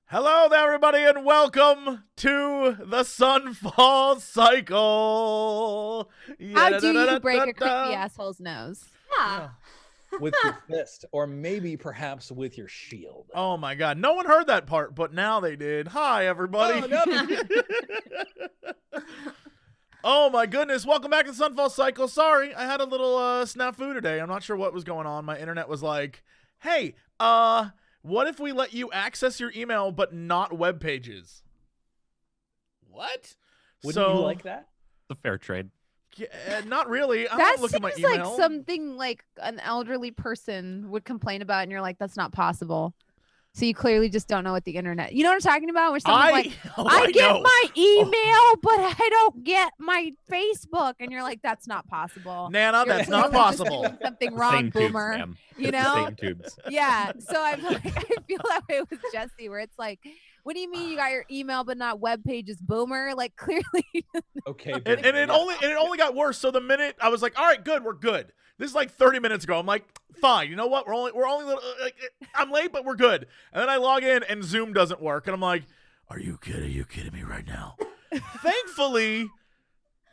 Hello there, everybody, and welcome to the Sunfall cycle. How do you break a creepy asshole's nose? Yeah. With your fist, or maybe perhaps with your shield. Oh my god, no one heard that part, but now they did. Hi, everybody. Oh my goodness, welcome back to the Sunfall cycle. Sorry, I had a little snafu today. I'm not sure what was going on. My internet was like, hey, what if we let you access your email but not web pages? What? Wouldn't you like that? It's a fair trade. Yeah, not really. I That don't look at my seems like email. something like an elderly person would complain about, and you're like, that's not possible. So you clearly just don't know what the internet. You know what I'm talking about? Where someone's like, I get know. my email, but I don't get my Facebook, and you're like, that's not possible. Nana, You're that's not clearly just possible. doing something The wrong, same tubes, boomer. ma'am. You The know? same tubes. Yeah. So I'm like, I feel that way with Jesse, where it's like, what do you mean you got your email but not web pages, boomer? Like clearly. Okay. And it only got worse. So the minute I was like, all right, good, we're good. This is like 30 minutes ago. I'm like, fine. You know what? We're only little, like, I'm late, but we're good. And then I log in and Zoom doesn't work, and I'm like, are you kidding me right now? Thankfully,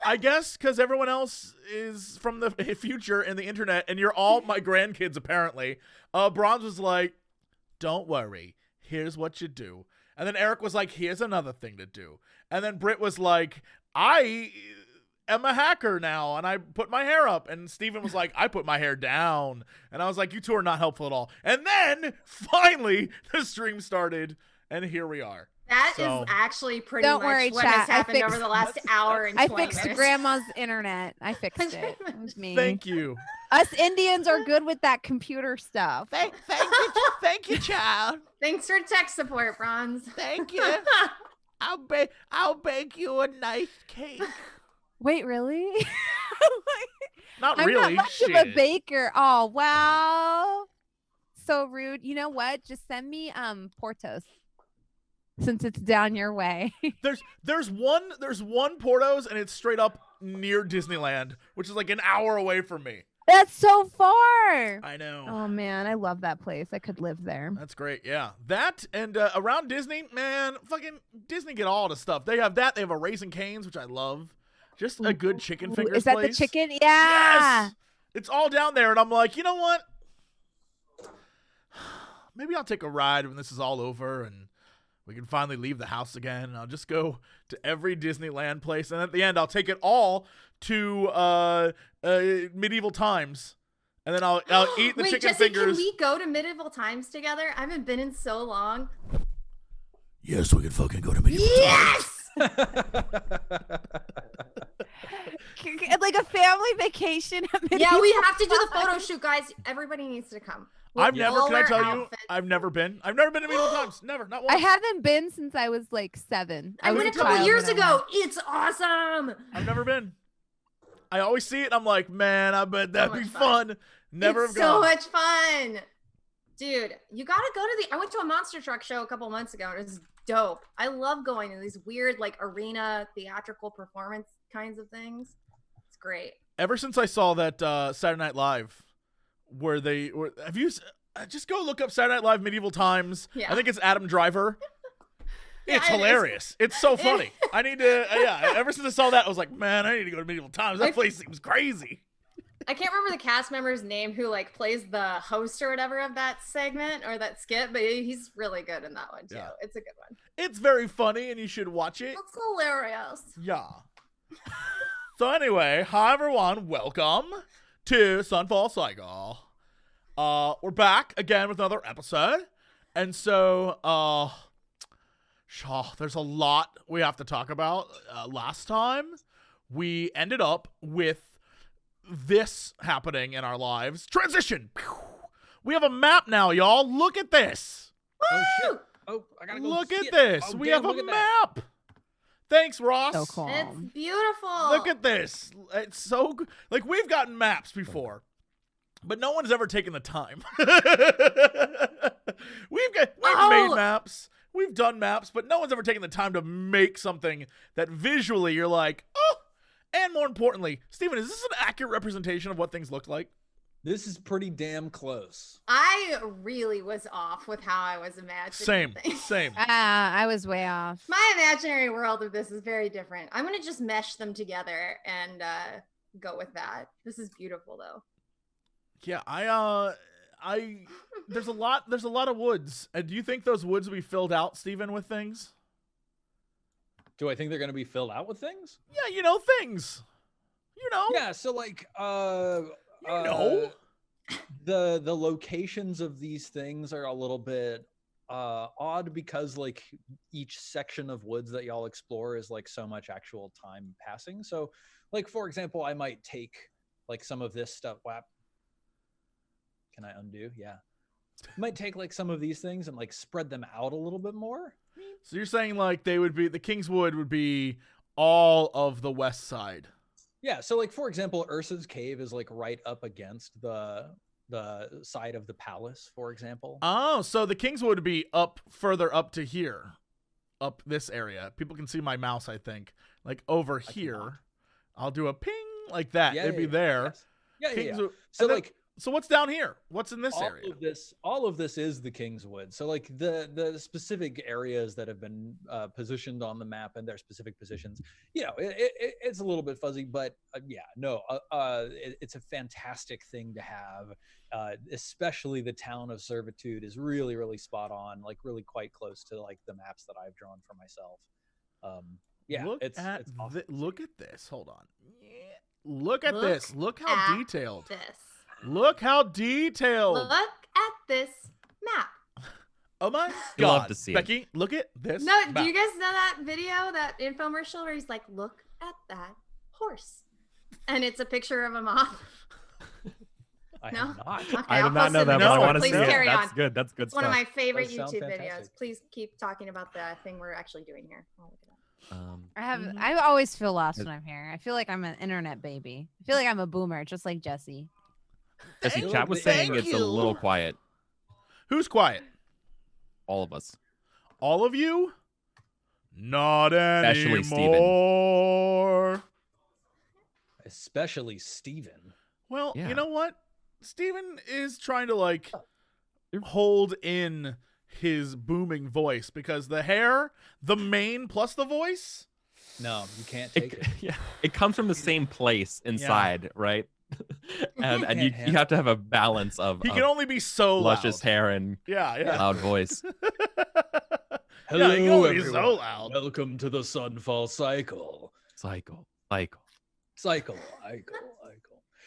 I guess because everyone else is from the future and the internet, and you're all my grandkids apparently. Bronze was like, don't worry. Here's what you do. And then Eric was like, here's another thing to do. And then Britt was like, I am a hacker now, and I put my hair up. And Steven was like, I put my hair down. And I was like, you two are not helpful at all. And then, finally, the stream started, and here we are. That is actually pretty Don't much worry, what chat. has happened over the last hour and 20 I fixed minutes. grandma's internet. I fixed it. It was me. Thank you. Us Indians are good with that computer stuff. Thank you, child. Thanks for tech support, Bronze. Thank you. I'll bake you a nice cake. Wait, really? Not I'm really. not much of a baker. Oh, wow. So rude. You know what? Just send me Portos, since it's down your way. There's one Portos, and it's straight up near Disneyland, which is like an hour away from me. That's so far. I know. Oh man, I love that place. I could live there. That's great. Yeah. That and around Disney, man, fucking Disney get all the stuff. They have that. They have a Raising Cane's, which I love. Just a good chicken Ooh, fingers is that place. the chicken? Yeah. Yes! It's all down there, and I'm like, you know what? Maybe I'll take a ride when this is all over, and we can finally leave the house again. And I'll just go to every Disneyland place, and at the end, I'll take it all to medieval times, and then I'll eat the Wait, chicken Jesse, fingers. can we go to medieval times together? I haven't been in so long. Yes, we can fucking go to medieval Yes! Like a family vacation. Yeah, we have to do the photo shoot, guys. Everybody needs to come. We'll I've never. all Can I wear tell you? outfits. I've never been. I've never been to medieval times. Never. Not once. I haven't been since I was like 7. I was went a child couple years when I ago. went. It's awesome. I've never been. I always see it, and I'm like, man, I bet that'd So be much fun. Never It's have so gone. much fun. Dude, you gotta go to I went to a monster truck show a couple months ago, and it was dope. I love going to these weird like arena theatrical performance kinds of things. It's great. Ever since I saw that Saturday Night Live, where they were, have you? Just go look up Saturday Night Live medieval times. Yeah. I think it's Adam Driver. Yeah, It's it is. hilarious. It's so funny. I need to. Yeah. Ever since I saw that, I was like, man, I need to go to medieval times. That place seems crazy. I can't remember the cast member's name who like plays the host or whatever of that segment or that skit, but he's really good in that one too. Yeah. It's a good one. It's very funny, and you should watch it. It's hilarious. Yeah. So anyway, hi everyone, welcome to Sunfall Cycle. We're back again with another episode, and so there's a lot we have to talk about. Last time we ended up with this happening in our lives. Transition. We have a map now, y'all. Look at this. Oh shit! Oh, I gotta go. Look see at it. this. Oh, We damn, have a look at that. map. Thanks, Ross. So cool. It's beautiful. Look at this. It's so good. Like, we've gotten maps before, but no one's ever taken the time. We've made maps. We've done maps, but no one's ever taken the time to make something that visually you're like, oh. And more importantly, Steven, is this an accurate representation of what things look like? This is pretty damn close. I really was off with how I was imagining things. Same. I was way off. My imaginary world of this is very different. I'm gonna just mesh them together and go with that. This is beautiful though. Yeah, there's a lot of woods. Do you think those woods will be filled out, Steven, with things? Do I think they're going to be filled out with things? Yeah, things. Yeah, so like the locations of these things are a little bit odd because like each section of woods that y'all explore is like so much actual time passing. So like for example, I might take like some of this stuff. Whap. Can I undo? Yeah. Might take like some of these things and like spread them out a little bit more. So you're saying like the Kingswood would be all of the west side. Yeah, so like for example, Ursa's cave is like right up against the side of the palace, for example. Oh, so the Kingswood would be up further up to here. Up this area. People can see my mouse, I think. Like over here. I'll do a ping like that. It'd be there. Yes. Yeah. Kingswood, So like so what's down here? What's in this area? All of this is the Kingswood. So like the specific areas that have been positioned on the map and their specific positions, it's a little bit fuzzy, but it's a fantastic thing to have. Especially the town of Servitude is really, really spot on, like really quite close to like the maps that I've drawn for myself. It's awesome. Look at this. Hold on. Look at this. Look how detailed. This. Look how detailed. Look at this map. Oh my You'll God. love to see Becky, look at this. No, map. do you guys know that video, that infomercial where he's like, look at that horse? And it's a picture of a moth. I No? have not. Okay, I I'll did not post know it that, in but I the want to Please see it. carry That's on. good. That's good It's one of stuff. my favorite Those sound YouTube videos. fantastic. Please keep talking about the thing we're actually doing here. I'll look it up. I always feel lost when I'm here. I feel like I'm an internet baby. I feel like I'm a boomer, just like Jesse. Jesse, Thank chat was you. saying Thank it's a you. little quiet. Who's quiet? All of us. All of you? Not Especially anymore. Especially Steven. Well, Yeah. you know what? Steven is trying to like hold in his booming voice because the hair, the mane plus the voice. No, you can't take it. Yeah, it comes from the same place inside, right? and you Can't have to have a balance of He can only be so luscious loud. hair and Yeah. loud voice. Hello, Yeah, he can only be everyone. so loud. Welcome to the Sunfall cycle. Cycle.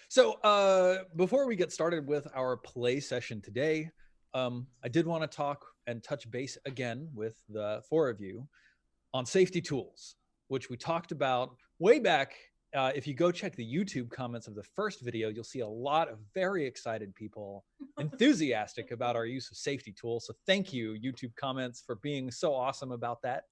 So, before we get started with our play session today, I did want to talk and touch base again with the four of you on safety tools, which we talked about way back. If you go check the YouTube comments of the first video, you'll see a lot of very excited people, enthusiastic about our use of safety tools. So thank you, YouTube comments, for being so awesome about that.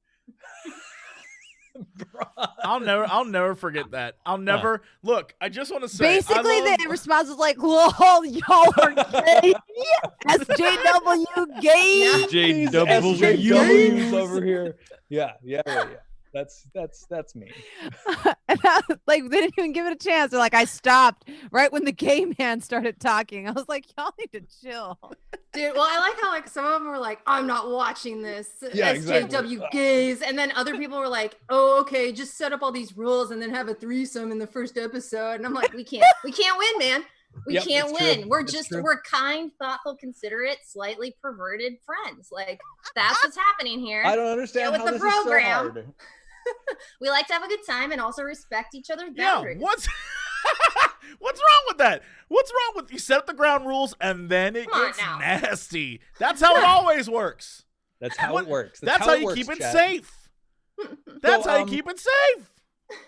I'll never forget that. I'll never look. I just want to say, Basically, I love, the response was like, "Whoa, y'all are gay." SJW gay. SJWs over here. Yeah. That's me. And like, they didn't even give it a chance. They're like, I stopped right when the gay man started talking. I was like, y'all need to chill. Dude, well, I like how like some of them were like, I'm not watching this. Yeah, SJW exactly. gays. And then other people were like, oh, okay, just set up all these rules and then have a threesome in the first episode. And I'm like, we can't win, man. We Yep, can't it's win. true. We're It's just true. we're kind, thoughtful, considerate, slightly perverted friends. Like that's what's happening here. I don't understand with how the this program. is so hard. We like to have a good time and also respect each other's yeah. boundaries. What's wrong with that? What's wrong with you set up the ground rules and then it Come on gets now. nasty? That's how it always works. That's how What- it works. That's how it you works, keep it chat. safe. That's So, how you keep it safe.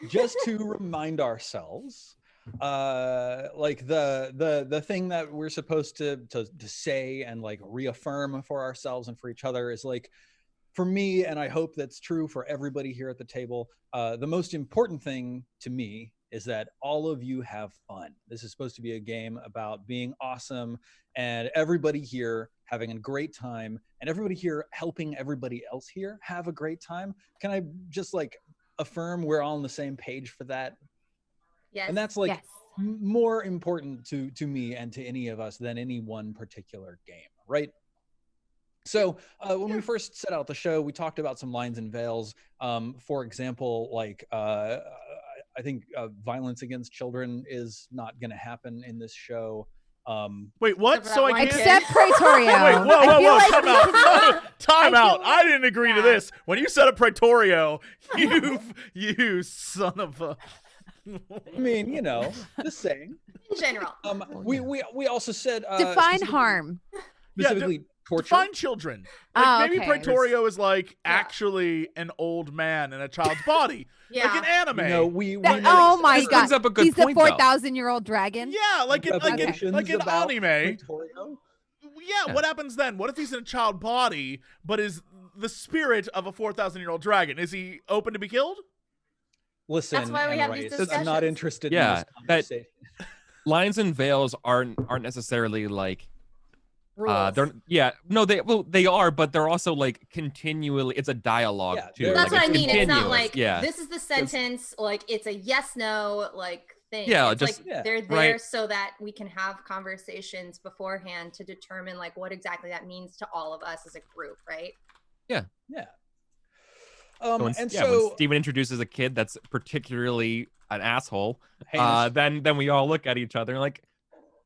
Just to remind ourselves, like the thing that we're supposed to say and like reaffirm for ourselves and for each other is like, for me, and I hope that's true for everybody here at the table, the most important thing to me is that all of you have fun. This is supposed to be a game about being awesome and everybody here having a great time and everybody here helping everybody else here have a great time. Can I just like affirm we're all on the same page for that? Yes. And that's like Yes. more important to me and to any of us than any one particular game, right? So when we first set out the show, we talked about some lines and veils. For example, like I think violence against children is not going to happen in this show. Wait, what? Except for So that I one can't. kid. Except Praetorio. Wait, whoa, I whoa, feel whoa! like Time we out! can- Time I out! feel I like- didn't agree to yeah. this. When you said a Praetorio, you son of a. I mean, you know, just saying. In general. We also said Define harm. specifically torture. Define children. Like Oh, maybe okay. Praetorio is like Yeah. actually an old man in a child's body, Yeah. like an anime. You know, we That- make oh my This brings god. up a good He's the point, though. 4,000-year-old dragon. Yeah, like an revelations about anime. Praetorio. Yeah, what happens then? What if he's in a child body, but is the spirit of a 4,000-year-old dragon? Is he open to be killed? Listen, That's why we have these Anne-Rice, I'm not discussions. interested Yeah, in this that- conversation. Lines and veils aren't necessarily like Rules. they are, but they're also like continually. It's a dialogue Yeah, too. they're- That's like, what I it's mean. It's not continuous, like yeah. this is the sentence. Like it's a yes no like thing. Yeah, it's just- like Yeah. they're there Right. so that we can have conversations beforehand to determine like what exactly that means to all of us as a group, right? Yeah. So when, And yeah, so when Steven introduces a kid that's particularly an asshole, heinous. then we all look at each other like,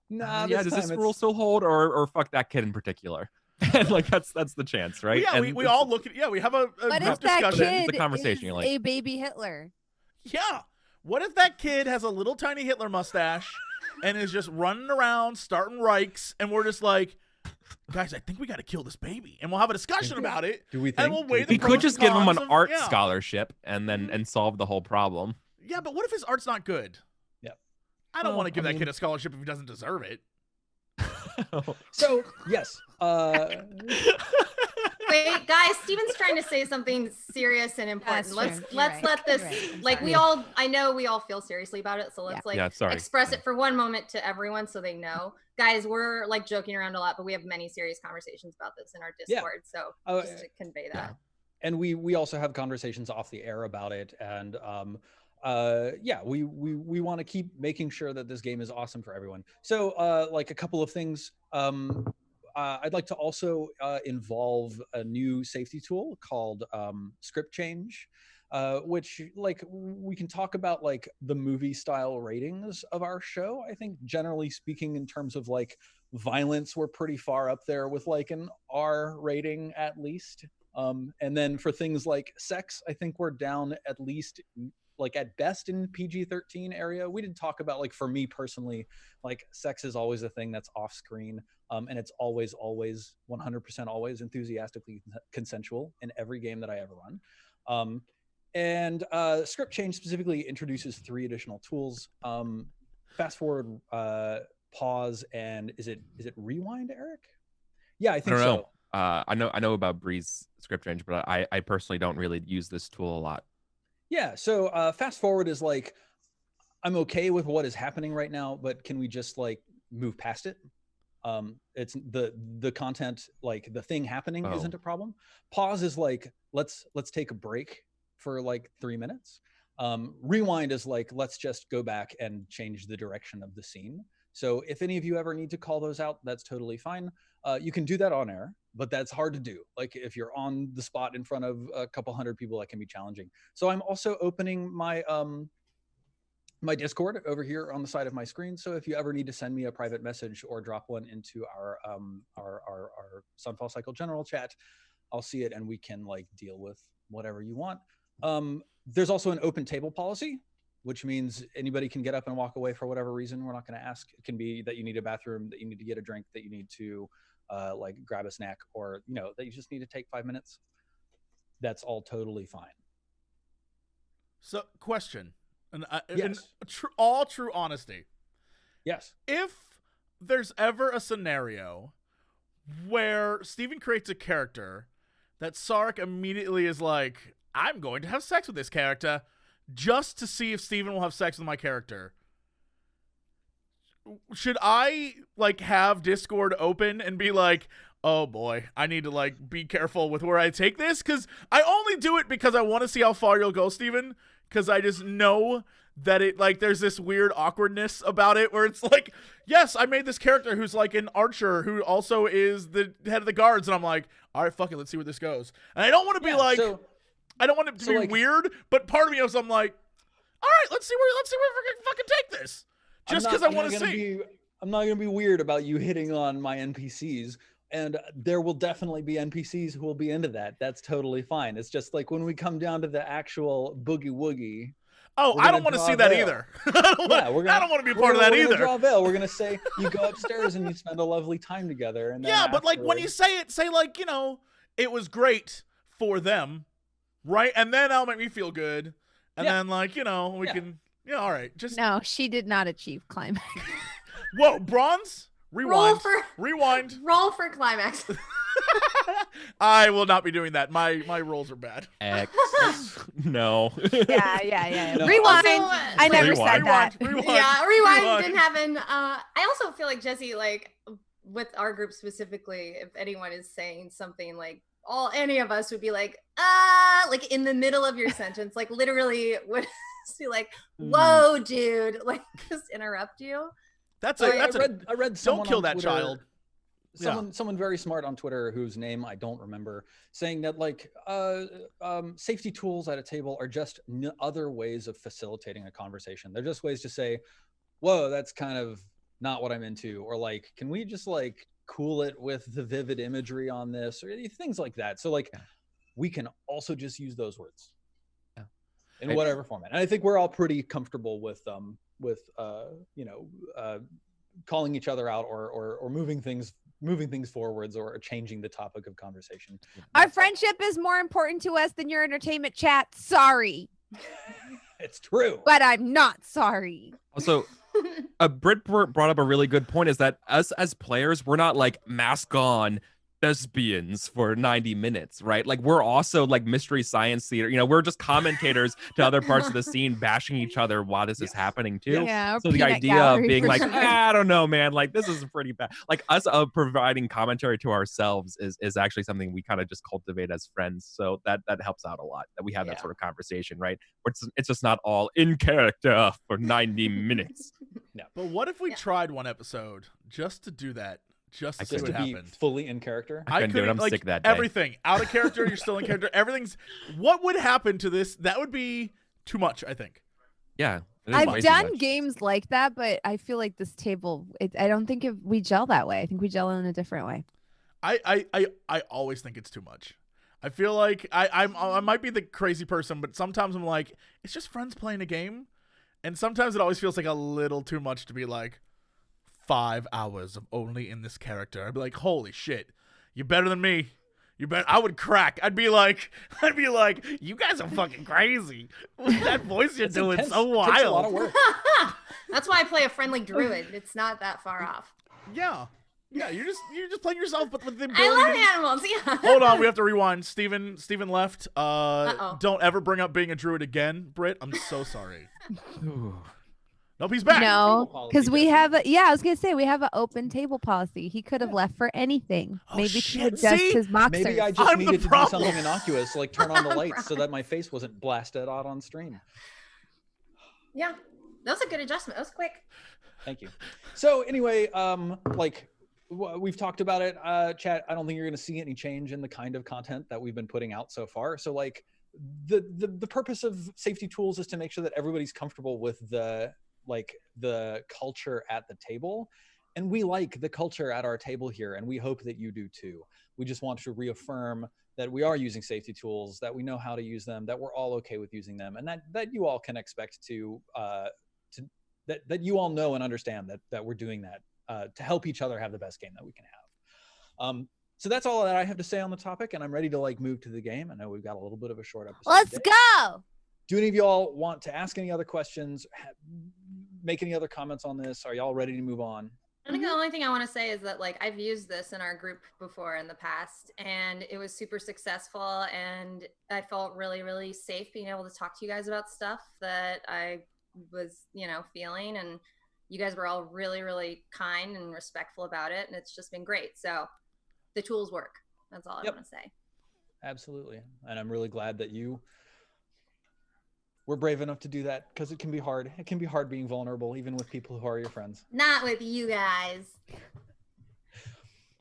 Nah, yeah, does time this it's- rule still hold, or fuck that kid in particular? And like that's the chance, right? Yeah, And we all look at. Yeah, we have a What group if that discussion. It's kid a conversation, is you're like- a baby Hitler? Yeah. What if that kid has a little tiny Hitler mustache and is just running around starting Reichs, and we're just like, guys, I think we got to kill this baby, and we'll have a discussion about it. Do we And think? we'll Do we weigh the We think- pros could just and give him cons an of- art yeah. scholarship and solve the whole problem. Yeah, but what if his art's not good? Yep. I don't Well, want to give I that mean- kid a scholarship if he doesn't deserve it. So yes, Wait, guys, Steven's trying to say something serious and important. That's let's true. You're let's right. let this You're right. I'm like sorry. we all I know we all feel seriously about it, so let's Yeah. like Yeah, sorry. express it for one moment to everyone so they know. Guys, we're like joking around a lot, but we have many serious conversations about this in our Yeah. Discord. So Oh, just to convey that. and we also have conversations off the air about it, and we want to keep making sure that this game is awesome for everyone. So like a couple of things. I'd like to also involve a new safety tool called script change, which like we can talk about like the movie style ratings of our show. I think generally speaking, in terms of like violence, we're pretty far up there with like an R rating at least. And then for things like sex, I think we're down at least like at best in PG-13 area. We did talk about like for me personally, like sex is always a thing that's off screen. And it's always 100% always enthusiastically consensual in every game that I ever run. And script change specifically introduces 3 additional tools: fast forward, pause, and is it rewind, Eric? Yeah, I think don't know. so. I know about Breeze script change, but I personally don't really use this tool a lot. Yeah, so fast forward is like, I'm okay with what is happening right now, but can we just like move past it? It's the content, like the thing happening Oh. isn't a problem. Pause is like, let's take a break for like 3 minutes. Rewind is like, let's just go back and change the direction of the scene. So if any of you ever need to call those out, that's totally fine. You can do that on air, but that's hard to do. Like if you're on the spot in front of a couple hundred people, that can be challenging. So I'm also opening my my Discord over here on the side of my screen. So if you ever need to send me a private message or drop one into our Sunfall Cycle general chat, I'll see it and we can like deal with whatever you want. There's also an open table policy, which means anybody can get up and walk away for whatever reason. We're not going to ask. It can be that you need a bathroom, that you need to get a drink, that you need to like grab a snack, or you know that you just need to take 5 minutes. That's all totally fine. So, question, and Yes. all true honesty. Yes. If there's ever a scenario where Steven creates a character that Sarek immediately is like, I'm going to have sex with this character just to see if Steven will have sex with my character, should I like have Discord open and be like, oh boy, I need to like be careful with where I take this, because I only do it because I want to see how far you'll go, Steven, because I just know that it like there's this weird awkwardness about it where it's like, yes, I made this character who's like an archer who also is the head of the guards, and I'm like, all right, fuck it, let's see where this goes. And I don't want to be like, I don't want it to be like, weird, but part of me is I'm like, all right, let's see where we can fucking take this, just because I want to see. I'm not gonna be weird about you hitting on my NPCs. And there will definitely be NPCs who will be into that. That's totally fine. It's just like when we come down to the actual boogie woogie. Oh, I don't want to see that either. I don't want to be a part of that either. Draw a veil. We're gonna say you go upstairs and you spend a lovely time together. And yeah, but like when you say it, say like, you know, it was great for them, right? And then that'll make me feel good. And then like, you know, we can, all right. Just No, she did not achieve climax. Whoa, bronze? Rewind. Rewind. Roll for climax. I will not be doing that. My rolls are bad. X. No. Yeah. No. Rewind. Also, I never Rewind. said that. Rewind. Yeah, rewind didn't happen. I also feel like Jesse, like with our group specifically, if anyone is saying something like any of us would be like in the middle of your sentence, like literally would be like, whoa, dude, like just interrupt you. I read someone don't kill on that Twitter, child. Someone very smart on Twitter whose name I don't remember, saying that like safety tools at a table are just other ways of facilitating a conversation. They're just ways to say, whoa, that's kind of not what I'm into, or like, can we just like cool it with the vivid imagery on this, or things like that. So like we can also just use those words in whatever format. And I think we're all pretty comfortable with calling each other out or moving things forwards or changing the topic of conversation. Our friendship is more important to us than your entertainment chat. Sorry. It's true. But I'm not sorry. Also, Britt brought up a really good point, is that us as players, we're not like mask on thespians for 90 minutes, right? Like we're also like mystery science theater, you know, we're just commentators to other parts of the scene, bashing each other while this is happening too. Yeah, so the idea of being like, I don't know, man, like this is pretty bad. Like us providing commentary to ourselves is actually something we kind of just cultivate as friends. So that helps out a lot, that we have that sort of conversation, right? It's just not all in character for 90 minutes. No. But what if we tried one episode just to do that? Just to see what happened. Be fully in character. I couldn't do it. I'm sick that day. Everything out of character. You're still in character. Everything's. What would happen to this? That would be too much, I think. Yeah. I've done games like that, but I feel like this table. I don't think we gel that way. I think we gel in a different way. I always think it's too much. I feel like I might be the crazy person, but sometimes I'm like, it's just friends playing a game, and sometimes it always feels like a little too much to be like, 5 hours of only in this character. I'd be like, holy shit, you're better than me. You bet. I would crack. I'd be like, you guys are fucking crazy. That voice you're doing intense. So wild. It takes a lot of work. That's why I play a friendly druid. It's not that far off. Yeah, you're just playing yourself, but with the ability. I love animals. Yeah. Hold on, we have to rewind. Steven left. Uh-oh. Don't ever bring up being a druid again, Britt. I'm so sorry. Nope, he's back. No, because we have I was gonna say we have an open table policy. He could have left for anything. Oh, Maybe shit. to adjust See? his boxers. Maybe I just I'm the needed to do problem. something innocuous, like turn on the lights so that my face wasn't blasted out on stream. Yeah, that was a good adjustment. That was quick. Thank you. So anyway, we've talked about it, chat. I don't think you're going to see any change in the kind of content that we've been putting out so far. So like the purpose of safety tools is to make sure that everybody's comfortable with the culture at the table. And we like the culture at our table here, and we hope that you do too. We just want to reaffirm that we are using safety tools, that we know how to use them, that we're all okay with using them, and that you all can expect that you all know and understand that we're doing that to help each other have the best game that we can have. So that's all that I have to say on the topic, and I'm ready to move to the game. I know we've got a little bit of a short episode. Let's go. Do any of y'all want to ask any other questions, make any other comments on this? Are y'all ready to move on? I think the only thing I want to say is that I've used this in our group before in the past, and it was super successful, and I felt really, really safe being able to talk to you guys about stuff that I was, feeling, and you guys were all really, really kind and respectful about it, and it's just been great. So the tools work. That's all I Yep. want to say. Absolutely. And I'm really glad that you were brave enough to do that, because it can be hard. It can be hard being vulnerable, even with people who are your friends. Not with you guys.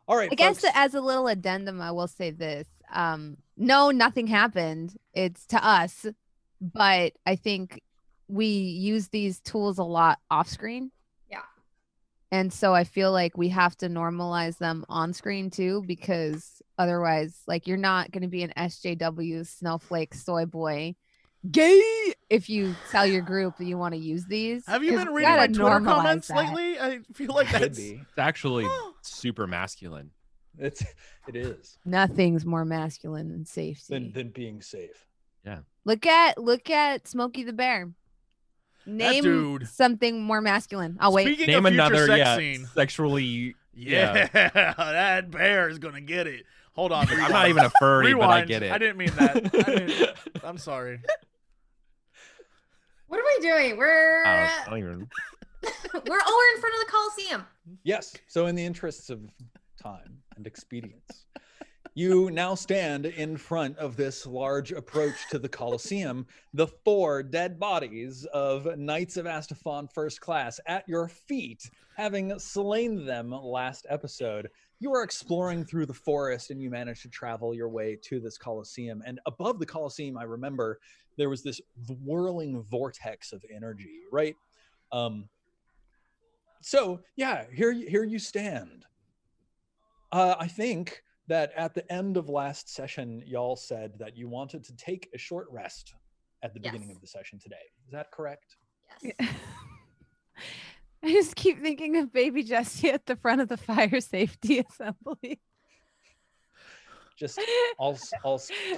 All right, I guess folks. that as a little addendum, I will say this. No, nothing happened. It's to us, but I think we use these tools a lot off screen. Yeah. And so I feel like we have to normalize them on screen too, because otherwise, like, you're not going to be an SJW snowflake soy boy gay if you tell your group that you want to use these. Have you 'cause been we reading my gotta Twitter normalize comments that. lately? I feel like Could that's be. It's actually super masculine. It is Nothing's more masculine than safety. than being safe. Look at Smokey the Bear. Name dude. something more masculine. I'll wait. Speaking Name of future another, sex scene. sexually. Yeah, that bear is gonna get it. Hold on. I'm not even a furry, but I Rewind. get it. I didn't mean that. I'm sorry. What are we doing? We're I don't even. we're in front of the Colosseum. Yes. So in the interests of time and expedience, you now stand in front of this large approach to the Colosseum, the 4 dead bodies of Knights of Astafon First Class at your feet, having slain them last episode. You are exploring through the forest and you manage to travel your way to this Colosseum. And above the Colosseum, I remember there was this whirling vortex of energy, right? So yeah, here you stand. I think that at the end of last session, y'all said that you wanted to take a short rest at the beginning Yes. of the session today. Is that correct? Yes. I just keep thinking of baby Jesse at the front of the fire safety assembly. Just all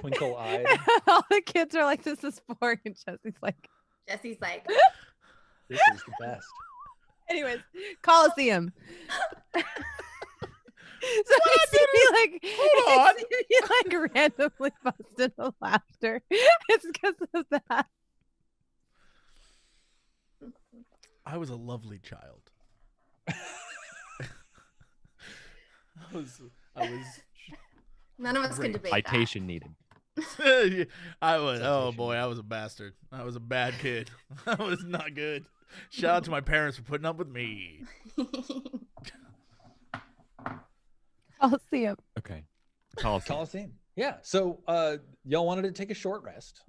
twinkle-eyed. All the kids are like, "This is boring," and Jesse's like, Jesse's like, This is the best. anyways, Coliseum. So you see me like, Hold on. you see me like randomly bust into laughter. It's because of that. I was a lovely child. I was none of us can debate that. Citation needed. I was oh Citation. boy, I was a bastard. I was a bad kid. I was not good. Shout out to my parents for putting up with me. Coliseum. Okay. Coliseum. Colosseum. Yeah. So y'all wanted to take a short rest.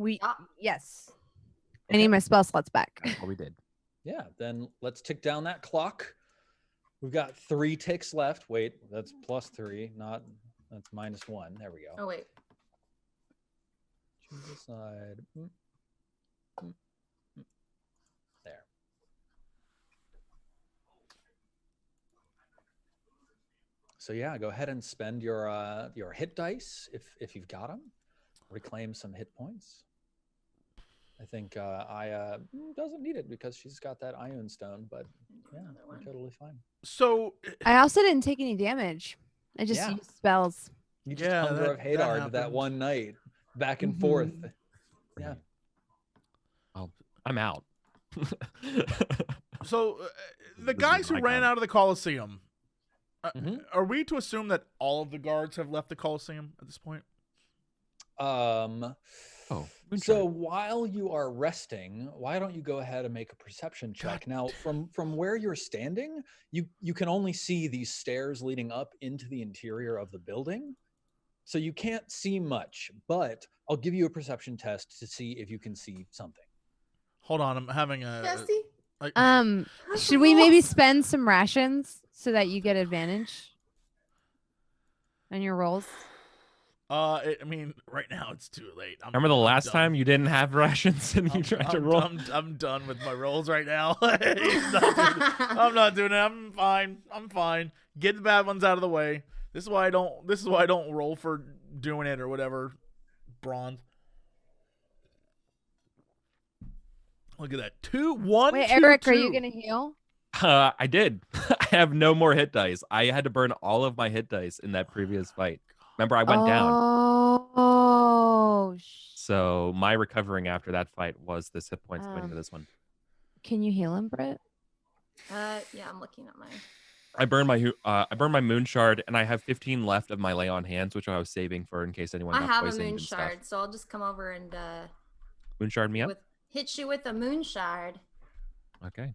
Yes. I need my spell slots back. That's what we did. Yeah, then let's tick down that clock. We've got 3 ticks left. Wait, that's +3, that's -1. There we go. Oh wait. Choose a side. There. So yeah, go ahead and spend your hit dice if you've got them. Reclaim some hit points. I think Aya doesn't need it because she's got that Ion Stone, but yeah, you're totally fine. So I also didn't take any damage. I just Yeah. used spells. You just Yeah, Hunger that- of that Hadar that happened. one night, back and Mhm. forth. Yeah. I'm out. So the This is guys who my ran con. out of the Coliseum, Mhm. are we to assume that all of the guards have left the Coliseum at this point? Oh, So while you are resting, why don't you go ahead and make a perception check? Now, from where you're standing, you can only see these stairs leading up into the interior of the building. So you can't see much, but I'll give you a perception test to see if you can see something. Hold on, I'm having a. Jesse. Should we maybe spend some rations so that you get advantage on your rolls? I mean, right now it's too late. Remember the I'm last done. time you didn't have rations and you tried to roll? I'm done with my rolls right now. I'm not doing it. I'm fine. Get the bad ones out of the way. This is why I don't roll for doing it or whatever. Bronze. Look at that. 2, 1. Wait, 2, Eric, 2. are you gonna heal? I did. I have no more hit dice. I had to burn all of my hit dice in that previous fight. Remember, I went down. Oh. So my recovering after that fight was this hit points going into this one. Can you heal him, Britt? Yeah, I'm looking at my. I burned my moon shard, and I have 15 left of my lay on hands, which I was saving for in case anyone I got have a poisoned moon and stuff. shard, so I'll just come over and Moon shard me up. hit you with a moon shard. Okay.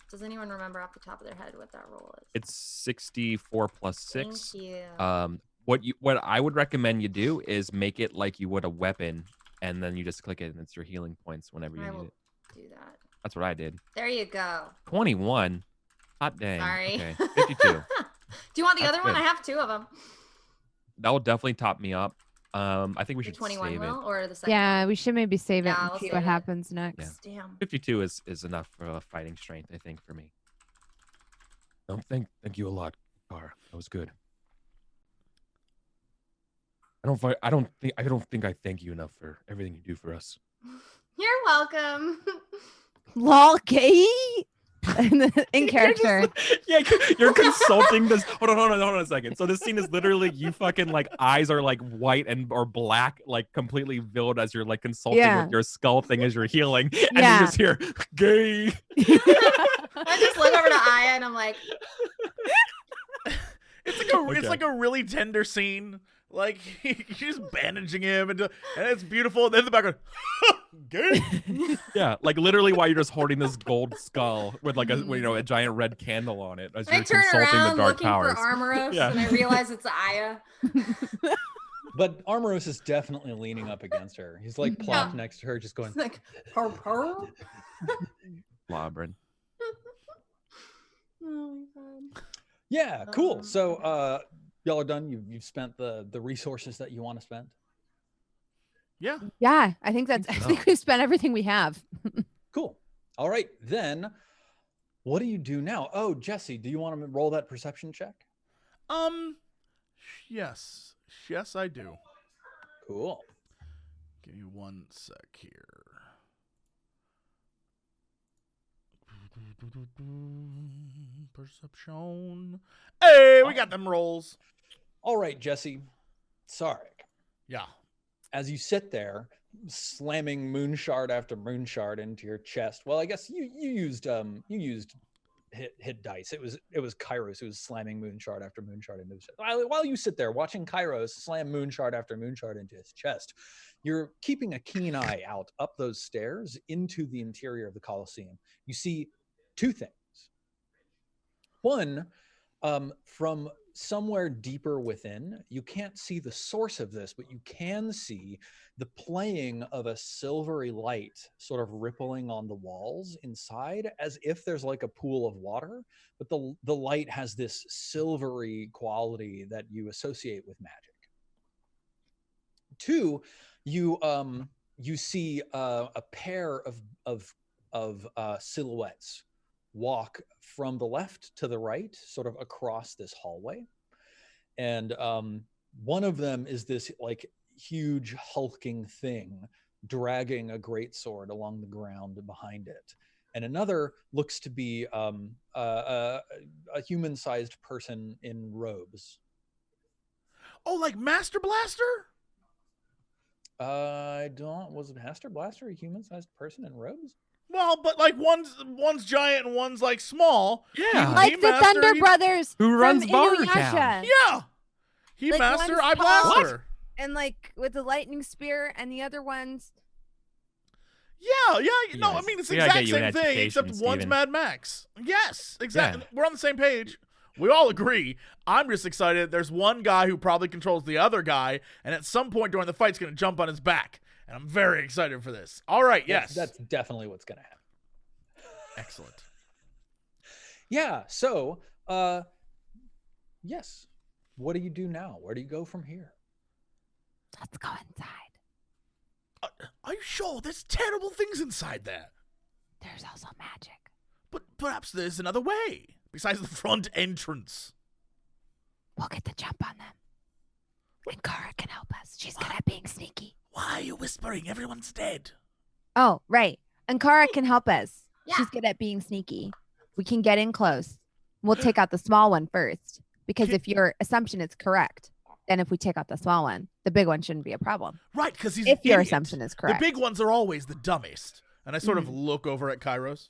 Does anyone remember off the top of their head what that roll is? It's 64 plus 6. Thank you. What I would recommend you do is make it like you would a weapon, and then you just click it, and it's your healing points whenever you I need will it. do that. That's what I did. There you go. 21. Hot dang. Sorry. Okay. 52. Do you want the That's other one? good. I have 2 of them. That will definitely top me up. I think we The should 21 save it. will, or the second Yeah, one? we should maybe save it Yeah, and we'll see save what it. happens next. Damn. 52 is enough for fighting strength, I think, for me. Thank you a lot, Car. That was good. I don't think I thank you enough for everything you do for us. You're welcome. Lol, gay in character. Yeah, you're consulting this. Hold on a second. So this scene is literally you fucking like eyes are like white or black, like completely veiled as you're like consulting with your skull thing as you're healing, and you just hear gay. I just look over to Aya and I'm like, It's like a really tender scene. Like she's bandaging him, and it's beautiful. And then in the background, gay. Yeah, like literally while you're just holding this gold skull with like a giant red candle on it as I you're turn consulting around the dark looking powers. for Armoros, Yeah. and I realize it's Aya. But Armoros is definitely leaning up against her. He's like plopped next to her, just going It's like, purr, purr. Labrin. Oh my god. Yeah, cool. So y'all are done. You've spent the resources that you want to spend. Yeah. Yeah, I think we've spent everything we have. Cool. All right, then what do you do now? Oh, Jesse, do you want to roll that perception check? Yes, I do. Cool. Give me 1 sec here. Perception. Hey, we got them rolls. All right, Jesse. Sarek. Yeah. As you sit there, slamming moonshard after moonshard into your chest. Well, I guess you used hit dice. It was Kairos who was slamming moonshard after moonshard into his chest. While you sit there watching Kairos slam moonshard after moonshard into his chest, you're keeping a keen eye out up those stairs into the interior of the Colosseum. You see 2 things. One, from somewhere deeper within, you can't see the source of this, but you can see the playing of a silvery light sort of rippling on the walls inside, as if there's like a pool of water, but the light has this silvery quality that you associate with magic. 2, you see a pair of silhouettes walk from the left to the right, sort of across this hallway. And one of them is this like huge hulking thing dragging a greatsword along the ground behind it. And another looks to be a human-sized person in robes. Oh, like Master Blaster? Was Master Blaster a human-sized person in robes? Well, but like one's giant and one's like small. Yeah. Like the Thunder Brothers Who runs from Bartertown. Inuyasha. Yeah. He Like, Master, one's I tall. Blaster. And like with the lightning spear, and the other one's Yeah. No, I Yes. mean it's the We gotta exact get you an same thing, education, except one's Steven. Mad Max. Yes, exactly. Yeah. We're on the same page. We all agree. I'm just excited. There's one guy who probably controls the other guy, and at some point during the fight's going to jump on his back. And I'm very excited for this. All right, yes. That's definitely what's going to happen. Excellent. Yeah, so, yes. What do you do now? Where do you go from here? let's go inside. Are you sure? There's terrible things inside there. There's also magic. But perhaps there's another way, besides the front entrance. We'll get the jump on them. And Kara can help us. She's good at being sneaky. Why are you whispering? Everyone's dead. Oh, right. And Kara can help us. Yeah. She's good at being sneaky. We can get in close. We'll take out the small one first. Because if your assumption is correct, then if we take out the small one, the big one shouldn't be a problem. Right, because he's If an your idiot. assumption is correct. The big ones are always the dumbest. And I sort of look over at Kairos.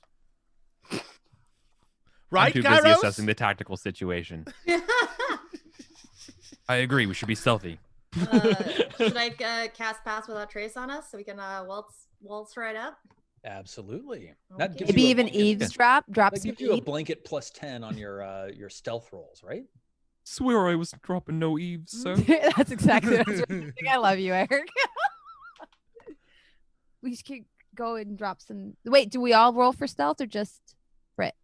Right, I'm too busy Kairos? assessing the tactical situation. I agree. We should be stealthy. Should I cast Pass Without Trace on us so we can waltz right up? Absolutely. Okay. That gives Maybe you a even blanket- eavesdrop. Drop That some gives you a eaves. blanket +10 on your stealth rolls, right? Swear I was dropping no eaves, sir. That's exactly what I was thinking. I love you, Eric. We just could go and drop some. Wait, do we all roll for stealth or just Brit?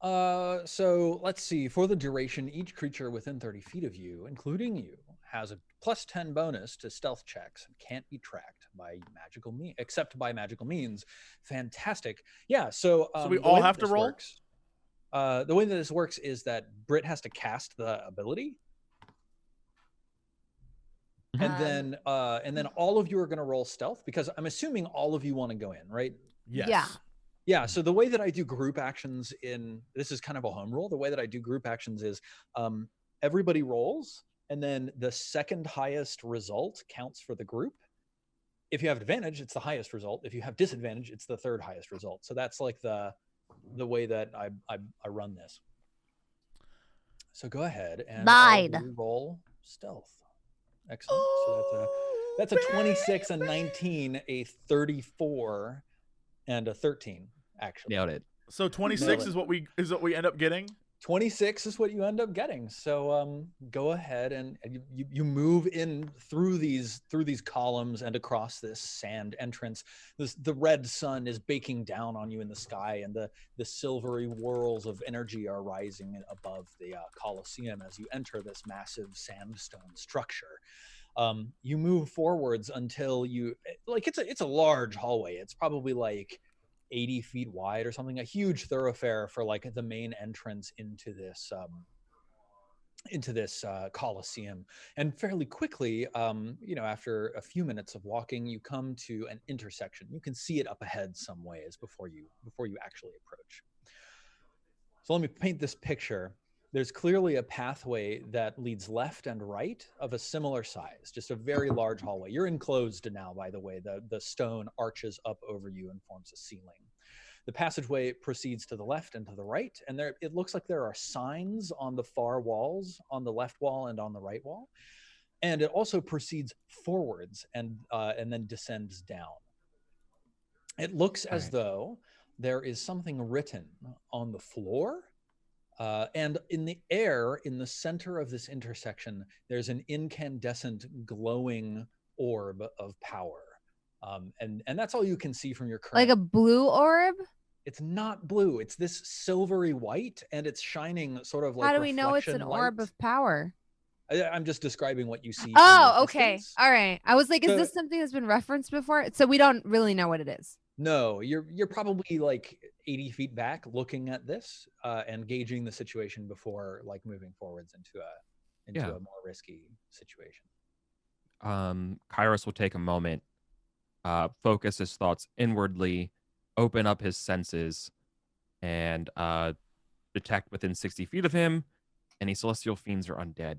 So let's see. For the duration, each creature within 30 feet of you, including you, has a +10 bonus to stealth checks and can't be tracked by magical means, except by magical means. Fantastic. Yeah. So, So we the all way that have to this roll? works- the way that this works is that Brit has to cast the ability, and then all of you are going to roll stealth, because I'm assuming all of you want to go in, right? Yes. Yeah. Yeah, so the way that I do group actions this is kind of a home rule. The way that I do group actions is everybody rolls, and then the second highest result counts for the group. If you have advantage, it's the highest result. If you have disadvantage, it's the third highest result. So that's like the way that I run this. So go ahead and all of you roll stealth. Excellent. So that's a 26, a 19, a 34, and a 13. Actually, Nailed it. So 26 is what we end up getting. 26 is what you end up getting. So go ahead and you move in through these columns and across this sand entrance. The red sun is baking down on you in the sky, and the silvery whirls of energy are rising above the colosseum as you enter this massive sandstone structure. You move forwards until it's a large hallway. It's probably like 80 feet wide or something, a huge thoroughfare for like the main entrance into this colosseum. And fairly quickly, after a few minutes of walking, you come to an intersection. You can see it up ahead some ways before you actually approach. So let me paint this picture. There's clearly a pathway that leads left and right of a similar size, just a very large hallway. You're enclosed now, by the way. The stone arches up over you and forms a ceiling. The passageway proceeds to the left and to the right, and it looks like there are signs on the far walls, on the left wall and on the right wall. And it also proceeds forwards and then descends down. It looks as though there is something written on the floor. And in the air, in the center of this intersection, there's an incandescent glowing orb of power. And that's all you can see from your current. Like a blue orb? It's not blue. It's this silvery white, and it's shining sort of like. How do we know it's an reflection orb light. of power? I'm just describing what you see. Oh, okay. Distance. All right. I was like, is So- this something that's been referenced before? So we don't really know what it is. No, you're probably like 80 feet back looking at this and gauging the situation before like moving forwards into a more risky situation. Kairos will take a moment, focus his thoughts inwardly, open up his senses, and detect within 60 feet of him any celestial fiends or undead.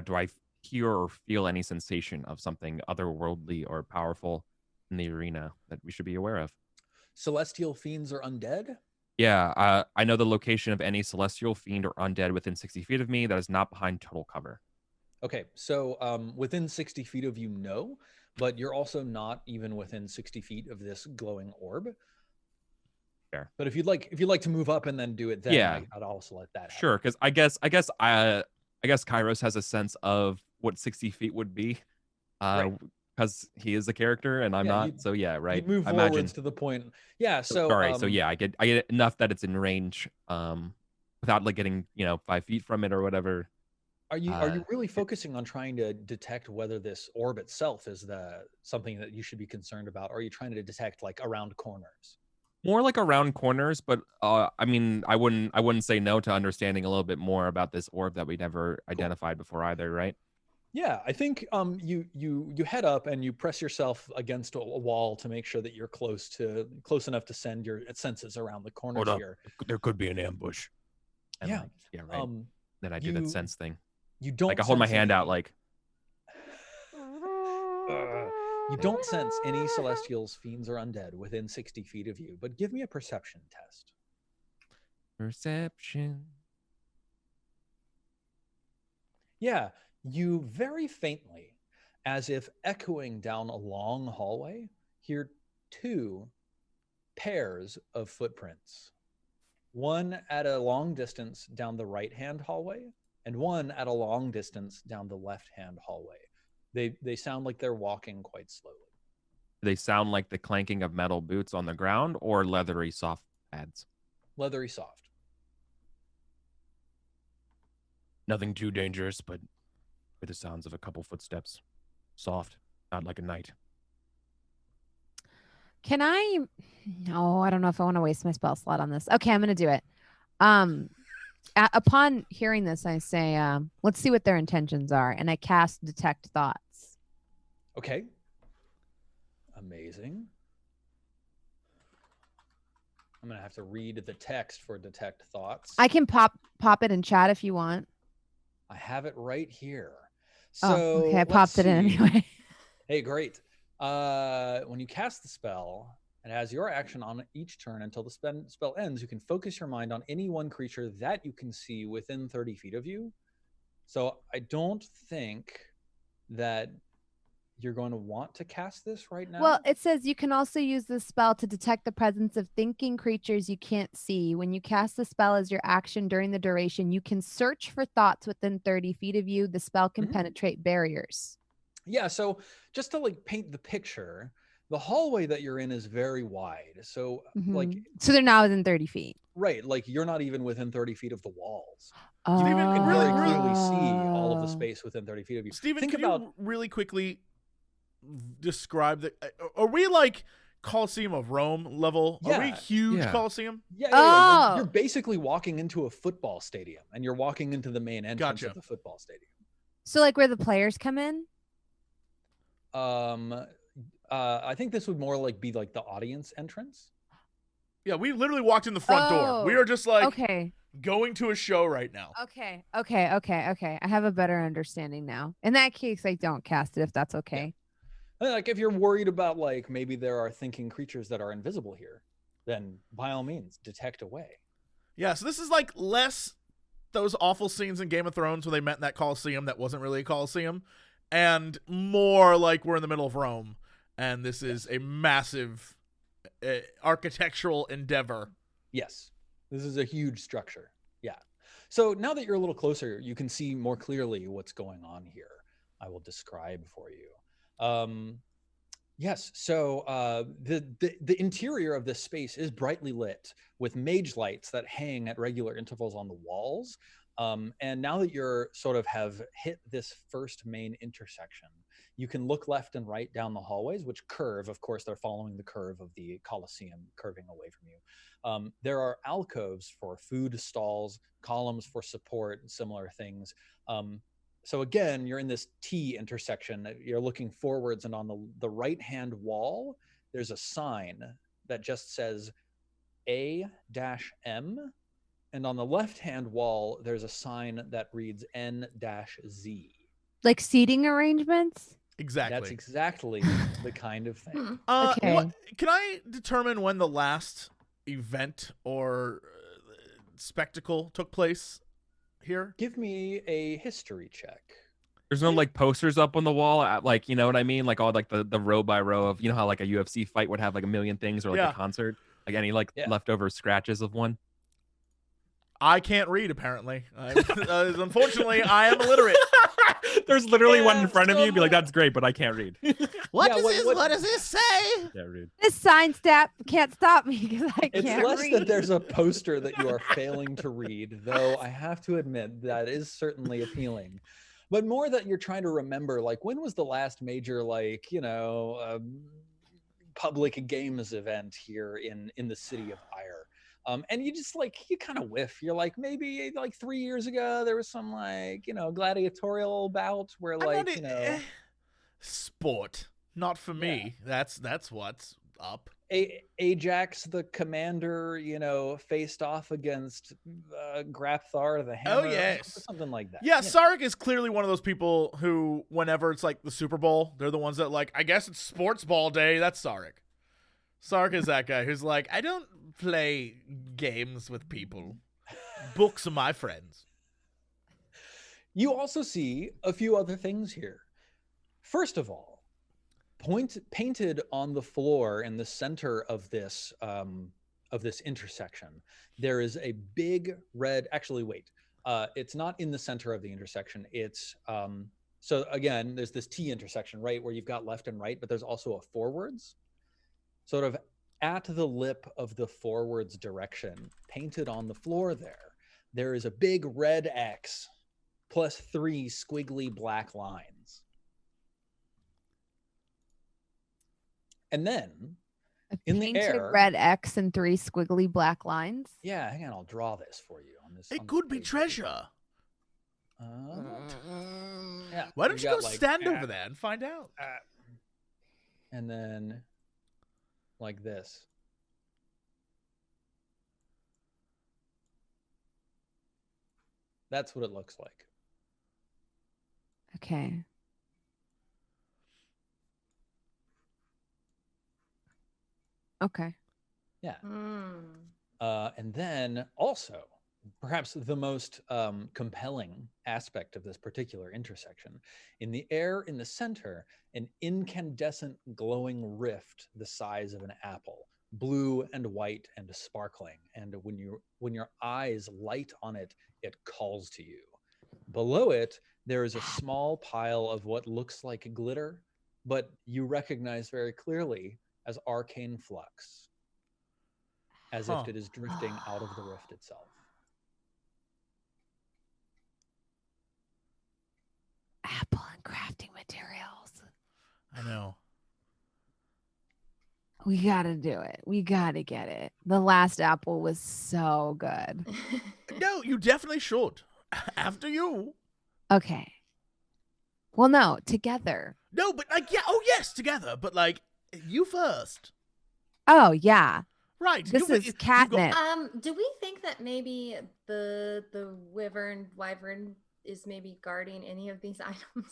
Do I hear or feel any sensation of something otherworldly or powerful in the arena that we should be aware of? Celestial fiends or undead? Yeah, I know the location of any celestial fiend or undead within 60 feet of me that is not behind total cover. Okay, so within 60 feet of you, no, but you're also not even within 60 feet of this glowing orb. Fair. But if you'd like to move up and then do it, then Yeah. I'd also let that happen. Sure, because I guess Kairos has a sense of what 60 feet would be, Right. because he is a character and I'm Yeah, not. you'd- So yeah, right. You move I forwards imagine. to the point. Yeah. So Sorry. So yeah, I get enough that it's in range, without like getting 5 feet from it or whatever. Are you really focusing on trying to detect whether this orb itself is something that you should be concerned about, or are you trying to detect like around corners? More like around corners, but I mean, I wouldn't say no to understanding a little bit more about this orb that we never identified before either, right? Yeah, I think you head up and you press yourself against a wall to make sure that you're close enough to send your senses around the corners here. There could be an ambush. And Yeah. like, yeah, right. Then I do that sense thing. You don't Like I hold my sense hand out, any- like You don't sense any celestials, fiends, or undead within 60 feet of you, but give me a perception test. Perception. Yeah, you very faintly, as if echoing down a long hallway, hear two pairs of footprints. One at a long distance down the right-hand hallway, and one at a long distance down the left-hand hallway. They sound like they're walking quite slowly. They sound like the clanking of metal boots on the ground or leathery soft pads. Leathery soft. Nothing too dangerous, but with the sounds of a couple footsteps. Soft, not like a knight. Can I? No, I don't know if I want to waste my spell slot on this. Okay, I'm going to do it. Upon hearing this, I say, let's see what their intentions are. And I cast Detect Thoughts. Okay. Amazing. I'm going to have to read the text for Detect Thoughts. I can pop it in chat if you want. I have it right here. So Oh, okay. I let's popped it in see. anyway. Hey, great. When you cast the spell, it has your action on each turn until the spell ends. You can focus your mind on any one creature that you can see within 30 feet of you. So I don't think that you're going to want to cast this right now. Well, it says you can also use this spell to detect the presence of thinking creatures you can't see. When you cast the spell as your action during the duration, you can search for thoughts within 30 feet of you. The spell can penetrate barriers. Yeah, so just to like paint the picture, the hallway that you're in is very wide. So like, so they're not within 30 feet. right, like you're not even within 30 feet of the walls. Oh. You can very clearly see all of the space within 30 feet of you. Steven, Think can about you really quickly describe the? Are we like Colosseum of Rome level? Are we Yeah. huge Yeah. Colosseum? Yeah, Oh. You're basically walking into a football stadium, and you're walking into the main entrance Gotcha. of the football stadium. So like where the players come in? I think this would more like be like the audience entrance. Yeah, we literally walked in the front door. We Oh, are just like Okay. going to a show right now. Okay. I have a better understanding now. In that case, I don't cast it if that's okay. Like if you're worried about like maybe there are thinking creatures that are invisible here, then by all means detect away. Yeah, so this is like less those awful scenes in Game of Thrones when they met in that Colosseum that wasn't really a Colosseum, and more like we're in the middle of Rome, and this is a massive architectural endeavor. Yes, this is a huge structure. Yeah. So now that you're a little closer, you can see more clearly what's going on here. I will describe for you. Yes, so the interior of this space is brightly lit with mage lights that hang at regular intervals on the walls. And now that you're sort of have hit this first main intersection, you can look left and right down the hallways, which curve. Of course, they're following the curve of the Colosseum, curving away from you. There are alcoves for food stalls, columns for support, and similar things. So again, you're in this T intersection. You're looking forwards, and on the right-hand wall, there's a sign that just says A-M. And on the left-hand wall, there's a sign that reads N-Z. Like seating arrangements? Exactly. That's exactly the kind of thing. Okay. Can I determine when the last event or spectacle took place here? Give me a history check. There's no like posters up on the wall at, like, you know what I mean? Like all like the row by row of, you know how like a UFC fight would have like a million things, or like Yeah. a concert, like any like leftover scratches of one. I can't read, apparently. Unfortunately, I am illiterate. There's literally one in front of you. Be like, that's great, but I can't read. What what does this say? Can't read. This sign step can't stop me because I It's can't less read. that there's a poster that you are failing to read, though I have to admit that is certainly appealing. But more that you're trying to remember, like, when was the last major, like, you know, public games event here in the city of Ire? And you just like, you kind of whiff. You're like, maybe like 3 years ago, there was some like, you know, gladiatorial bout where like, you know. Sport. Not for me. That's what's up. Ajax, the commander, you know, faced off against Grapthar, the hammer. Oh, yes. Something like that. Yeah, Sarek is clearly one of those people who, whenever it's like the Super Bowl, they're the ones that like, I guess it's sports ball day. That's Sarek. Sarek is that guy who's like, I don't play games with people. Books are my friends. You also see a few other things here. First of all, painted on the floor in the center of this intersection, there is a big red. Actually, wait. It's not in the center of the intersection. It's so again, there's this T intersection, right, where you've got left and right, but there's also a forwards. Sort of at the lip of the forwards direction, painted on the floor there is a big red X plus 3 squiggly black lines. And then in the Painted air, red X and 3 squiggly black lines. yeah, hang on, I'll draw this for you on this. It could be treasure. Yeah. Why don't you go got, like, stand over there and find out? And then like this. That's what it looks like. Okay. Okay. Yeah. Mm. And then also, perhaps the most compelling aspect of this particular intersection, in the air in the center, an incandescent glowing rift the size of an apple, blue and white and sparkling. And when your eyes light on it, it calls to you. Below it, there is a small pile of what looks like glitter, but you recognize very clearly as arcane flux, as if it is drifting out of the rift itself. Apple and crafting materials. I know. We gotta do it. We gotta get it. The last apple was so good. No, you definitely should. After you. Okay. Well, no, together. No, but like, yeah, oh yes, together. But like, you first. Oh, yeah. Right. This you is catnip. Do we think that maybe the wyvern is maybe guarding any of these items?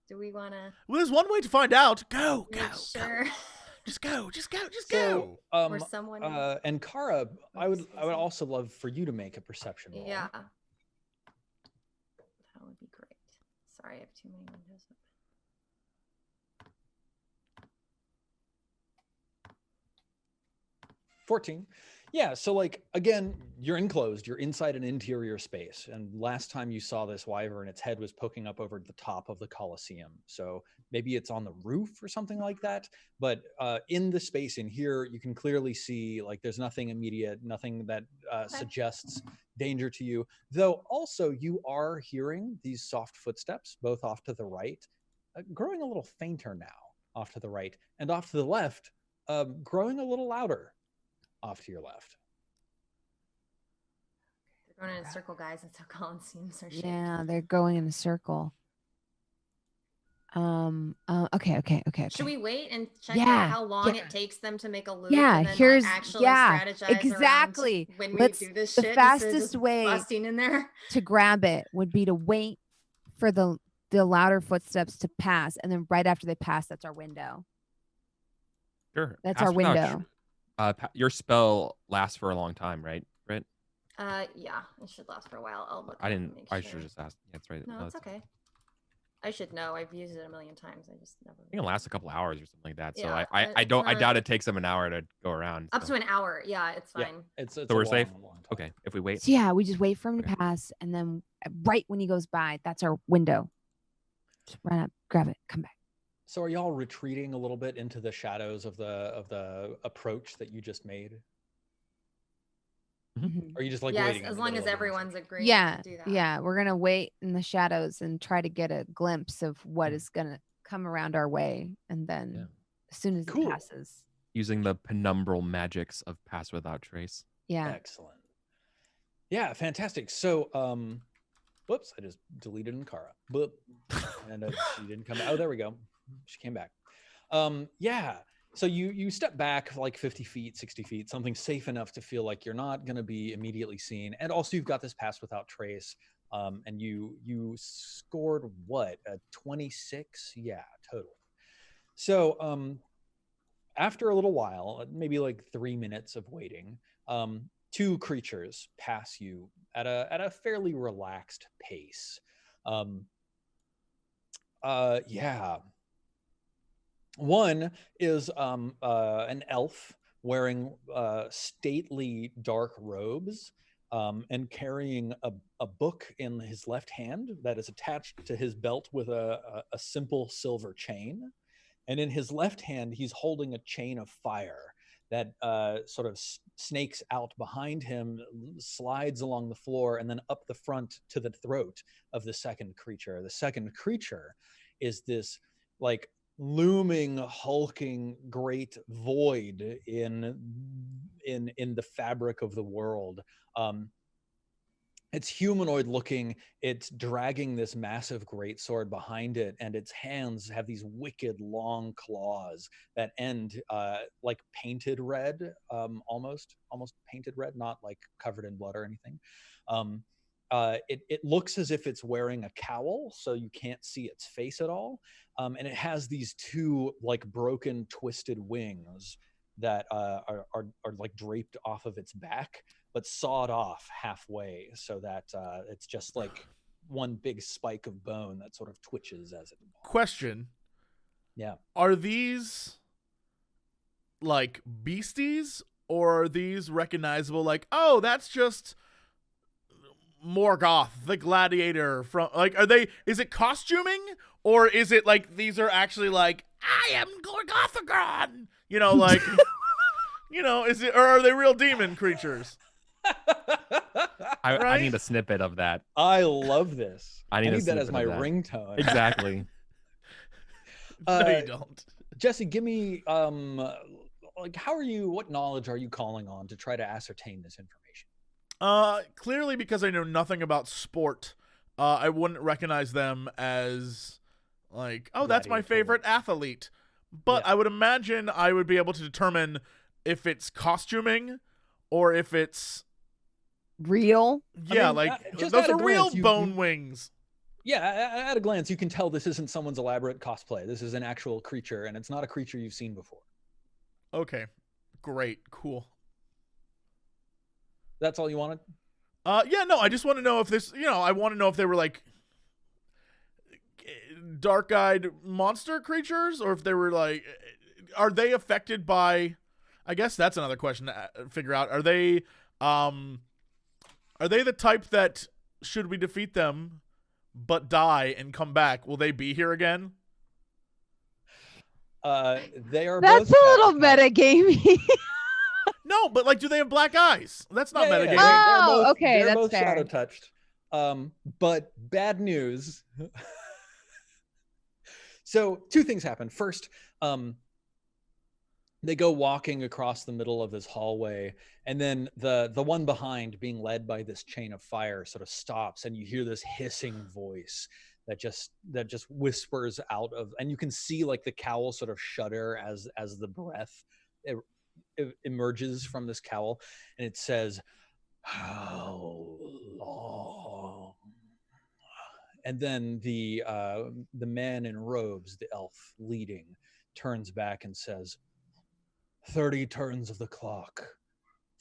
Do we want to? Well, there's one way to find out. Go. Sure. Go. Just go. So, Or someone. and Kara, I would also love for you to make a perception roll. Yeah. That would be great. Sorry, I have too many windows open. 14. Yeah, so like, again, you're enclosed, you're inside an interior space. And last time you saw this wyvern, its head was poking up over the top of the Colosseum. So maybe it's on the roof or something like that. But in the space in here, you can clearly see like there's nothing immediate, nothing that suggests danger to you. Though also you are hearing these soft footsteps, both off to the right, growing a little fainter now off to the right, and off to the left, growing a little louder. Off to your left. They're going in a circle, guys. That's how colosseums are shaped. Yeah, they're going in a circle. Okay. Should we wait and check Yeah, out how long it takes them to make a loop? Yeah, and then, here's like, actually strategize exactly around when we Let's, do this the shit. fastest way busting in there to grab it would be to wait for the louder footsteps to pass, and then right after they pass, that's our window. Sure. That's Pass our without window. Your spell lasts for a long time, right? Right? Yeah, it should last for a while. I'll look. I up and didn't. make I sure. should just ask. Yeah, that's right. No, it's okay. I should know. I've used it a million times. I just never. I think it lasts a couple hours or something like that. So Yeah, I doubt it takes them an hour to go around. Up so. to an hour. Yeah, it's fine. Yeah, it's So a we're long, safe? long time. Okay, if we wait. So yeah, we just wait for him to Okay. pass, and then right when he goes by, that's our window. Just run up, grab it, come back. So are y'all retreating a little bit into the shadows of the approach that you just made? Mhm. Or are you just like Yes, waiting? in as the long middle as of the everyone's intersection? agreeing Yeah, to do that. yeah, we're gonna wait in the shadows and try to get a glimpse of what is gonna come around our way, and then Yeah. as soon as Cool. it passes, Using the penumbral magics of Pass Without Trace. yeah. Excellent. Yeah, fantastic. So, whoops, I just deleted Nkara. Boop. And she didn't come back. Oh, there we go. She came back. Yeah. So you step back like 50 feet, 60 feet, something safe enough to feel like you're not going to be immediately seen. And also you've got this Pass Without Trace. And you scored what? A 26? Yeah, total. So after a little while, maybe like 3 minutes of waiting, two creatures pass you at a fairly relaxed pace. Yeah. One is an elf wearing stately dark robes and carrying a book in his left hand that is attached to his belt with a simple silver chain. And in his left hand, he's holding a chain of fire that sort of snakes out behind him, slides along the floor, and then up the front to the throat of the second creature. The second creature is this like looming, hulking great void in the fabric of the world. It's humanoid looking. It's dragging this massive greatsword behind it, and its hands have these wicked long claws that end like painted red, almost painted red, not like covered in blood or anything. It looks as if it's wearing a cowl, so you can't see its face at all. And it has these two like broken, twisted wings that are like draped off of its back, but sawed off halfway so that it's just like one big spike of bone that sort of twitches as it walks. Question. Yeah. Are these like beasties, or are these recognizable like, oh, that's just Morgoth, the gladiator from like, is it costuming, or is it like these are actually like, I am Gorgothagon, you know, like you know, is it, or are they real demon creatures? I need a snippet of that. I love this. I need that as my ringtone. Exactly. No, you don't. Jesse, give me like, what knowledge are you calling on to try to ascertain this information? Clearly because I know nothing about sport, I wouldn't recognize them as like, oh, that's my favorite athlete. But yeah. I would imagine I would be able to determine if it's costuming or if it's real. Yeah, I mean, those are real bone wings. Yeah, at a glance, you can tell this isn't someone's elaborate cosplay. This is an actual creature, and it's not a creature you've seen before. Okay, great, cool. That's all you wanted? Yeah, no, I just want to know if this, I want to know if they were like dark-eyed monster creatures, or if they were like, are they affected by, I guess that's another question to figure out. Are they the type that, should we defeat them but die and come back, will they be here again? They are. That's both a little metagamey. No, but like, do they have black eyes? That's not metagaming. Yeah. Oh, both, okay, they're that's both fair. shadow touched. But bad news. So two things happen. First, they go walking across the middle of this hallway, and then the one behind, being led by this chain of fire, sort of stops, and you hear this hissing voice that just whispers out of, and you can see like the cowl sort of shudder as the breath it emerges from this cowl, and it says, "How long?" And then the man in robes, the elf leading, turns back and says, 30 turns of the clock,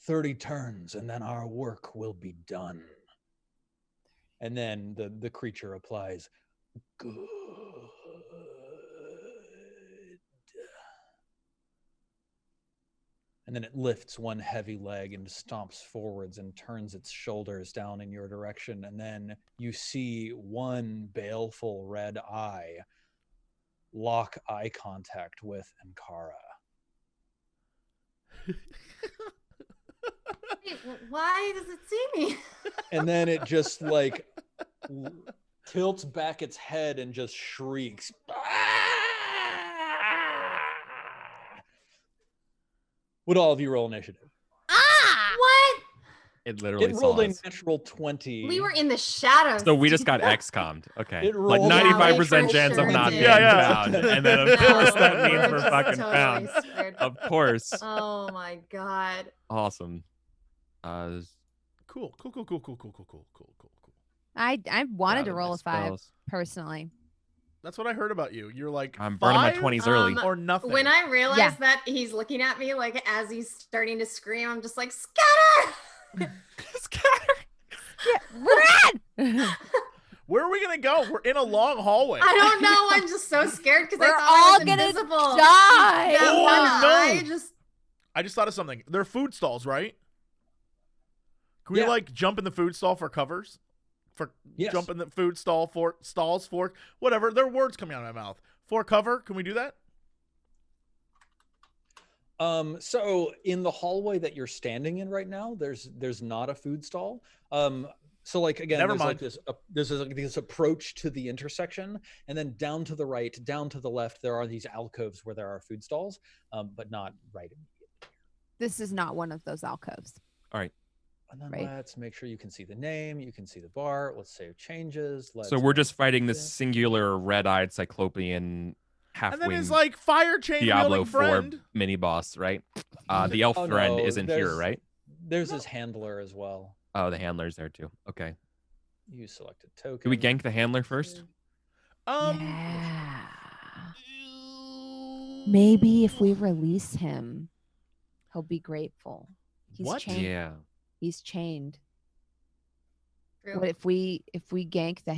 30 turns, and then our work will be done. And then the creature replies, good. And then it lifts one heavy leg and stomps forwards and turns its shoulders down in your direction. And then you see one baleful red eye lock eye contact with Ankara. Wait, why does it see me? And then it just like tilts back its head and just shrieks. Would all of you roll initiative? What? It literally rolled a saw us. natural 20. We were in the shadows. So we just got XCOM'd. Okay. It Like rolled 95% for chance of sure not did. being found. And then of course that means we're Just fucking totally found. scared. Of course. Oh my god. Awesome. Cool. I wanted to Out of roll my a 5 spells. personally. That's what I heard about you. You're like, I'm burning my 5 20s early. or nothing. When I realized Yeah. that he's looking at me like as he's starting to scream, I'm just like, scatter! Run! Where are we gonna go? We're in a long hallway. I don't know. I'm just so scared because I We're thought all I was gonna invisible. die. That Oh, one no. eye just I just thought of something. They're food stalls, right? Can we Yeah. like jump in the food stall for covers? For Yes. jump in the food stall for stalls for whatever. There are words coming out of my mouth. For cover, can we do that? So in the hallway that you're standing in right now, there's not a food stall. So like again, Never there's mind. like this approach to the intersection, and then down to the right, down to the left, there are these alcoves where there are food stalls, but not right immediately. This is not one of those alcoves. And then Right. let's make sure you can see the name, you can see the bar. Let's save changes. So we're just fighting this Yeah. singular red-eyed cyclopean And then his half-wing like fire chain Diablo wielding 4 friend. mini boss, right? The elf Oh, friend no, isn't here, there's- right? There's his handler as well. Oh, the handler's there too. Okay. You selected token. Do we gank the handler first? Yeah. Maybe if we release him, he'll be grateful. He's What? chained. Yeah. He's chained. True. What if we gank the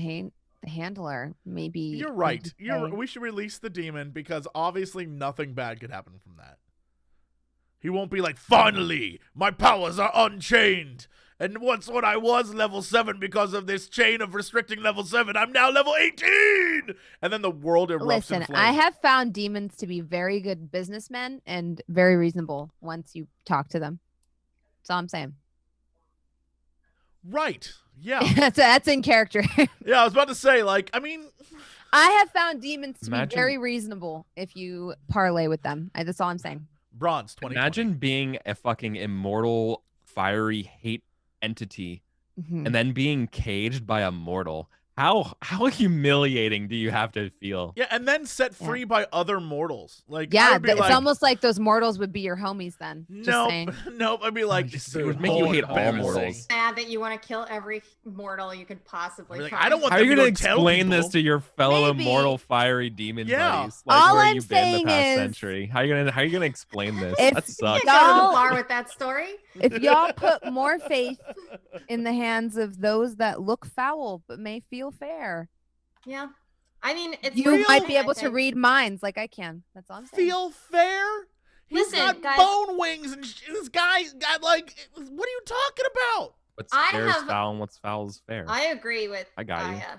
handler? Maybe You're right. We should release the demon because obviously nothing bad could happen from that. He won't be like, finally, my powers are unchained. And once when I was level 7 because of this chain of restricting level 7, I'm now level 18. And then the world erupts Listen, in flames. I have found demons to be very good businessmen and very reasonable once you talk to them. That's all I'm saying. Right. Yeah. That's in character. Yeah, I was about to say, like, I mean, I have found demons to Imagine- be very reasonable if you parlay with them. That's all I'm saying. bronze 2020. Imagine being a fucking immortal, fiery hate entity Mhm. and then being caged by a mortal. How humiliating do you have to feel? Yeah, and then set Yeah. free by other mortals. Like, I Yeah, would be it's like, almost like those mortals would be your homies then. Just nope, saying. nope. I'd be like, Oh, this it is would make you so hate all embarrassing. mortals. Sad that you want to kill every mortal you could possibly. I'd be like, find. I don't want How are you them going to to go tell explain this people. to your fellow Maybe. immortal fiery demon Yeah. buddies? Like, All where I'm you been the saying past is- century? How are you gonna explain this? If That You sucks. can't go to Y'all- the bar with that story. If y'all put more faith in the hands of those that look foul but may feel fair, Yeah, I mean, it's you real, might be I able to think. read minds like I can. That's all I'm saying. Feel fair? He's Listen, got guys. bone wings, and this guy got like, what are you talking about? What's I fair is have- foul and what's foul is fair. I agree with. I got you. Gaia.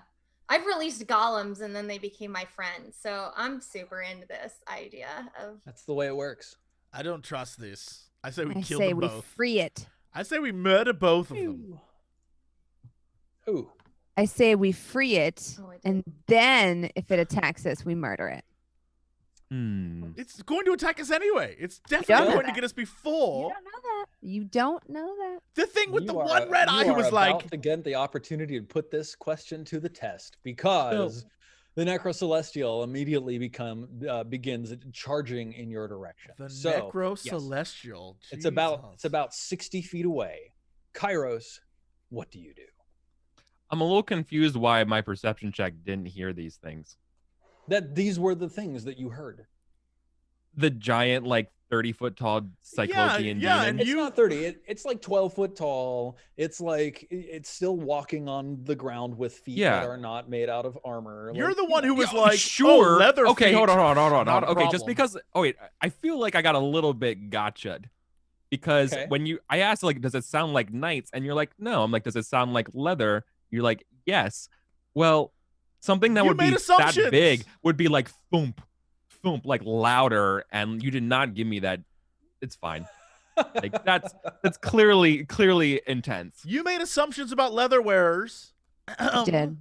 I've released golems and then they became my friends, so I'm super into this idea of. That's the way it works. I don't trust this. I say we I kill say them we both. free it. I say we murder both of them. Ooh. I say we free it, Oh, I did. and then if it attacks us, we murder it. It's going to attack us anyway. It's don't definitely know going to that. get us You before. don't know that. You don't know that. The thing with You the are- one red you eye are was about like, to get the opportunity to put this question to the test because the Necrocelestial immediately begins charging in your direction. the So, Necrocelestial. it's about Jesus. 60 feet away. Kairos, what do you do? I'm a little confused why my perception check didn't hear these things. That these were the things that you heard. The giant, like 30-foot tall cyclopean yeah, demon. and It's you- not 30. It's like 12 foot tall. It's like it's still walking on the ground with feet Yeah. that are not made out of armor. You're Like, the one who was Yeah, like, sure. oh, leather okay, feet. hold on. Not a Okay, just problem. because. Oh wait, I feel like I got a little bit gotcha'd because Okay. when I asked like, does it sound like knights? And you're like, no. I'm like, does it sound like leather? You're like, yes. Well, something that You would made be assumptions. that big would be like thump, thump, like louder, and you did not give me that. It's fine. Like that's clearly intense. You made assumptions about leather wearers. I did.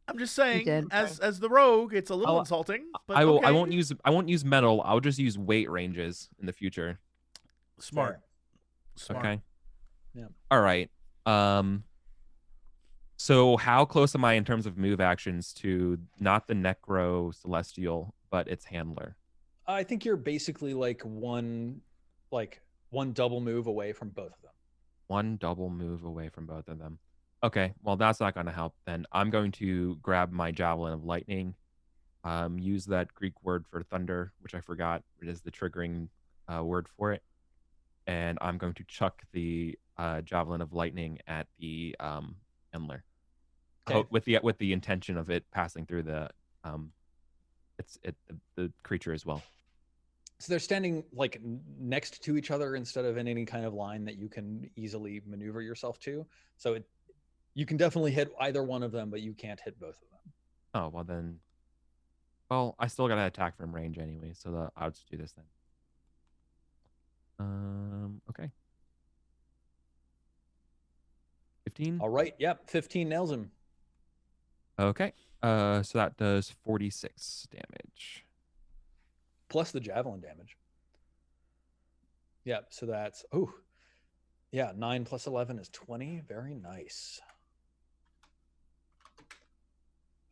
I'm just saying, did. as the rogue, it's a little I'll- insulting. But I will. okay. I won't use metal. I'll just use weight ranges in the future. Smart. Smart. Okay. Yeah. All right. So how close am I in terms of move actions to not the Necrocelestial, but its handler? I think you're basically like one double move away from both of them. One double move away from both of them. Okay, well that's not going to help then. I'm going to grab my Javelin of Lightning, use that Greek word for thunder, which I forgot. It is the triggering word for it. and I'm going to chuck the javelin of lightning at the Endler. Okay. With the intention of it passing through the creature as well. So they're standing like next to each other instead of in any kind of line that you can easily maneuver yourself to. So you can definitely hit either one of them, but you can't hit both of them. Oh, well then. Well, I still got to attack from range anyway, so I'll just do this then. Okay. 15. All right. Yep. 15 nails him. Okay. So that does 46 damage. Plus the javelin damage. Yep. So that's 9 plus 11 is 20. Very nice.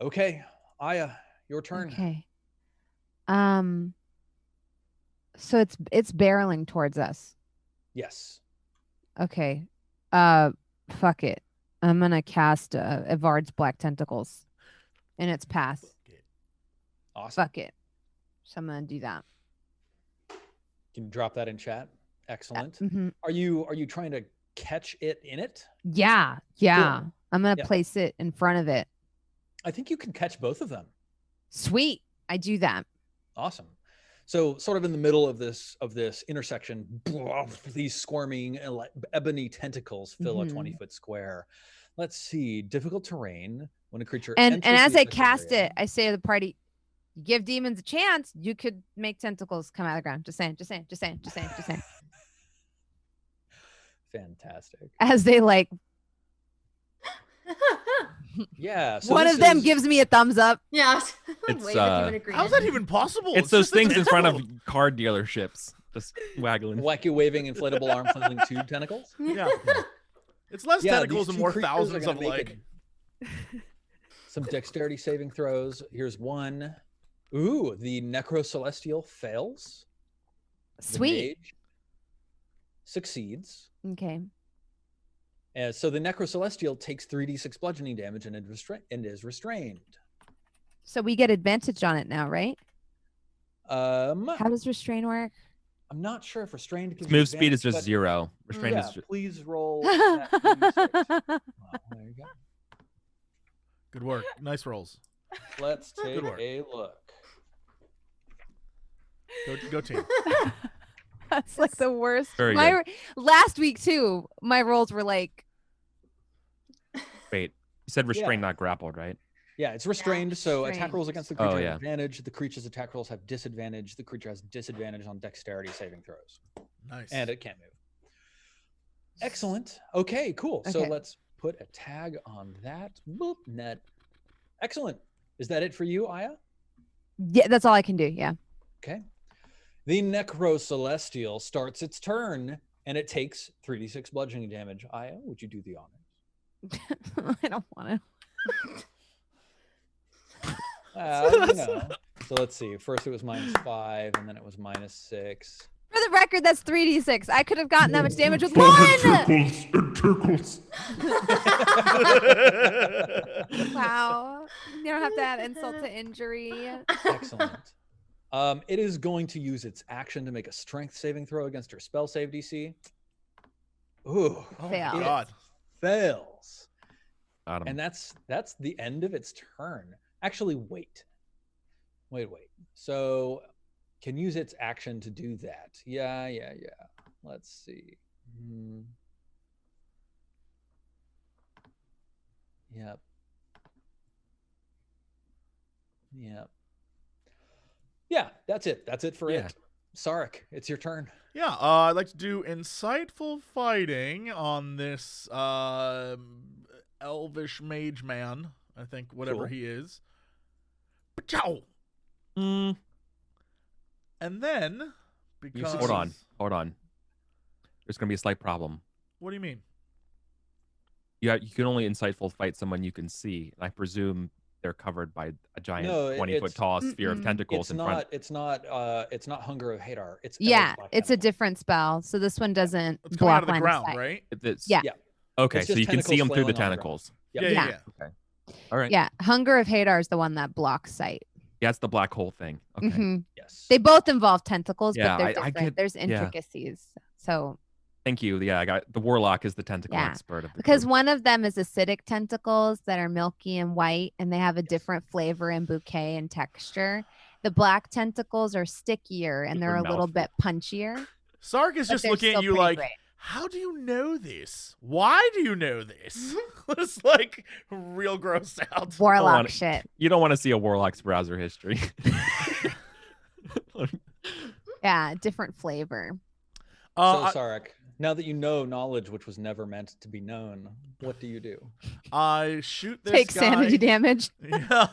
Okay, Aya, your turn. Okay. So it's barreling towards us. Yes. Okay. Fuck it. I'm gonna cast Evard's Black Tentacles in its path. Awesome. Fuck it. So I'm gonna do that. Can you drop that in chat? Excellent. Mm-hmm. Are you trying to catch it in it? Yeah. Cool. I'm gonna Yeah. place it in front of it. I think you can catch both of them. Sweet. I do that. Awesome. So sort of in the middle of this intersection, these squirming ebony tentacles fill a 20-foot square. Let's see. Difficult terrain when a creature And enters as the I cast area. it, I say to the party, you give demons a chance, you could make tentacles come out of the ground. Just saying. Fantastic. As they like Yeah. So one this of them is- gives me a thumbs up. Yeah. It's, Wave if you would agree. How's that even possible? It's those just a things in front of tentacle. car dealerships, just waggling. wacky waving inflatable arm flailing tube tentacles. Yeah. It's less Yeah, tentacles these and two more creatures are thousands gonna of make like. some dexterity saving throws. Here's one. Ooh, the Necrocelestial fails. The Sweet. mage succeeds. Okay. So the Necrocelestial takes 3d6 bludgeoning damage and is restrained. So we get advantage on it now, right? How I'm does restrain work? not sure if restrained gives Move you speed is advantage, just but 0. Restraint Yeah, is just... please roll. That 3d6. Wow, there you go. Good work. Nice rolls. Let's take Good work. a look. Go team. That's like the worst. Very Last week too, my rolls were like Wait, you said restrained, Yeah. not grappled, right? Yeah, it's restrained, so attack restrained. rolls against the creature Oh, yeah. have advantage. The creature's attack rolls have disadvantage. The creature has disadvantage on dexterity saving throws. Nice. And it can't move. Excellent. Okay, cool. So Okay. let's put a tag on that. Boop, net. Excellent. Is that it for you, Aya? yeah, that's all I can do. Yeah. Okay. The Necrocelestial starts its turn, and it takes 3d6 bludgeoning damage. Aya, would you do the honors? I don't want to. So let's see. First it was -5, and then it was -6. For the record, that's 3d6. I could have gotten that much damage with one. Wow. You don't have to add insult to injury. Excellent. It is going to use its action to make a strength saving throw against her spell save DC. Ooh, Oh Fail. my god. fails. Got him. And that's the end of its turn. Actually, wait. So can use its action to do that. Yeah. Let's see. Yep. Yeah, that's it. That's it for Yeah. it. Sarek, it's your turn. Yeah, I'd like to do insightful fighting on this elvish mage man. I think whatever Cool. he is. Pachow! Mm, And then because hold on. There's going to be a slight problem. What do you mean? You can only insightful fight someone you can see. And I presume they're covered by a giant No, 20-foot it's- tall sphere of Mm-mm. tentacles in front. It's not Hunger of Hadar. It's Yeah, Elves Black it's a Tentacle. different spell. So this one doesn't It's coming out block of the line of ground, sight. right? It's, Yeah. Yeah. Okay, It's so just you can see them tentacles through the flailing on the ground. tentacles. Yep. Yeah. Okay. All right. Yeah, Hunger of Hadar is the one that blocks sight. Yeah, it's the black hole thing. Okay. Mhm. Yes. They both involve tentacles, Yeah, but they're I different. get- There's yeah. intricacies. So Thank you. Yeah, I got the warlock is the tentacle Yeah, expert of the because group. one of them is acidic tentacles that are milky and white, and they have a different flavor and bouquet and texture. The black tentacles are stickier and they're a little mouthful. bit punchier. Sark is But just they're looking at still you pretty like, great. how do you know this? Why do you know this? It's like real gross out. Warlock wanna- shit. You don't want to see a warlock's browser history. Yeah, different flavor. So, Sarek, now that you know knowledge which was never meant to be known, what do you do? I shoot this Take guy. sanity damage. Yeah.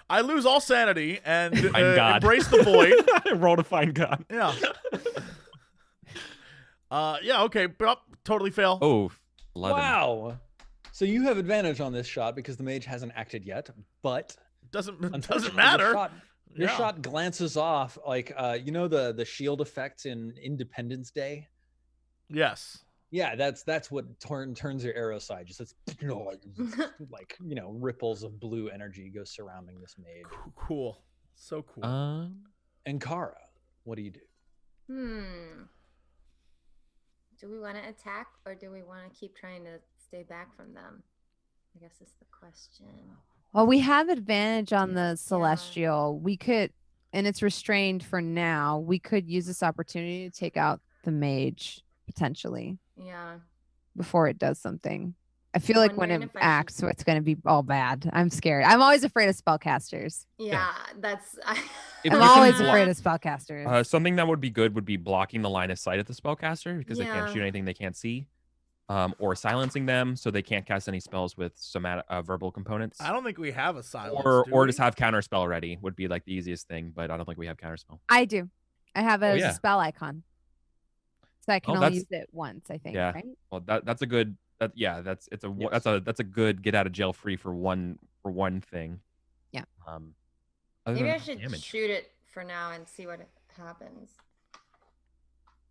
I lose all sanity and Find God. embrace the void. Roll to find God. Yeah. Yeah, okay. Totally fail. Oh, 11. Wow. So you have advantage on this shot because the mage hasn't acted yet, but Doesn't unfortunately, matter. Your Yeah. shot glances off like you know the shield effect in Independence Day. Yes. Yeah, that's what turns your arrow side. Just it's like ripples of blue energy go surrounding this mage. Cool. So cool. And Kara, what do you do? Do we want to attack or do we want to keep trying to stay back from them? I guess is the question. Well, we have advantage on the celestial. We could, and it's restrained for now. We could use this opportunity to take out the mage potentially. Yeah. Before it does something. I feel like when Wondering it if I should- acts, so it's going to be all bad. I'm scared. I'm always afraid of spellcasters. Yeah, that's. If I'm you can always block- afraid of spellcasters. Something that would be good would be blocking the line of sight of the spellcaster because they can't Yeah. shoot anything they can't see, or silencing them so they can't cast any spells with somatic verbal components. I don't think we have a silence. or do or we? just have counter spell ready would be like the easiest thing, but I don't think we have counter spell. I do. I have it Oh, as yeah. a spell icon. So I can Oh, only that's- use it once, I think, Yeah. right? Well, that's a good. That's a good get out of jail free for one thing. Yeah. Other Maybe than I should damage. shoot it for now and see what happens.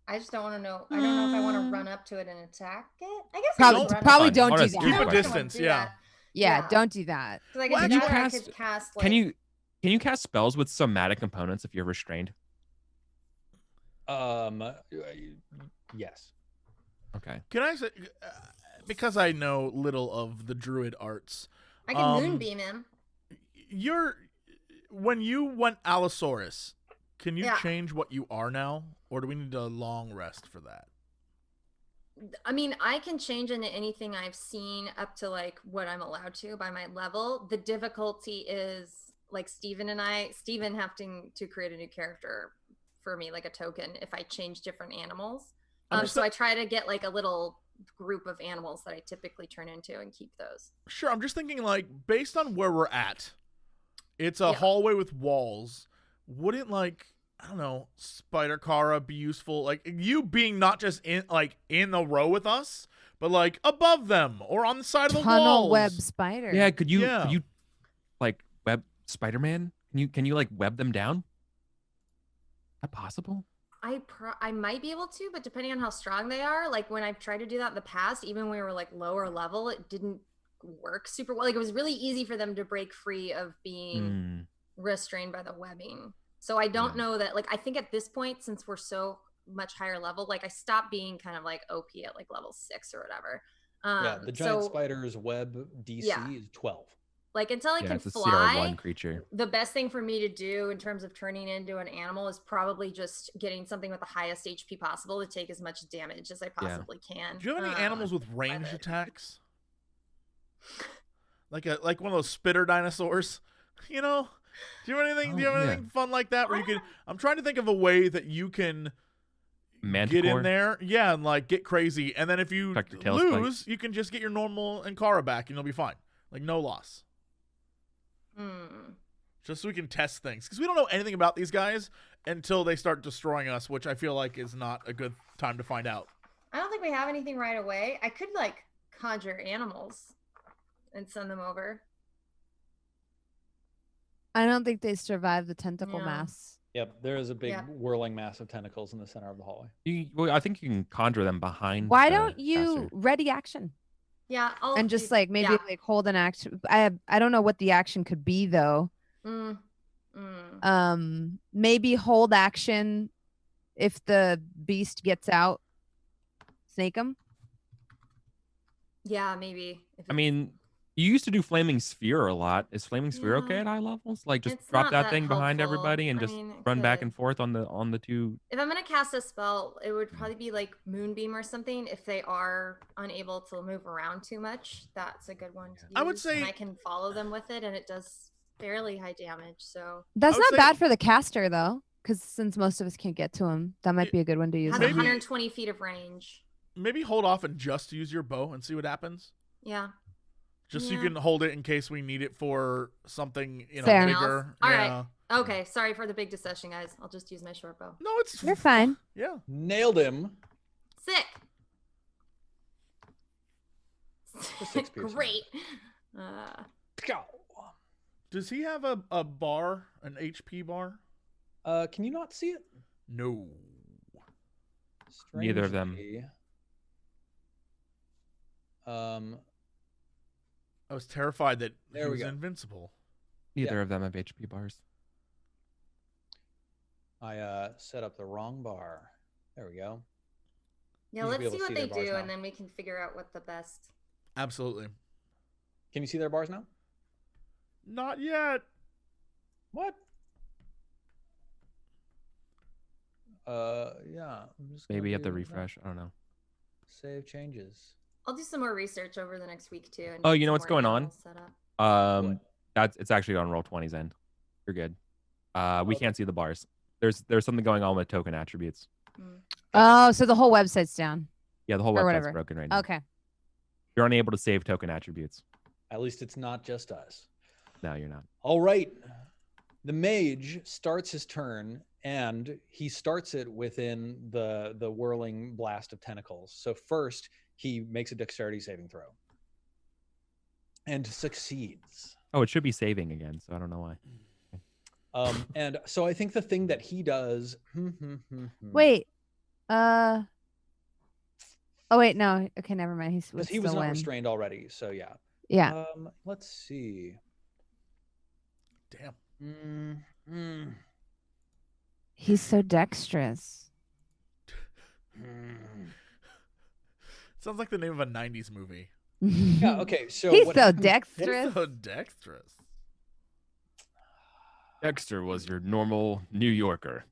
I just don't want to know. I don't know if I want to run up to it and attack it. I guess Probably, I should run probably up. don't do Honest, that. Keep a I don't wanna distance, do yeah. that. Yeah, Yeah. don't do that. 'Cause I Well, guess can you that I cast- could cast. Like, Can you cast spells with somatic components if you're restrained? Yes. Okay. Can I say, because I know little of the druid arts, I can moonbeam him. when you went Allosaurus, can you Yeah. change what you are now, or do we need a long rest for that? I mean, I can change into anything I've seen up to like what I'm allowed to by my level. The difficulty is like Steven having to create a new character for me, like a token, if I change different animals. So I try to get like a little group of animals that I typically turn into and keep those. Sure, I'm just thinking like based on where we're at, it's a Yeah. hallway with walls. Wouldn't like I don't know, Spider Kara be useful? Like you being not just in the row with us, but like above them or on the side of the Tunnel walls. web spider. Yeah. Could you Yeah. like web Spider-Man? Can you like web them down? Is that possible? I might be able to, but depending on how strong they are, like when I've tried to do that in the past, even when we were like lower level, it didn't work super well. Like it was really easy for them to break free of being restrained by the webbing. So I don't know that, like, I think at this point, since we're so much higher level, like I stopped being kind of like OP at like level 6 or whatever. Yeah, the giant spider's web DC is 12. Like until I can it's a fly, CR1 creature. the best thing for me to do in terms of turning into an animal is probably just getting something with the highest HP possible to take as much damage as I possibly can. Do you have any animals with ranged attacks? Like one of those spitter dinosaurs? You know? Do you have anything? Do you have anything fun like that where you can? I'm trying to think of a way that you can Manticore? get in there, yeah, and like get crazy, and then if you Tuck your tail spike. lose, you can just get your normal Ankara back, and you'll be fine. Like no loss. Just so we can test things, because we don't know anything about these guys until they start destroying us, which I feel like is not a good time to find out. I don't think we have anything right away. I could like conjure animals and send them over. I don't think they survive the tentacle Yeah. mass. Yep, there is a big Yeah. whirling mass of tentacles in the center of the hallway. I think you can conjure them behind. Why the don't you caster. ready action Yeah, I'll and just do- like maybe yeah. like hold an action? I don't know what the action could be though. Maybe hold action if the beast gets out Snake him? Yeah, maybe. If I it's- mean, you used to do flaming sphere a lot. Is flaming sphere Yeah. okay at high levels? Like just It's drop not that that thing behind helpful. everybody and I just mean, it run back could. and forth on the two. If I'm gonna cast a spell, it would probably be like Moonbeam or something. If they are unable to move around too much, that's a good one to use. I would say- and I can follow them with it, and it does fairly high damage. So That's would not say- bad for the caster though, because since most of us can't get to him, that might be a good one to it use. has on. Maybe- 120 feet of range. Maybe hold off and just use your bow and see what happens. Yeah. Just so you Yeah. can hold it in case we need it for something, Fair. bigger. All yeah. right. Okay. Sorry for the big discussion, guys. I'll just use my short bow. No, it's You're fine. Yeah. Nailed him. Sick. For 6 piercing. Great. Go. Does he have a bar, an HP bar? Can you not see it? No. Neither of them. Strangely, I was terrified that There he we was go. invincible. Neither Yeah. of them have HP bars. I set up the wrong bar. There we go. Yeah, You should let's be able see to what see they their bars do, now. and then we can figure out what the best. Absolutely. Can you see their bars now? Not yet. What? Yeah. I'm just gonna Maybe you have to do that. refresh. I don't know. Save changes. I'll do some more research over the next week too. And Oh, get you know some what's more going on? animals set up. What? It's actually on Roll20's end. You're good. We Okay. can't see the bars. There's something going on with token attributes. Oh, so the whole website's down. Yeah, the whole Or website's whatever. broken right now. Okay. You're unable to save token attributes. At least it's not just us. No, you're not. All right. The mage starts his turn, and he starts it within the whirling blast of tentacles. So first, he makes a dexterity saving throw. And succeeds. Oh, it should be saving again, so I don't know why. And so I think the thing that he does. Wait. Oh wait, no. Okay, never mind. Because he was not restrained already. So yeah. Yeah. Let's see. Damn. He's so dexterous. Sounds like the name of a 90s movie. Yeah. Okay. So He's what so happens- dexterous. So dexterous. Dexter was your normal New Yorker.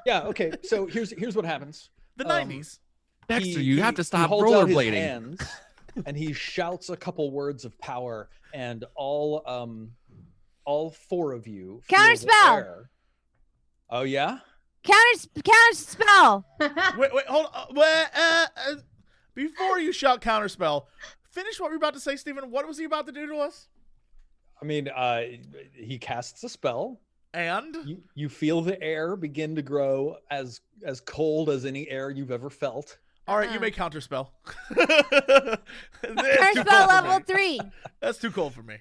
Yeah. Okay. So here's what happens. The Um, 90s. Dexter, you have to stop holds out his rollerblading. hands, and he shouts a couple words of power, and all four of you feel the Counterspell! air. Oh yeah. Counter spell. Wait, hold on. Before you shout counterspell, finish what you're about to say, Stephen. What was he about to do to us? I mean, he casts a spell. And You feel the air begin to grow as cold as any air you've ever felt. all right, you may counterspell. Counter spell level 3. That's too cold for me.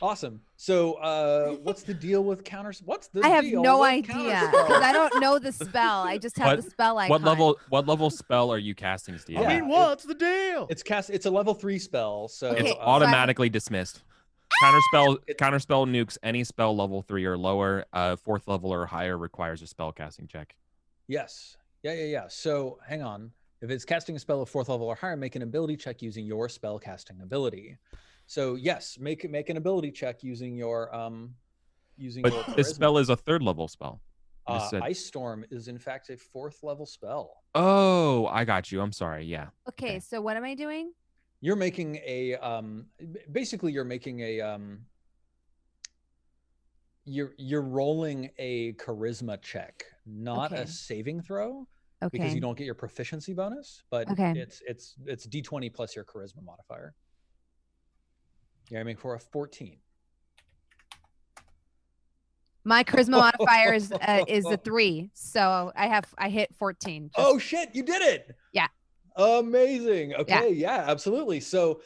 Awesome. So, what's the deal with counters? What's the I have deal no with idea counterspell? because I don't know the spell. I just have What- the spell icon. What level spell are you casting, Steve? I Yeah, mean, what's the deal? It's a level 3 spell. So Okay, It's so I- automatically dismissed. Counterspell nukes any spell level 3 or lower. 4th level or higher requires a spell casting check. yes. Yeah. So hang on. If it's casting a spell of 4th level or higher, make an ability check using your spell casting ability. So yes, make an ability check using your your But this charisma. spell is a 3rd level spell. You just said- Ice Storm is in fact a 4th level spell. Oh, I got you. I'm sorry. Yeah. Okay, so what am I doing? You're making a basically you're making a you're rolling a charisma check, not Okay. a saving throw, Okay. because you don't get your proficiency bonus, but Okay. it's D20 plus your charisma modifier. You're aiming for a 14. My charisma modifier is a 3, so I hit 14. Just- Oh shit, you did it. Yeah. Amazing. Okay, yeah, absolutely. So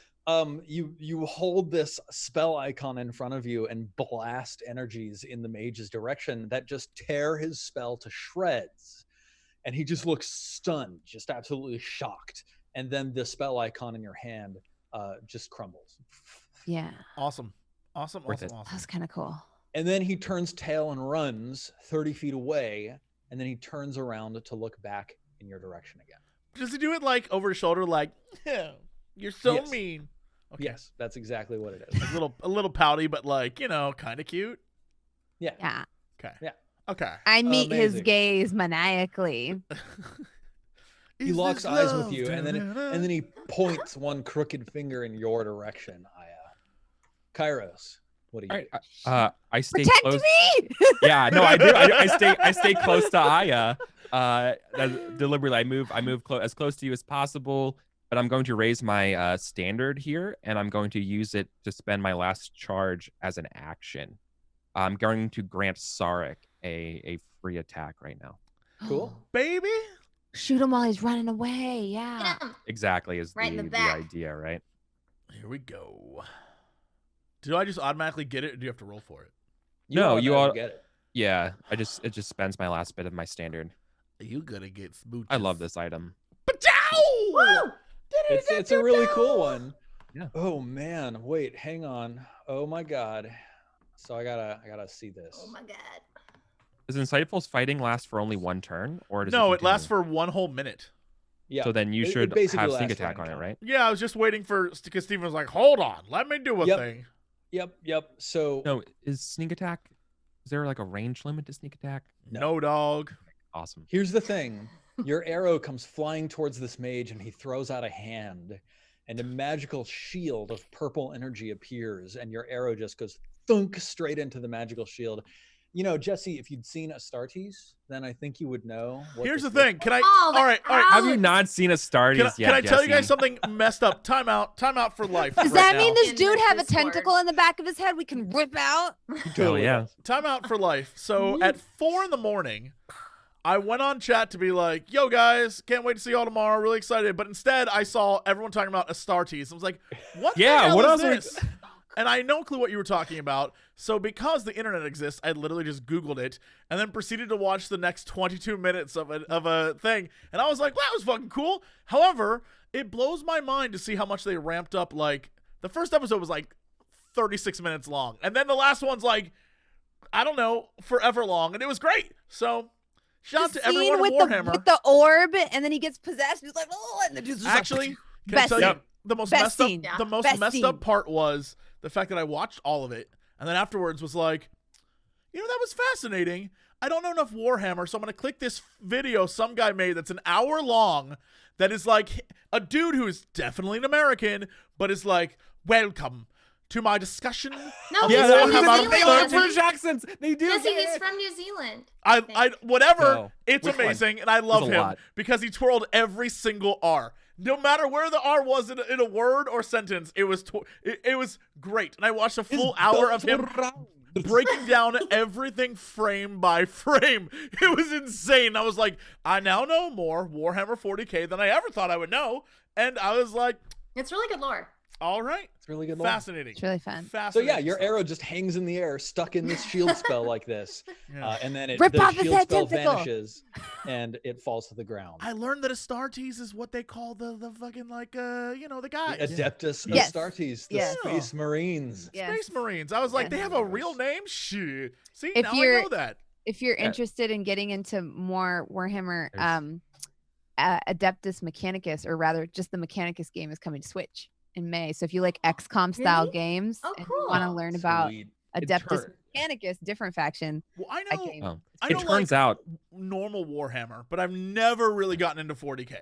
you hold this spell icon in front of you and blast energies in the mage's direction that just tear his spell to shreds. And he just looks stunned, just absolutely shocked. And then the spell icon in your hand just crumbles. Yeah, Awesome. Worth it. that was kind of cool. And then he turns tail and runs 30 feet away, and then he turns around to look back in your direction again. Does he do it like over his shoulder, like, yeah, you're so Yes. mean? Okay. Yes, that's exactly what it is. A little pouty, but like, kind of cute. Yeah. Yeah. Okay. Yeah. Okay. I meet his Amazing. gaze maniacally. He locks eyes with you, and then he points one crooked finger in your direction, Aya. Kairos, what do you All do? right. I stay Protect close. me! Yeah, no, I do. I stay close to Aya. Deliberately, I move as close to you as possible. But I'm going to raise my standard here, and I'm going to use it to spend my last charge as an action. I'm going to grant Sarek a free attack right now. Cool. Baby. Shoot him while he's running away. Yeah. Get him. Exactly is Right in the the back. idea, right? Here we go. Do I just automatically get it, or do you have to roll for it? No, you all- get it. Yeah, it just spends my last bit of my standard. You gonna get smooches. I love this item. Pachow! Woo! It's a really cool one. Yeah. Oh man, wait, hang on. Oh my god. So I gotta see this. Oh my god. Oh Does Insightful's fighting last for only one turn, or does No, it it lasts continue? for 1 whole minute. Yeah. So then you It should basically have sneak lasts attack on running it, time. right? Yeah, I was just waiting because Steven was like, "Hold on, let me do a Yep. thing." Yep. So No, is sneak attack? Is there like a range limit to sneak attack? No, dog. Awesome. here's the thing. Your arrow comes flying towards this mage, and he throws out a hand, and a magical shield of purple energy appears, and your arrow just goes thunk straight into the magical shield. Jesse, if you'd seen Astartes, then I think you would know. Here's the this looks thing. Can I? Oh, all right. Have you not seen Astartes Can I, yet? can I tell you guys Jesse? something messed up? Time out for life. Does right that now. mean this In dude the have a Discord. tentacle in the back of his head we can rip out? Oh yeah. Time out for life. So at 4 a.m, I went on chat to be like, "Yo guys, can't wait to see y'all tomorrow. Really excited." But instead, I saw everyone talking about Astartes. I was like, "What? Yeah, the hell what is else are we- this?" And I had no clue what you were talking about. So because the internet exists, I literally just Googled it and then proceeded to watch the next 22 minutes of a thing. And I was like, "Well, that was fucking cool." However, it blows my mind to see how much they ramped up. Like the first episode was like 36 minutes long, and then the last one's like, I don't know, forever long, and it was great. So shout out The to everyone scene in Warhammer. with the orb, and then he gets possessed. He's like, oh, and the dude's just Actually, like, can I best tell you scene. the most Best messed up? scene. Yeah. The most Best messed scene. up part was the fact that I watched all of it, and then afterwards was like, that was fascinating. I don't know enough Warhammer, so I'm gonna click this video some guy made that's an hour long. That is like a dude who is definitely an American, but is like, "Welcome to my discussion." No, of he's Warhammer from New about Zealand. They all have Jesse. British accents. They do. Jesse, yeah. he's from New Zealand. I whatever. No. It's Which one? amazing, and I love There's a him lot. because he twirled every single R. No matter where the R was in a word or sentence, it was it was great. And I watched a full hour of him breaking down everything frame by frame. It was insane. I was like, I now know more Warhammer 40K than I ever thought I would know, and I was like, It's really good lore. all right, It's really good. lore. fascinating. It's really fun. So Fascinating. yeah, your stuff. arrow just hangs in the air, stuck in this shield spell like this, Yeah. and then Rip the off his shield head spell tentacle. vanishes, and it falls to the ground. I learned that Astartes is what they call the fucking like the guys. Adeptus Yes. Astartes, the Yes. Space Marines. Yes. Space Marines. I was like, Yes. they have a real name? Shit. See, If now I you're- know that. If you're Yeah. interested in getting into more Warhammer, There's- Adeptus Mechanicus, or rather, just the Mechanicus game is coming to Switch in May. So if you like XCOM style Really? games Oh, and you want to cool. learn about Sweet. Adeptus turn- Mechanicus, different faction, Well, I I know, came. Oh. I It know turns like out normal Warhammer, but I've never really gotten into 40K.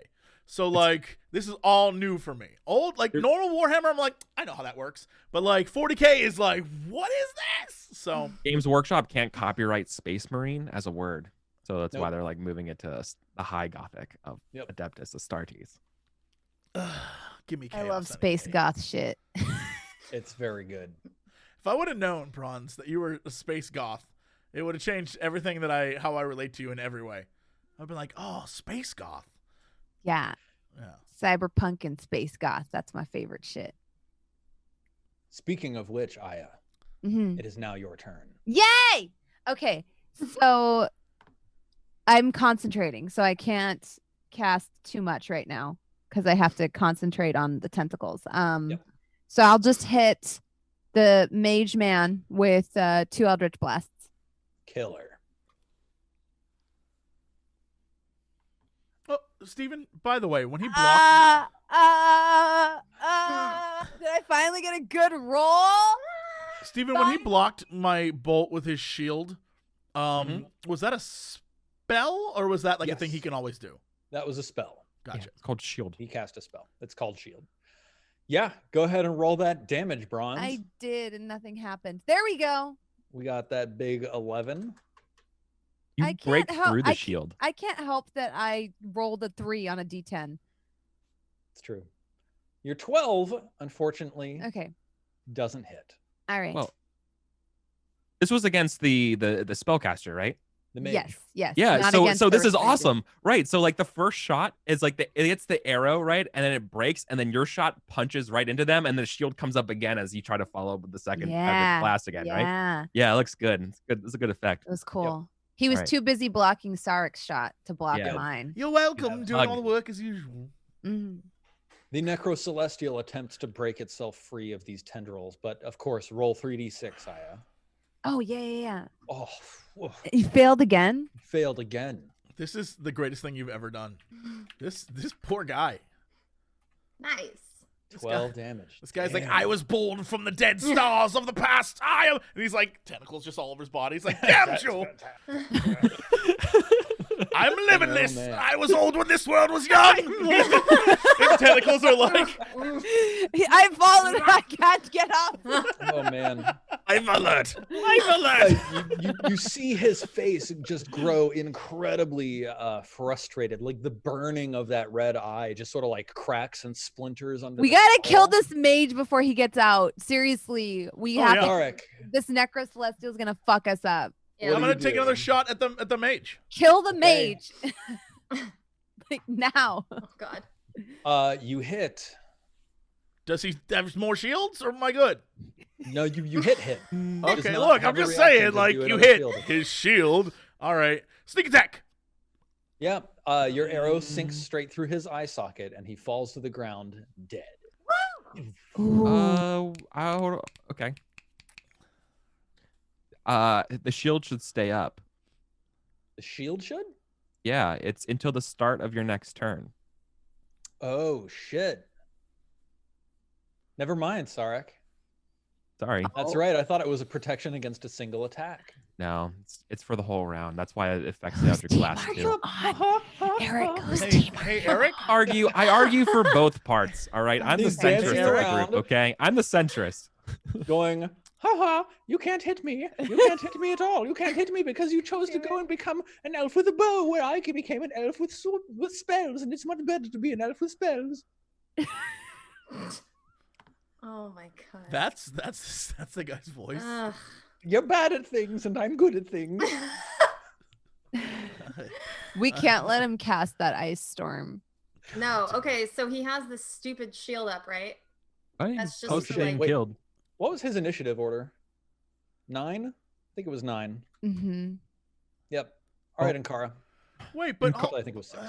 So like this is all new for me. Old like You're- normal Warhammer, I'm like, I know how that works. But like 40K is like, what is this? So Games Workshop can't copyright Space Marine as a word, so that's why Nope. they're like moving it to the high Gothic of Yep. Adeptus Astartes. give me I chaos love any space day. goth shit. It's very good. If I would have known, Prawns, that you were a space goth, it would have changed everything that how I relate to you in every way. I've been like, oh, space goth. Yeah, Yeah. cyberpunk and space goth. That's my favorite shit. Speaking of which, Aya, hmm it is now your turn. Yay! Okay, so I'm concentrating, so I can't cast too much right now because I have to concentrate on the tentacles. Yep. So I'll just hit The mage man with 2 Eldritch Blasts. Killer. Oh, Steven, by the way, when he blocked Did I finally get a good roll? Steven, when he blocked my bolt with his shield, was that a spell or was that like a thing he can always do? That was a spell. Gotcha. Yeah, it's called shield. He cast a spell. It's called shield. Yeah, go ahead and roll that damage, Bronze. I did, and nothing happened. There we go. We got that big 11. You I can't break help- through the I shield. I can't help that I rolled a 3 on a d10. It's true. Your 12, unfortunately, Okay. doesn't hit. All right. Well, this was against the spellcaster, right? The mage. Yes. Yeah. not So against this is person. awesome, right? So like the first shot is like it hits the arrow, right, and then it breaks, and then your shot punches right into them, and the shield comes up again as you try to follow up with the second blast again, right? Yeah. Yeah, it looks good. It's good. It's a good effect. It was cool. He was Right. too busy blocking Sarek's shot to block Yeah. mine. You're welcome, Yeah. doing all the work as usual. Mhm. The Necrocelestial attempts to break itself free of these tendrils, but of course, roll 3d6, Aya. Oh, yeah. Oh, woof, He failed again? failed again. This is the greatest thing you've ever done. This poor guy. Nice. 12 damage. This guy's like, Damn. I was born from the dead stars of the past. I am, and he's like tentacles just all over his body. He's like, damn you. I'm living Oh, this. man. I was old when this world was young. His tentacles are like, I've fallen. I can't get up. Oh, man. I'm alert. You see his face just grow incredibly frustrated. Like the burning of that red eye just sort of like cracks and splinters under We the gotta kill skull. this mage before he gets out. Seriously, we Oh, have yeah. to. Tarek, This Necrocelestial is gonna fuck us up. Yeah. What I'm do gonna you take do? another shot at the mage. Kill the Okay. mage. Like now. Oh God. you hit. Does he have more shields or am I good? No, you hit him. He does Okay, not look, have I'm a just reaction saying, to like, do you another hit shield. his shield. All right. Sneak attack. Yeah, your arrow sinks straight through his eye socket and he falls to the ground dead. Okay. The shield should stay up. The shield should? Yeah, it's until the start of your next turn. Oh, shit. Never mind, Sarek. Sorry. That's right. I thought it was a protection against a single attack. No, it's for the whole round. That's why it affects the other class Are too. you on? Eric, who's Hey, team? hey, Eric. I argue for both parts. All right, I'm the He's dancing centrist of the around. group. Okay, I'm the centrist. Going, haha, you can't hit me. You can't hit me at all. You can't hit me because you chose to go and become an elf with a bow, where I became an elf with spells, and it's much better to be an elf with spells. Oh my God. That's the guy's voice. Ugh. You're bad at things, and I'm good at things. We can't let him cast that ice storm. No. Okay. So he has this stupid shield up, right? That's just Post to, getting like- killed. What was his initiative order? 9? I think it was 9. Mm-hmm. Yep. All right, Ankara. Wait, but Actually, I think it was 6.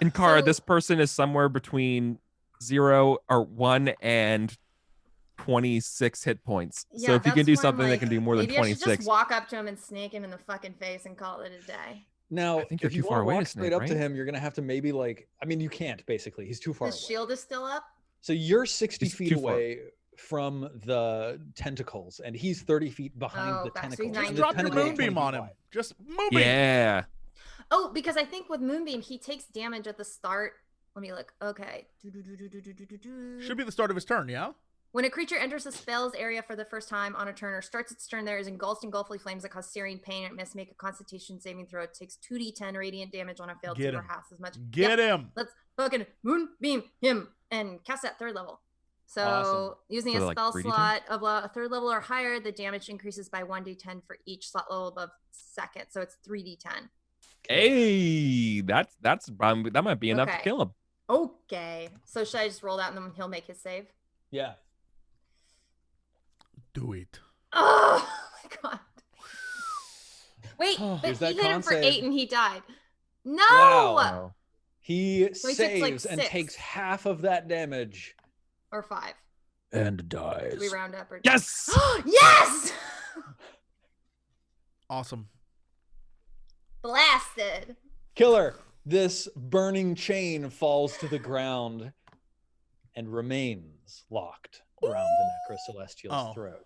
And Kara, So- this person is somewhere between 0 or 1 and 26 hit points. So Yeah, if you can that's do why I'm something that like, can do more than maybe I should 26, just walk up to him and snake him in the fucking face and call it a day. Now, I think you're if you too far want to away to walk straight snake, up to right? him, you're going to have to maybe you can't, basically. He's too far His away. shield is still up. So you're 60 He's feet too far. away from the tentacles, and he's 30 feet behind Oh, the God, so he's tentacles. just Just drop your Tentacles are 20 moonbeam feet on him. wide. Just moonbeam. yeah. Oh, because I think with Moonbeam, he takes damage at the start. Let me look. Okay. Should be the start of his turn, yeah? When a creature enters the spell's area for the first time on a turn or starts its turn there, is engulfed in gulfly flames that cause searing pain. It must make a Constitution saving throw. It takes 2d10 radiant damage on a failed Get save or him. half as much. Get Yep. him. Let's fucking Moonbeam him and cast at 3rd level. So Awesome. using So a like spell 3d10? slot of a 3rd level or higher, the damage increases by 1d10 for each slot level above 2nd. So it's 3d10. Hey, that might be enough to Okay. kill him. Okay. So should I just roll that and then he'll make his save? Yeah. Do it. Oh my God. Wait, Oh. but Here's he that hit him con for save. 8 and he died. No! Wow. He So he saves takes, like, and 6. takes half of that damage. Or 5. and dies. Do we round up or Yes. yes? Awesome. Blasted. Killer, this burning chain falls to the ground and remains locked around the Necrocelestial's throat.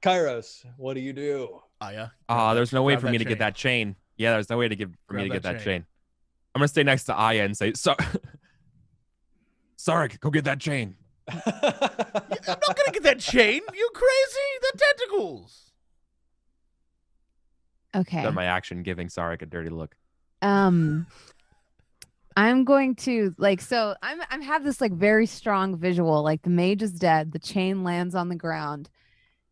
Kairos, what do you do? Aya. There's no way for me to get that chain. Yeah, there's no way for me to get that chain. I'm gonna stay next to Aya and say, Sarek, go get that chain. I'm not gonna get that chain. You crazy? The tentacles. Okay. Done my action, giving Sarek a dirty look. I'm going to I'm have this like very strong visual. Like the mage is dead, the chain lands on the ground,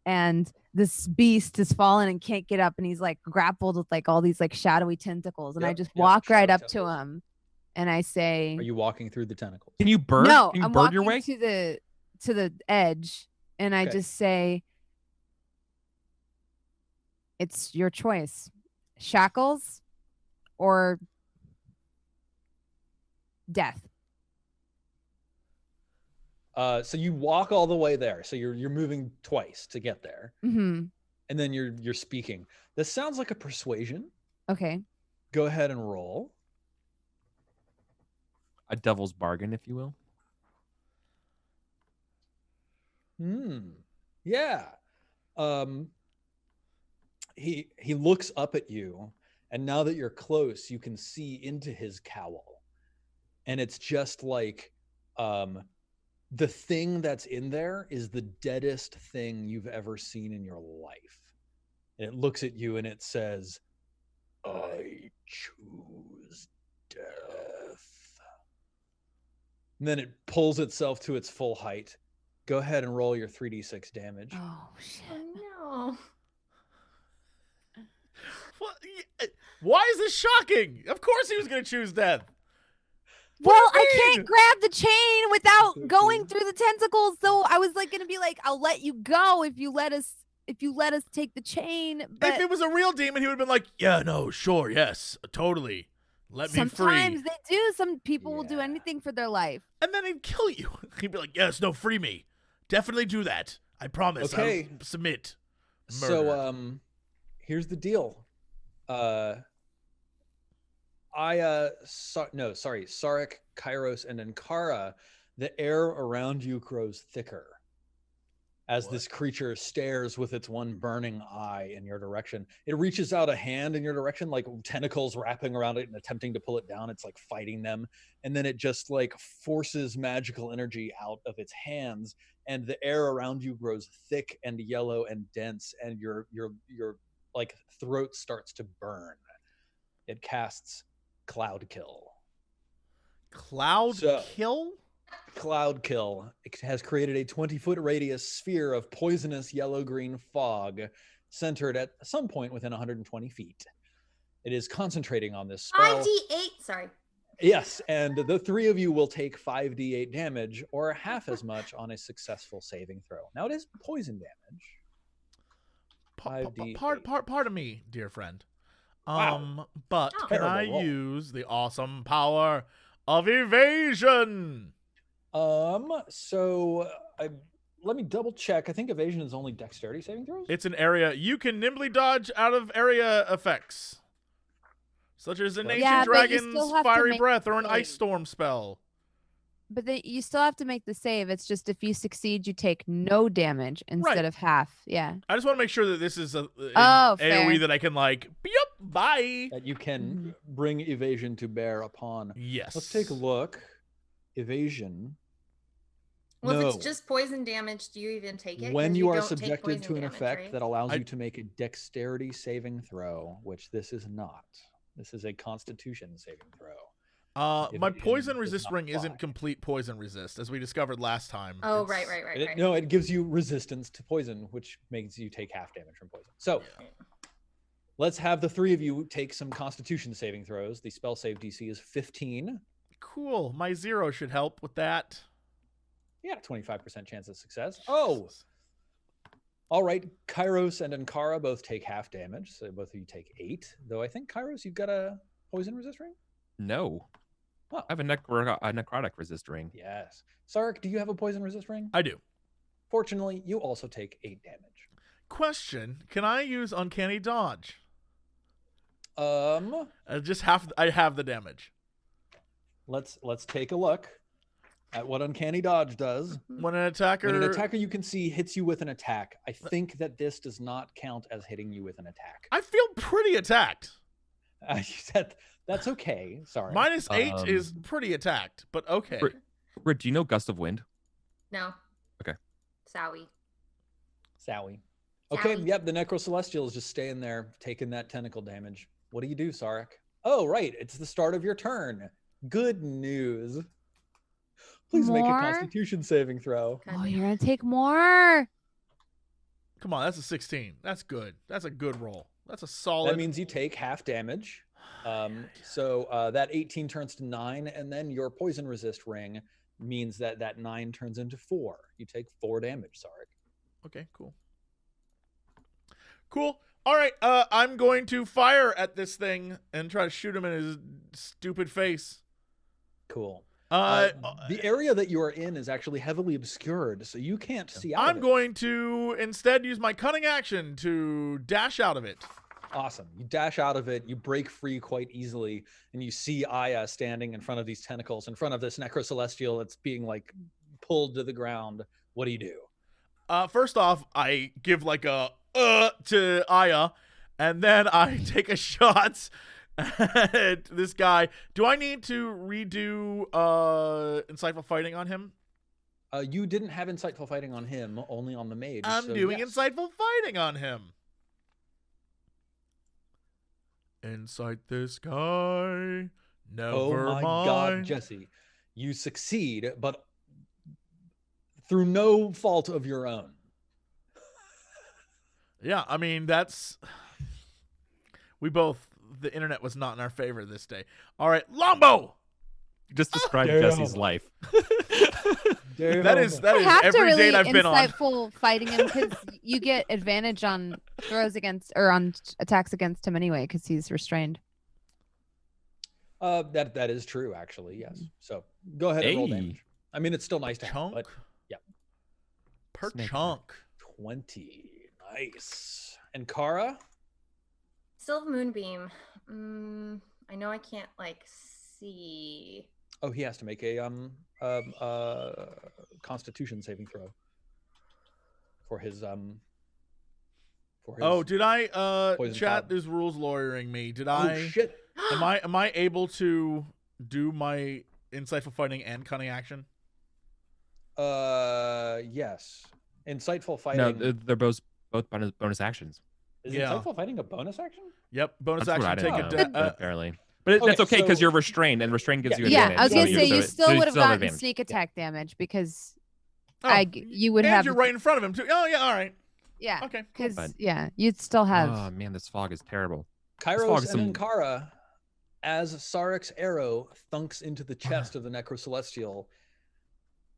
and this beast is fallen and can't get up, and he's like grappled with like all these like shadowy tentacles, and I just walk right up to him and I say, are you walking through the tentacles? Can you bird? No, Can you I'm bird walking your way? to the edge, and I just say, it's your choice. Shackles or death. So you walk all the way there. So you're moving twice to get there. Mm-hmm. And then you're speaking. This sounds like a persuasion. Okay. Go ahead and roll. A devil's bargain, if you will. Yeah. He looks up at you, and now that you're close, you can see into his cowl. And it's just like the thing that's in there is the deadest thing you've ever seen in your life. And it looks at you and it says, I choose death. And then it pulls itself to its full height. Go ahead and roll your 3d6 damage. Oh shit. Oh no. Why is this shocking? Of course he was gonna choose death. Well, What do you I mean? can't grab the chain without going through the tentacles. So I was like gonna be like, I'll let you go if you let us take the chain. But If it was a real demon, he would have been like, yeah, no, sure, yes, totally. Let me free. sometimes they do. Some people will do anything for their life. And then he'd kill you. He'd be like, yes, no, free me. Definitely do that. I promise. Okay. I'll submit. Murder. So here's the deal. Sarek, Kairos, and Ankara, the air around you grows thicker as this creature stares with its one burning eye in your direction. It reaches out a hand in your direction, like tentacles wrapping around it and attempting to pull it down. It's like fighting them. And then it just like forces magical energy out of its hands, and the air around you grows thick and yellow and dense, and your like throat starts to burn. It casts Cloud Kill. Kill? Cloud Kill. It has created a 20-foot radius sphere of poisonous yellow-green fog centered at some point within 120 feet. It is concentrating on this spell. 5d8, sorry. Yes, and the three of you will take 5d8 damage, or half as much on a successful saving throw. Now it is poison damage. Pardon me, dear friend. Wow. But can Terrible I roll. use the awesome power of evasion? Let me double check. I think evasion is only dexterity saving throws. It's an area you can nimbly dodge out of area effects, such as an ancient but you dragon's still have to fiery make breath or an the ice save. storm spell. But you still have to make the save. It's just if you succeed, you take no damage instead of half. Yeah. I just want to make sure that this is an Oh, AoE fair. that I can like, yup, bye. That you can bring evasion to bear upon. Yes. Let's take a look. Evasion. Well, No. if it's just poison damage, do you even take it? When 'Cause you are don't take subjected poison to an damage, effect right? that allows you to make a dexterity saving throw, which this is not. This is a constitution saving throw. My Evasion poison does resist not ring isn't apply. complete poison resist, as we discovered last time. Oh, It's- right. No, it gives you resistance to poison, which makes you take half damage from poison. So let's have the three of you take some constitution saving throws. The spell save DC is 15. Cool. My 0 should help with that. Yeah, 25% chance of success. Oh, all right. Kairos and Ankara both take half damage, so both of you take 8. Though I think Kairos, you've got a poison resist ring. No. I have a necrotic resist ring. Yes. Sarek, do you have a poison resist ring? I do. Fortunately, you also take 8 damage. Question: can I use uncanny dodge? Um, I have the damage. let's take a look at what uncanny dodge does. When an attacker You can see hits you with an attack. I think that this does not count as hitting you with an attack. I feel pretty attacked. That's okay. Sorry. -8 is pretty attacked, but okay. Britt, do you know Gust of Wind? No. Okay. Sowie. Sowie. Okay, Sowie. yep, the Necrocelestial is just staying there, taking that tentacle damage. What do you do, Sarek? Oh, right, it's the start of your turn. Good news. Please make a More? Constitution saving throw. Oh, you're gonna take more. Come on, that's a 16. That's good. That's a good roll. That's a solid. That means you take half damage. So that 18 turns to 9, and then your poison resist ring means that 9 turns into 4. You take 4 damage, Sarek. Okay, cool. Cool. All right, I'm going to fire at this thing and try to shoot him in his stupid face. Cool. The The area that you are in is actually heavily obscured, so you can't see out of I'm it. going to instead use my cunning action to dash out of it. Awesome. You dash out of it, you break free quite easily, and you see Aya standing in front of these tentacles, in front of this Necrocelestial that's being like pulled to the ground. What do you do? First off, I give like a to Aya, and then I take a shot at this guy. Do I need to redo insightful fighting on him? You didn't have insightful fighting on him, only on the mage. I'm so doing yes. insightful fighting on him. Insight this guy. Never Oh my mind. God, Jesse. You succeed, but through no fault of your own. Yeah, I mean, the internet was not in our favor this day. All right, longbow. Just describe Damn. Jesse's life. That is I have to every really date I've been on. insightful fighting him because you get advantage on throws against or on attacks against him anyway because he's restrained. That is true, actually. Yes. So go ahead and roll Hey. damage. I mean, it's still nice to have, Chunk. but yeah. Per Snake chunk. 20. Nice. And Kara? Sylve Moonbeam. I know I can't like see. Oh, he has to make a Constitution saving throw for his Oh, did I poison chat cloud. is rules lawyering me? Did Oh I shit. am I able to do my insightful fighting and cunning action? Yes. Insightful fighting. No, they're both bonus actions. Is Yeah. insightful fighting a bonus action? Yep, bonus That's what I action. didn't Take know, a apparently. But Okay, that's okay because so- you're restrained, and restrained gives you Yeah, advantage. I was gonna so say you so still would have have gotten advantage. sneak attack damage because Oh, you would and have you're right in front of him too. Oh yeah, all right. yeah Okay, cool. because you'd still have Oh man, this fog is terrible. Kairos fog is and some- Ankara, as Sarek's arrow thunks into the chest of the Necrocelestial,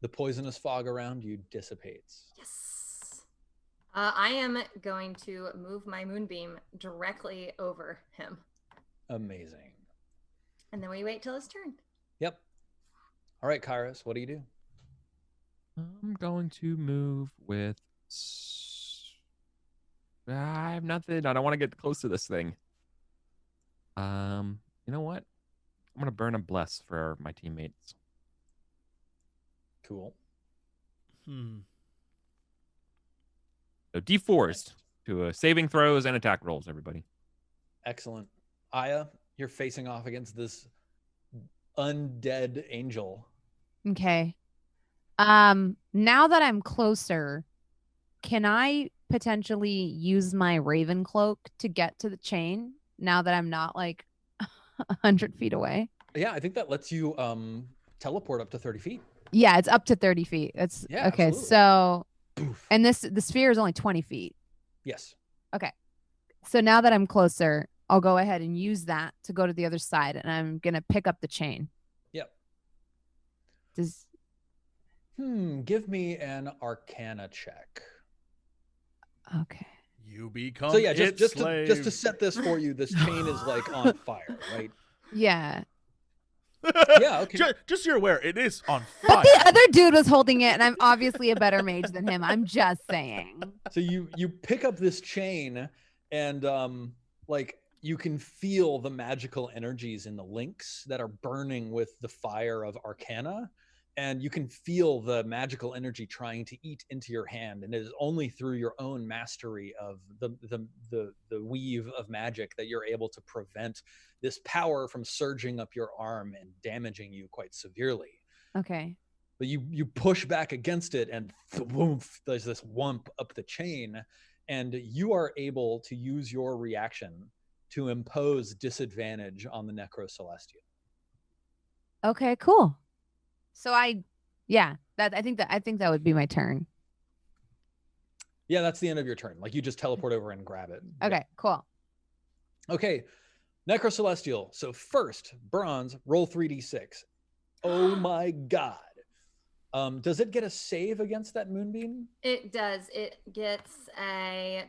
the poisonous fog around you dissipates. Yes. I am going to move my moonbeam directly over him, Amazing. and then we wait till his turn. Yep. All right, Kairos, what do you do? I'm going to move with. I have nothing. I don't want to get close to this thing. You know what? I'm gonna burn a bless for my teammates. Cool. So D4s to saving throws and attack rolls, everybody. Excellent. Aya, you're facing off against this undead angel. okay. Now that I'm closer, can I potentially use my Raven cloak to get to the chain? Now that I'm not like 100 feet away. Yeah, I think that lets you teleport up to 30 feet. Yeah, it's up to 30 feet. It's Yeah, okay. absolutely. So, Poof. and the sphere is only 20 feet. Yes. So now that I'm closer, I'll go ahead and use that to go to the other side, and I'm gonna pick up the chain. Yep. Does Give me an Arcana check. okay. You become So yeah, its just slave. to set this for you, this chain is like on fire, right? Yeah. Yeah, okay. Just so you're aware, it is on But fire. the other dude was holding it, and I'm obviously a better mage than him. I'm just saying. So you pick up this chain, and like you can feel the magical energies in the links that are burning with the fire of Arcana, and you can feel the magical energy trying to eat into your hand. And it is only through your own mastery of the weave of magic that you're able to prevent this power from surging up your arm and damaging you quite severely. Okay. But you push back against it, and boom, there's this whump up the chain, and you are able to use your reaction to impose disadvantage on the Necrocelestial. Okay, cool. So I think that would be my turn. Yeah, that's the end of your turn. Like, you just teleport over and grab it. Okay, cool. Okay, Necrocelestial. So first, Bronze, roll 3d6. Oh my god. Does it get a save against that moonbeam? It does. It gets a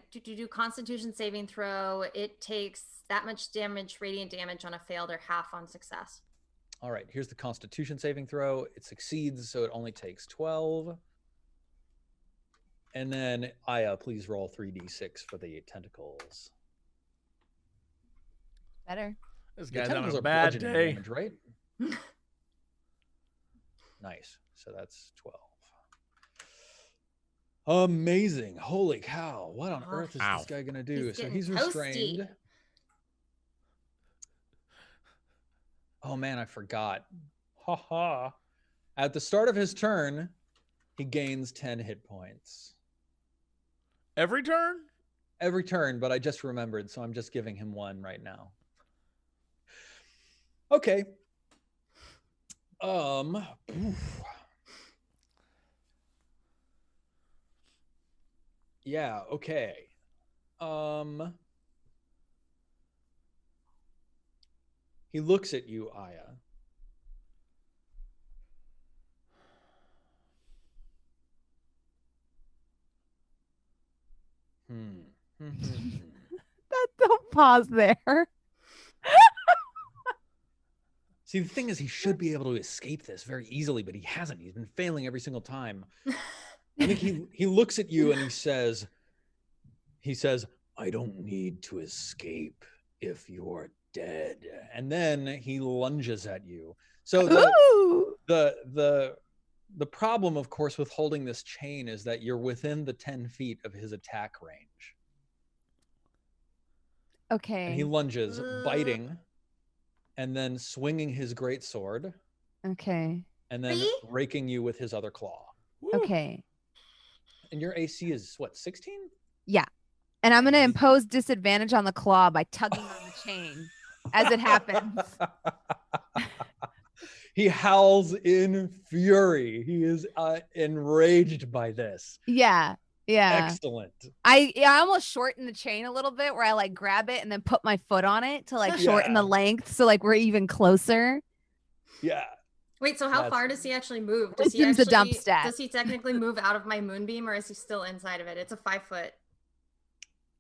Constitution saving throw. It takes that much damage, radiant damage, on a failed or half on success. All right, here's the Constitution saving throw. It succeeds, so it only takes 12. And then Aya, please roll 3d6 for the tentacles. Better. This The guy's on tentacles a are bad bludgeoning day. damage, right? Nice. So that's 12. Amazing. Holy cow. What on earth is Ow. this guy going to do? He's So getting he's restrained. toasty. Oh man, I forgot. Ha ha. At the start of his turn, he gains 10 hit points. Every turn? Every turn, but I just remembered, so I'm just giving him one right now. Okay. Oof. Yeah, okay. He looks at you, Aya. Don't pause there. See, the thing is, he should be able to escape this very easily, but he hasn't. He's been failing every single time. I think he looks at you and he says, I don't need to escape if you're dead. And then he lunges at you. So Ooh. the problem, of course, with holding this chain is that you're within the 10 feet of his attack range. Okay. And he lunges, biting, and then swinging his great sword, Okay. and then See? raking you with his other claw. Woo. Okay. And your AC is what, 16? Yeah. And I'm going to impose disadvantage on the claw by tugging on the chain as it happens. He howls in fury. He is enraged by this. Yeah. Yeah. Excellent. I almost shorten the chain a little bit where I like grab it and then put my foot on it to like shorten Yeah. the length. So like we're even closer. Yeah. Wait, so how That's- far does he actually move? Does he Wisdom's a actually, dump stat. Does he technically move out of my moonbeam, or is he still inside of it? It's a 5 foot.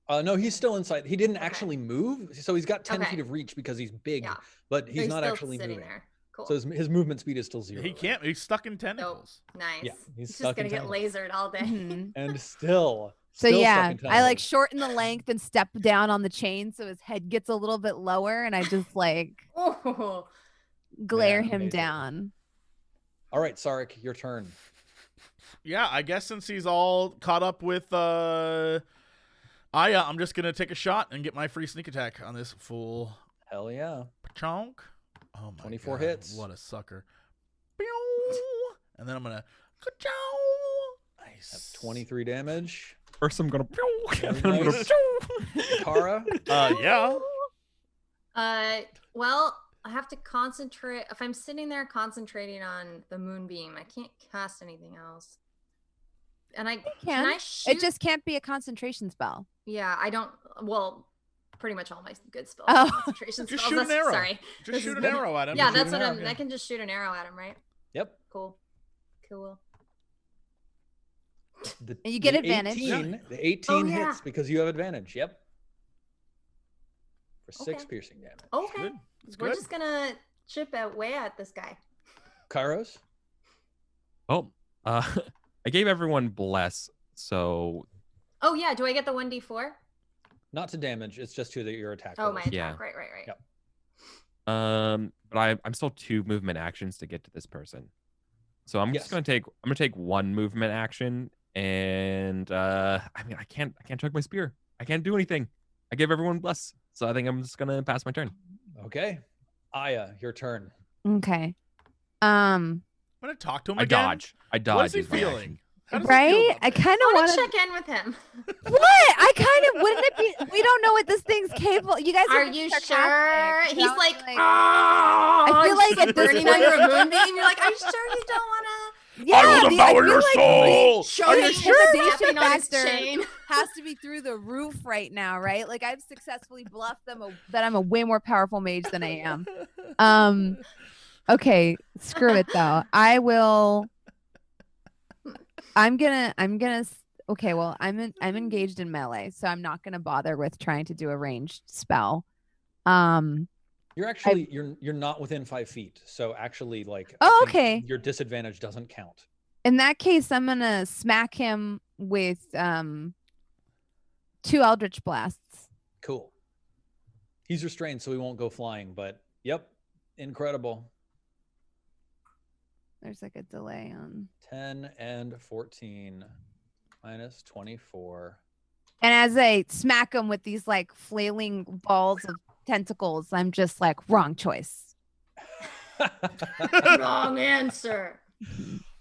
No, he's still inside. He didn't Okay. actually move. So he's got 10 Okay. feet of reach because he's big, Yeah. but So he's not still actually sitting moving. there. Cool. So his movement speed is still 0. He right? can't. He's stuck in tentacles. Nice. Yeah, he's He's stuck just gonna in get lasered all day. Mhm. And still So still yeah, stuck in I like tentacles. shorten the length and step down on the chain so his head gets a little bit lower and I just like Oh, glare Yeah, him amazing. down. All right, Sarek, your turn. Yeah, I guess since he's all caught up with Aya, I'm just gonna take a shot and get my free sneak attack on this fool. Hell yeah. Chonk. Oh my 24 God, hits. What a sucker. Pew! And then I'm gonna ka-chow. Nice. That's 23 damage. First, I'm gonna. Very then I'm gonna nice. Kara. Yeah. well, I have to concentrate. If I'm sitting there concentrating on the moonbeam, I can't cast anything else. And I can I shoot? It just can't be a concentration spell. Yeah, I don't. Well, pretty much all my good spells. Oh. Are concentration Just spells. shoot an That's- arrow. Sorry. Just This shoot is an good. arrow at him. Yeah, Just shoot that's an what arrow, I'm. yeah. I can just shoot an arrow at him, right? Yep. Cool. Cool. And you get the advantage. 18, the 18 Oh, yeah. hits because you have advantage. Yep. For 6 Okay. piercing damage. Okay. Good. It's We're good. just gonna chip away at this guy. Kairos? Oh, I gave everyone bless, so Oh yeah, do I get the 1d4? Not to damage. It's just to your attack. Oh, my rolls. attack. Yeah. Right. Yep. but I'm still 2 movement actions to get to this person, so I'm just gonna take 1 movement action, and I mean I can't chuck my spear. I can't do anything. I gave everyone bless, so I think I'm just gonna pass my turn. Okay. Aya, your turn. Okay. I'm gonna talk to him I again. I dodge. What is he use my action. feeling? How does he feel Right? about I this? kind I of want want to to. check in with him. What? I kind of wouldn't it be? We don't know what this thing's capable. You guys Are being you sarcastic, sure? so He's I like, was I feel like at this burning under point- a moonbeam. You're like, are you sure you don't want to? yeah, I will the- devour feel your like soul. Show Are the you me sure? intimidation on his factor chain. has to be through the roof right now, right? Like I've successfully bluffed them that I'm a way more powerful mage than I am. Okay, screw it though. Okay, well, I'm engaged in melee, so I'm not gonna bother with trying to do a ranged spell. You're actually you're not within 5 feet, so actually like I Oh, think okay. your disadvantage doesn't count. In that case, I'm gonna smack him with 2 Eldritch Blasts. Cool. He's restrained, so he won't go flying. But yep, incredible. There's like a delay on. 10 and 14 minus 24. And as I smack him with these like flailing balls of tentacles, I'm just like, wrong choice. Wrong answer.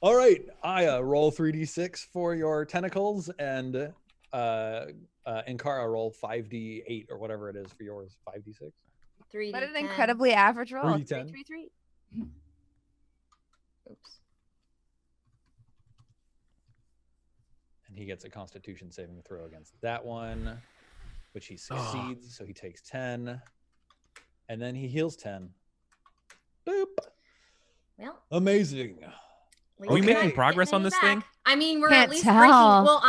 All right, Aya, roll 3d6 for your tentacles, and Inkara, roll 5d8 or whatever it is for yours. 5d6. 3d10. What an incredibly average roll. 3d10. 3. Oops. And he gets a Constitution saving throw against that one, which he succeeds. So he takes 10, and then he heals 10. Boop. Well, Amazing. Are we Okay. making progress on this thing? I mean, we're Can't at least tell. breaking. Well,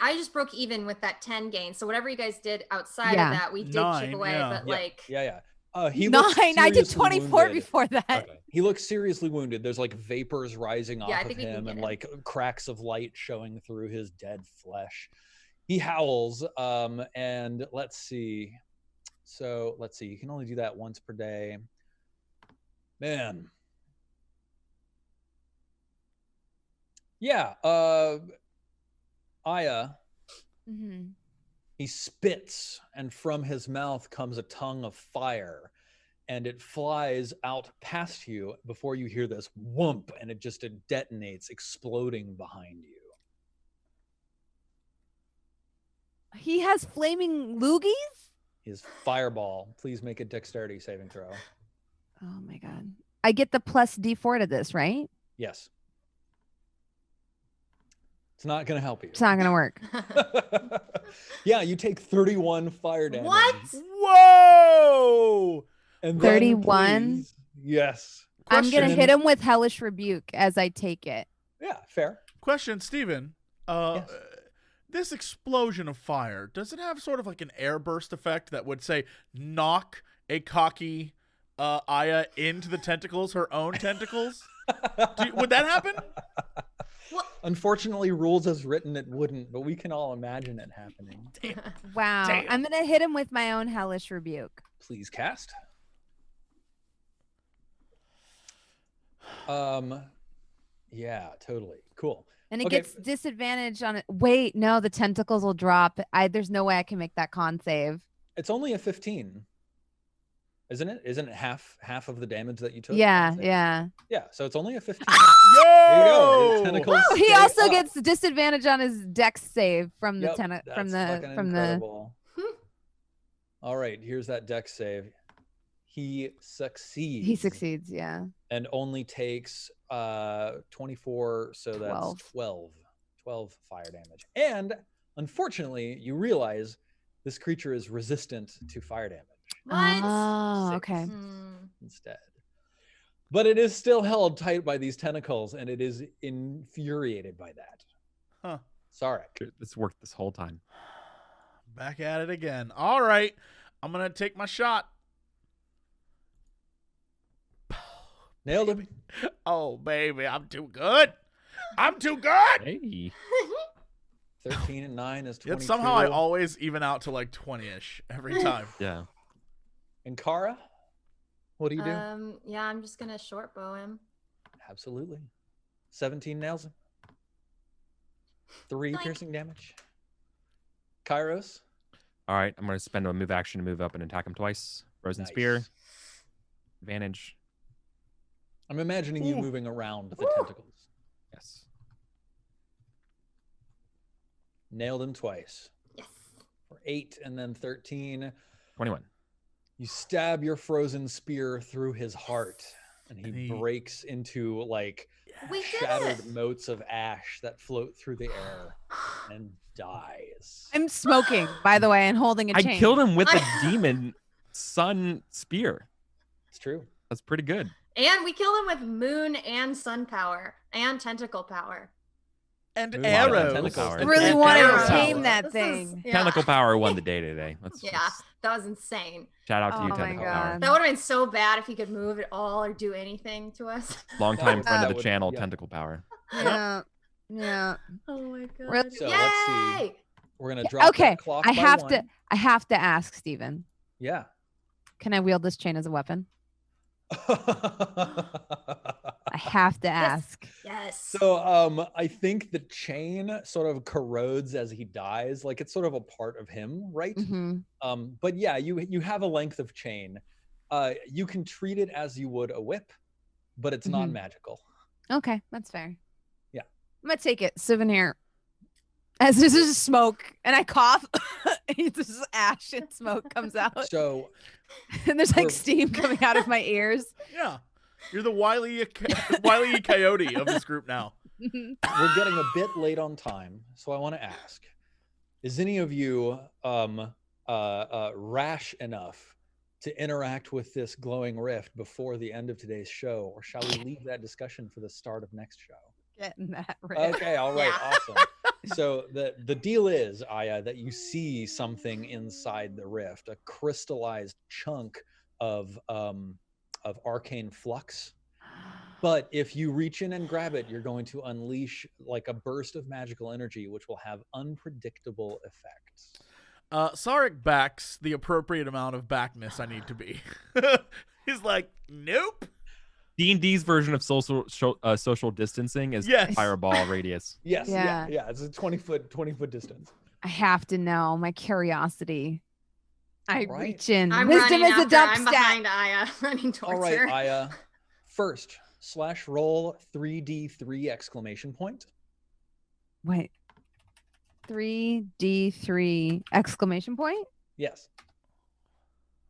I just broke even with that 10 gain. So whatever you guys did outside Yeah. of that, we did 9, chip away. yeah. But Yeah, like, yeah. He 9. looks I did seriously 24 wounded. before that. Okay. He looks seriously wounded. There's like vapors rising Yeah, off I of think we can him get and him. like cracks of light showing through his dead flesh. He howls, and let's see. So let's see. You can only do that once per day. Man. Yeah. Aya, Mhm. he spits, and from his mouth comes a tongue of fire, and it flies out past you before you hear this whoomp, and it detonates, exploding behind you. He has flaming loogies? His fireball. Please make a dexterity saving throw. Oh my god. I get the plus D4 to this, right? Yes. It's not going to help you. It's not gonna work. Yeah, you take 31 fire damage. what? Whoa! And then 31? please- Yes. I'm gonna Question. hit him with Hellish Rebuke as I take it. Yeah, fair. Question, Steven. Yes. This explosion of fire, does it have sort of like an airburst effect that would say knock a cocky Aya into the tentacles, her own tentacles? Would that happen? Unfortunately, rules as written, it wouldn't, but we can all imagine it happening. Wow. Damn. I'm gonna hit him with my own Hellish Rebuke. Please cast. Yeah, totally. Cool. And it Okay. gets disadvantage on it. Wait, no, the tentacles will drop. There's no way I can make that con save. It's only a 15. Isn't it? Isn't it half of the damage that you took? Yeah, I'd say? yeah. Yeah, so it's only a 15. Yo! There you go. Your tentacles Oh, he stay also up. gets disadvantage on his dex save from the Yep, from that's the fucking from the. incredible. All right, here's that dex save. He succeeds. He succeeds. Yeah. And only takes 24, so that's 12 fire damage. And unfortunately, you realize this creature is resistant to fire damage What? Oh, 6. okay. instead. But it is still held tight by these tentacles, and it is infuriated by that. Huh. Sorry. This worked this whole time. Back at it again. All right. I'm going to take my shot. Nailed him. Oh, baby, I'm too good. I'm too good. Hey. 13 and 9 is 22. Yet somehow I always even out to like 20-ish every time. Yeah. And Kara, what do you do? Yeah, I'm just gonna short bow him. Absolutely. 17 nails him. 3 Doink. piercing damage. Kairos. All right, I'm going to spend a move action to move up and attack him twice. Frozen Spear. Nice. Advantage. I'm imagining you Ooh. moving around the Ooh. tentacles. Yes. Nailed him twice. Yes. For 8 and then 13. 21. You stab your frozen spear through his heart, and And he he- breaks into like We did shattered it. motes of ash that float through the air and dies. I'm smoking, by the way, and holding a I chain. killed him with a demon sun spear. It's true. That's pretty good. And we killed him with moon and sun power and tentacle power. And Move on, arrows. tentacles. I And really And want arrows. to tame that This is- thing. yeah. Tentacle Power won the day today. Let's Yeah, just that was insane. shout out to Oh you, my Tentacle Power. God. That would have been so bad if he could move at all or do anything to us. Longtime friend That of the would- channel, yeah. Tentacle Power. Yeah. Yeah. Oh my god. Really? So let's see. Yay! We're gonna drop Okay, that clock I by have 1. to ask Steven. Yeah. Can I wield this chain as a weapon? I have to ask. Yes. So I think the chain sort of corrodes as he dies, like it's sort of a part of him, right? Hmm. But yeah, you have a length of chain. You can treat it as you would a whip, but it's not Mhm. magical. Okay, that's fair. Yeah. I'm gonna take it. Souvenir. As this is smoke and I cough, this is ash and smoke comes out. So And there's like we're- steam coming out of my ears. Yeah. You're the Wile E. Coyote of this group now. we're getting a bit late on time, so I want to ask: is any of you rash enough to interact with this glowing rift before the end of today's show, or shall we leave that discussion for the start of next show? Getting that right. Okay, all right, Yeah. awesome. So the deal is, Aya, that you see something inside the rift, a crystallized chunk of arcane flux. But if you reach in and grab it, you're going to unleash like a burst of magical energy, which will have unpredictable effects. Sarek backs the appropriate amount of backness I need to be. He's like, nope. D&D's version of social distancing is Yes. fireball radius. Yes, Yeah. yeah. It's a 20-foot distance. I have to know my curiosity. I All right. reach in. I'm Wisdom running is a after. duck I'm stat. behind Aya, running All towards right, her. Aya. First, /roll 3d3 exclamation point. Wait. 3D3 exclamation point? Yes.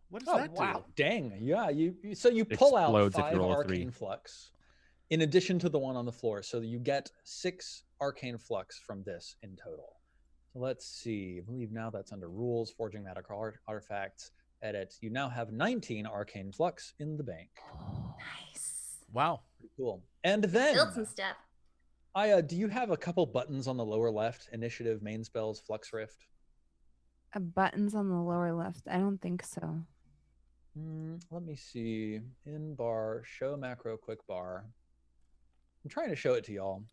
What does that do? Dang. Yeah, so you pull out Explodes if 5 you roll a arcane 3. flux in addition to the one on the floor. So you get 6 arcane flux from this in total. So let's see. I believe now that's under rules, forging magical artifacts, edit. You now have 19 arcane flux in the bank. Nice. Wow. Pretty cool. And then, Built some stuff. Aya, do you have a couple buttons on the lower left? Initiative, main spells, flux rift. Buttons on the lower left. I don't think so. Let me see. In bar, show macro quick bar. I'm trying to show it to y'all.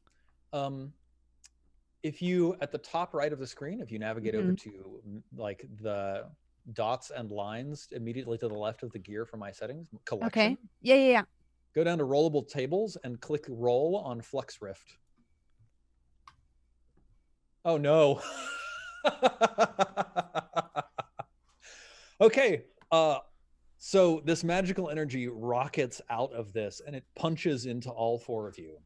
If you, at the top right of the screen, if you navigate over to like the dots and lines immediately to the left of the gear for my settings, collection, Okay. Yeah. go down to rollable tables and click roll on Flux Rift. Oh no. Okay. So this magical energy rockets out of this and it punches into all 4 of you.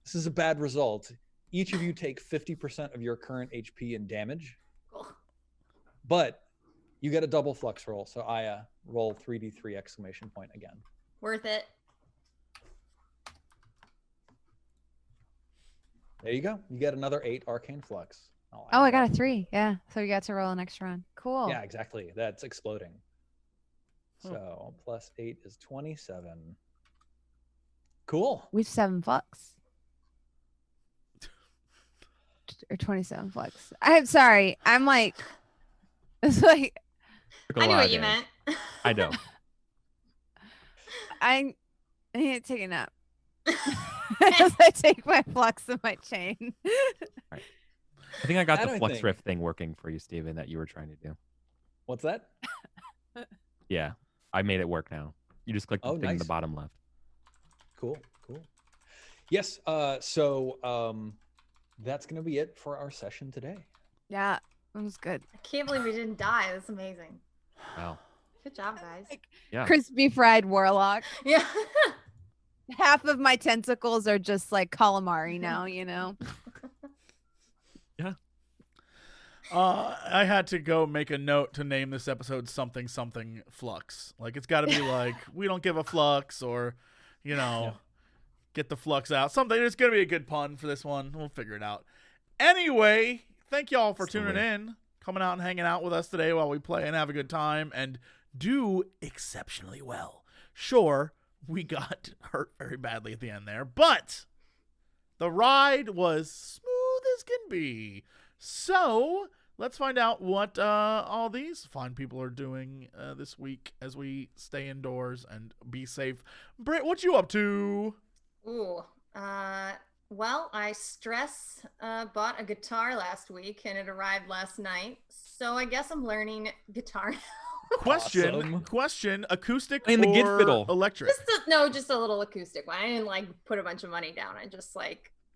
This is a bad result. Each of you take 50% of your current HP and damage, Cool. but you get a double flux roll. So Aya, roll 3d3 exclamation point again. Worth it. There you go. You get another 8 arcane flux. Oh, I got a 3. Yeah. So we got to roll an extra one. Cool. Yeah, exactly. That's exploding. Huh. So plus 8 is 27. Cool. We've 7 flux. Or 27 flux. I'm sorry. I'm like, it's like, Took a I knew lot what of you damage. meant. I know. I'm I need to take a nap. As I take my flux and my chain. I think I got I the don't flux think- rift thing working for you, Steven, that you were trying to do. What's that? Yeah, I made it work now. You just click the Oh, thing in the nice. bottom left. Cool. Yes. So that's gonna be it for our session today. Yeah, it was good. I can't believe we didn't die. That's amazing. Wow. Good job, guys. Yeah. Crispy fried warlock. Yeah. Half of my tentacles are just like calamari now, you know? I had to go make a note to name this episode something flux. Like it's got to be like we don't give a flux, or get the flux out. Something. It's gonna be a good pun for this one. We'll figure it out. Anyway, thank y'all for tuning in, coming out and hanging out with us today while we play and have a good time and do exceptionally well. Sure, we got hurt very badly at the end there, but the ride was smooth as can be. So let's find out what all these fine people are doing this week as we stay indoors and be safe. Britt, what you up to? Ooh. Well, I bought a guitar last week and it arrived last night. So I guess I'm learning guitar now. Question, acoustic Playing the gid or fiddle. electric? Just a little acoustic one. I didn't like put a bunch of money down. I just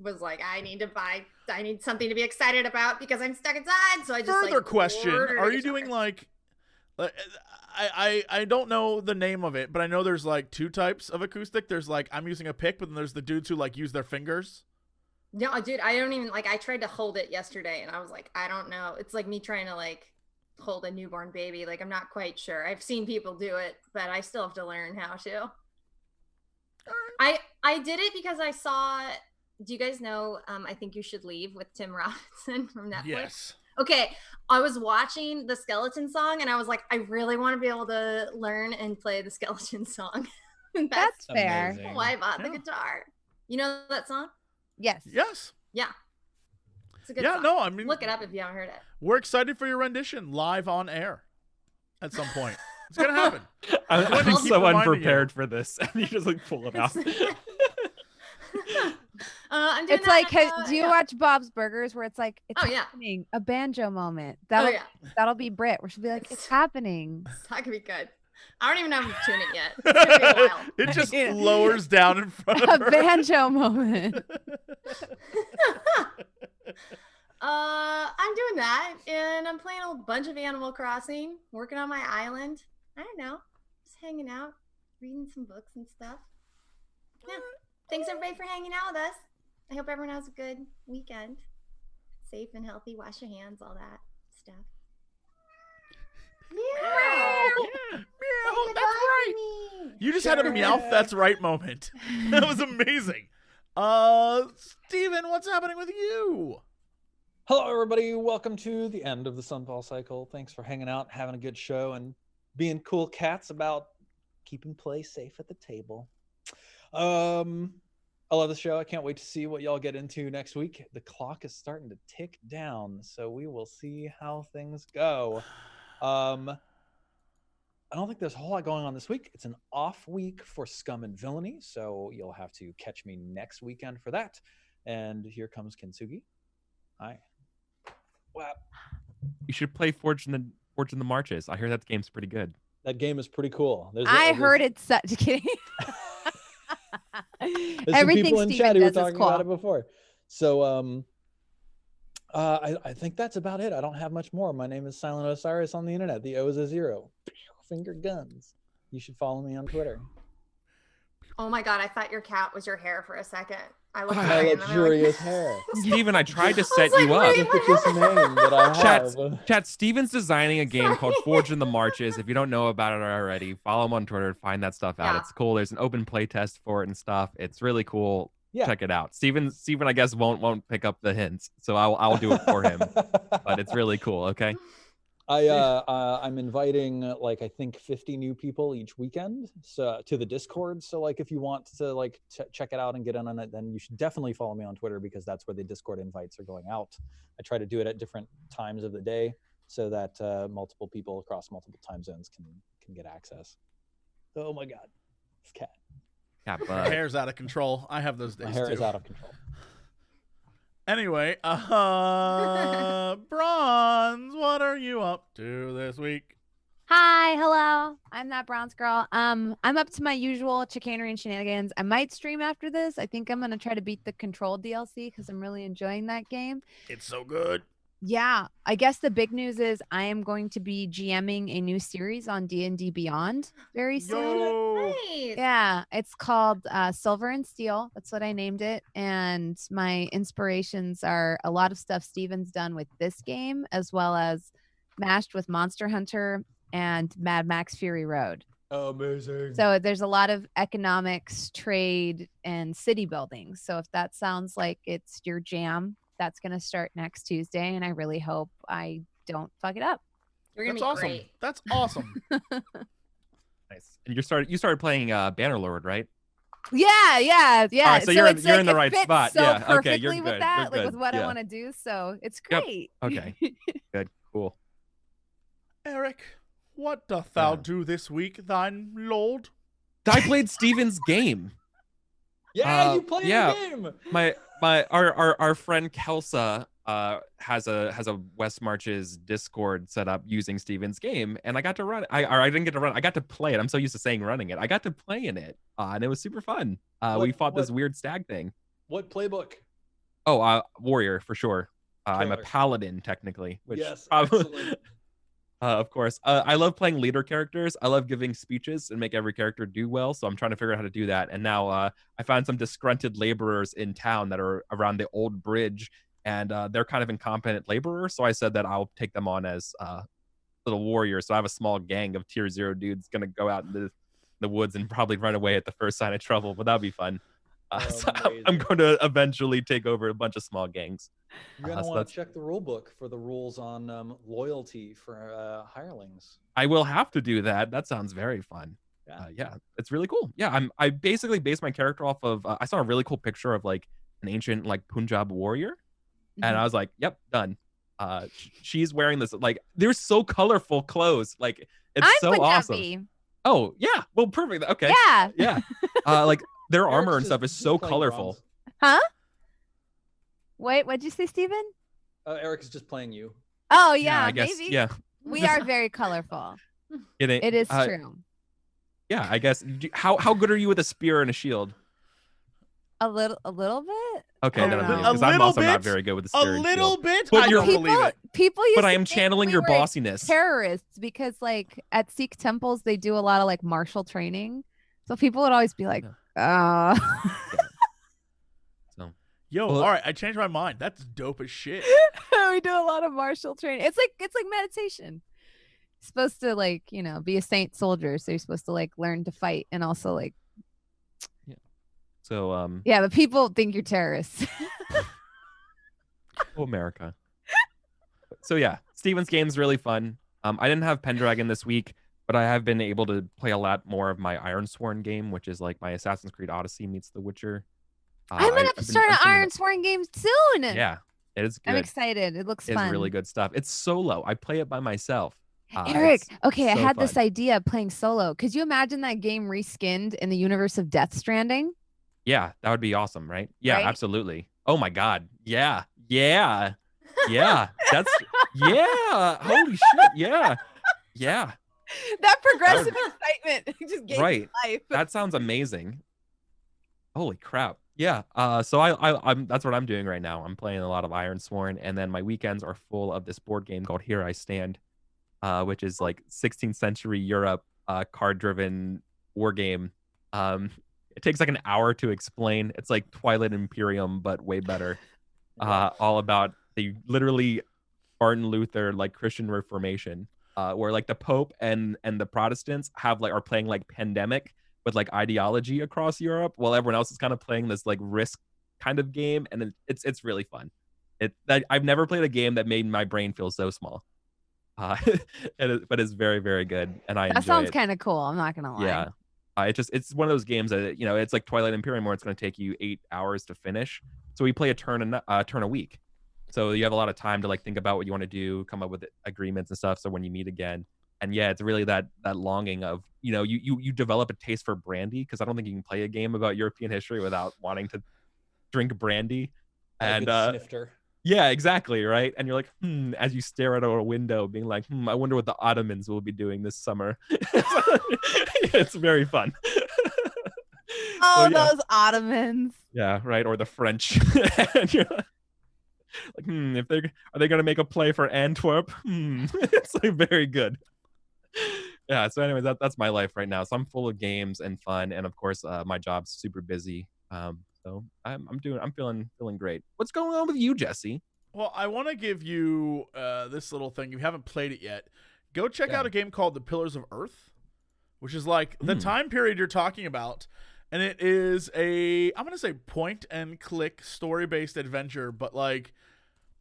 was like, I need something to be excited about because I'm stuck inside. So I just Further question, ordered a are you guitar. doing like I don't know the name of it, but I know there's like two types of acoustic. There's like I'm using a pick, but then there's the dudes who like use their fingers. No, dude, I don't even I tried to hold it yesterday and I was like, I don't know. It's like me trying to hold a newborn baby. Like I'm not quite sure. I've seen people do it, but I still have to learn how to. I did it because I saw, do you guys know I Think You Should Leave with Tim Robinson from Netflix? Yes. Okay, I was watching the Skeleton song and I was like, I really want to be able to learn and play the Skeleton song. That's fair. amazing. why I bought the Yeah. guitar. You know that song? Yes. Yes. Yeah. It's a good Yeah, song. no, I mean Look it up if you haven't heard it. we're excited for your rendition live on air at some point. It's gonna happen. I'm going to keep so reminding unprepared for this. And you just pull it out. I'm doing It's that, like, do you yeah. watch Bob's Burgers where it's like, it's Oh, yeah. happening, a banjo moment? Oh, yeah. That'll be Brit, where she'll be like, it's happening. That could be good. I don't even know how to tune it yet. It's gonna be a while. It just Yeah. lowers down in front A of her. banjo moment. I'm doing that, and I'm playing a bunch of Animal Crossing, working on my island. I don't know, just hanging out, reading some books and stuff. Yeah. Thanks everybody for hanging out with us. I hope everyone has a good weekend. Safe and healthy. Wash your hands, all that stuff. Meow. Meow. Say That's goodbye right. to me. You just had a meowth. That's right moment. That was amazing. Steven, what's happening with you? Hello, everybody. Welcome to the end of the Sunfall cycle. Thanks for hanging out, having a good show, and being cool cats about keeping play safe at the table. I love the show. I can't wait to see what y'all get into next week. The clock is starting to tick down, so we will see how things go. I don't think there's a whole lot going on this week. It's an off week for Scum and Villainy, so you'll have to catch me next weekend for that. And here comes Kintsugi. Hi. Wow. You should play Forge in the Marches. I hear that game's pretty good. That game is pretty cool. I heard it's such kidding. There's some Everything people in Steven chat who were does is talking about cool. it before. So I think that's about it. I don't have much more. My name is Silent Osiris on the internet. The O is a 0. Finger guns. You should follow me on Twitter. Oh my god, I thought your cat was your hair for a second. I looked My away and then I'm like, luxurious hair. Steven, I tried to I was set like, you up. wait, what This name that I have. Chat, Steven's designing a game called Forge in the Marches. If you don't know about it already, follow him on Twitter, find that stuff out. Yeah. It's cool. There's an open play test for it and stuff. It's really cool. Yeah. Check it out. Steven, I guess won't pick up the hints, so I'll do it for him. But it's really cool. Okay. I'm inviting I think 50 new people each weekend to the Discord. So if you want to check it out and get in on it, then you should definitely follow me on Twitter because that's where the Discord invites are going out. I try to do it at different times of the day so that multiple people across multiple time zones can get access. Oh my god, this cat. Yeah, My but hair's out of control. I have those days My hair too. is out of control. Anyway, Bronze, what are you up to this week? Hi, hello. I'm that bronze girl. I'm up to my usual chicanery and shenanigans. I might stream after this. I think I'm gonna try to beat the Control DLC because I'm really enjoying that game. It's so good. Yeah, I guess the big news is I am going to be GMing a new series on D&D Beyond very soon. Yo. Nice. Yeah, it's called Silver and Steel. That's what I named it. And my inspirations are a lot of stuff Steven's done with this game, as well as mashed with Monster Hunter and Mad Max Fury Road. Amazing. So there's a lot of economics, trade, and city building. So if that sounds like it's your jam, that's going to start next Tuesday. And I really hope I don't fuck it up. You're gonna That's be awesome. great. That's awesome. nice. And you started playing Bannerlord, right? Yeah. All right, so you're it's in the it right fits spot. So Yeah, okay, perfectly you're with good, that, you're like good, with what I yeah. want to do. So it's Yep, great. okay. Good, cool. Eric, what doth thou Yeah. do this week, thine lord? I played Steven's game. Yeah, you played yeah. a game. Our friend Kelsa has a West Marches Discord set up using Steven's game, and I got to run it. I didn't get to run it. I got to play it. I'm so used to saying running it. I got to play in it, and it was super fun. We fought this weird stag thing. What playbook? Oh, warrior for sure. I'm a Killer. paladin technically, which Yes, probably excellent. of course. I love playing leader characters. I love giving speeches and make every character do well. So I'm trying to figure out how to do that. And now I found some disgruntled laborers in town that are around the old bridge, and they're kind of incompetent laborers. So I said that I'll take them on as little warriors. So I have a small gang of tier 0 dudes gonna go out in the woods and probably run away at the first sign of trouble. But that'll be fun. So I'm Amazing. going to eventually take over a bunch of small gangs. You're gonna so want that's- to check the rule book for the rules on loyalty for hirelings. I will have to do that. That sounds very fun. Yeah, it's really cool. Yeah, I basically based my character off of I saw a really cool picture of like an ancient like Punjab warrior, and I was like, yep, done. She's wearing this like they're so colorful clothes. Like it's I'm so Punjabi. awesome. Oh yeah, well perfect. Okay. Yeah. Yeah. Like their Eric's armor and just- stuff is just so playing colorful. bronze. Huh? Wait, what'd you say, Steven? Eric is just playing you. Oh yeah, I guess. maybe. Yeah. We are very colorful. It is true. Yeah, I guess. How good are you with a spear and a shield? A little bit. Okay, I then don't I'm know. good, A because I'm little also not bit? very good with the A spear and little shield. bit? But I you're- don't believe it. People used But to I am think channeling we your were bossiness. terrorists because like at Sikh temples they do a lot of like martial training. So people would always be like, So Yo, Well- all right, I changed my mind. That's dope as shit. we do a lot of martial training. It's like meditation. Supposed to like, be a saint soldier, so you're supposed to like learn to fight and also like So yeah, but people think you're terrorists. oh, America. So yeah, Steven's game's really fun. I didn't have Pendragon this week, but I have been able to play a lot more of my Ironsworn game, which is like my Assassin's Creed Odyssey meets The Witcher. I'm gonna have to start an I've been- Ironsworn game soon. Yeah, it is good. I'm excited. It looks It's fun. really good stuff. It's solo. I play it by myself. Eric, It's okay, I so had this fun. idea of playing solo. Could you imagine that game reskinned in the universe of Death Stranding? Yeah, that would be awesome, right? Yeah, Right? absolutely. Oh my God. Yeah. Yeah. Yeah. That's yeah. Holy shit. Yeah. Yeah. That progressive excitement just gave Right. me life. That sounds amazing. Holy crap. Yeah. So I'm that's what I'm doing right now. I'm playing a lot of Ironsworn, and then my weekends are full of this board game called Here I Stand, which is like 16th century Europe card-driven war game. It takes like an hour to explain. It's like Twilight Imperium, but way better. All about the literally Martin Luther like Christian Reformation, where like the Pope and the Protestants are playing like pandemic with like ideology across Europe, while everyone else is kind of playing this like risk kind of game, and it's really fun. I've never played a game that made my brain feel so small. But it's very, very good, and I That enjoy sounds it. kind of cool. I'm not gonna lie. Yeah. It's one of those games that it's like Twilight Imperium where it's going to take you 8 hours to finish. So we play a turn a week. So you have a lot of time to like think about what you want to do, come up with agreements and stuff. So when you meet again, And yeah, it's really that longing of, you develop a taste for brandy, because I don't think you can play a game about European history without wanting to drink brandy. A And good snifter. yeah, exactly, right? And you're like, as you stare out of a window, being like, I wonder what the Ottomans will be doing this summer. It's very fun. Oh, So, yeah. those Ottomans. Yeah, right. Or the French. And you're like, if are they gonna make a play for Antwerp? It's like very good. Yeah. So anyway, that's my life right now. So I'm full of games and fun, and of course, my job's super busy. So I'm feeling great. What's going on with you, Jesse? Well, I want to give you this little thing. If you haven't played it yet, go check out a game called The Pillars of Earth, which is like the time period you're talking about. And it is I'm going to say point and click story-based adventure, but like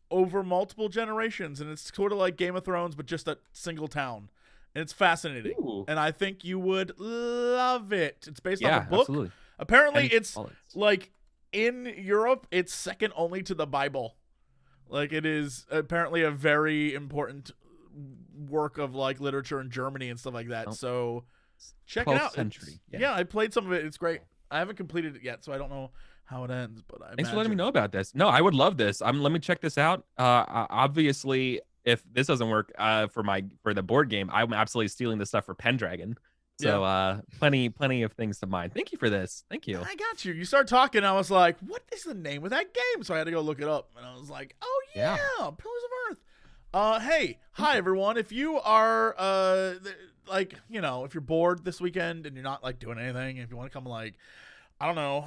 over multiple generations. And it's sort of like Game of Thrones, but just a single town. And it's fascinating. Ooh. And I think you would love it. It's based off a book. Absolutely. Apparently, it's like in Europe, it's second only to the Bible. Like it is apparently a very important work of like literature in Germany and stuff like that. So check it out. Century. Yeah, I played some of it. It's great. I haven't completed it yet, so I don't know how it ends. But Thanks for letting me know about this. No, I would love this. Let me check this out. Obviously, if this doesn't work for the board game, I'm absolutely stealing this stuff for Pendragon. So plenty of things to mind. Thank you for this. Thank you. I got you. You start talking, I was like, what is the name of that game? So I had to go look it up. And I was like, oh yeah, Pillars of Earth. Hey, hi everyone. If you are if you're bored this weekend and you're not like doing anything, if you want to come like, I don't know,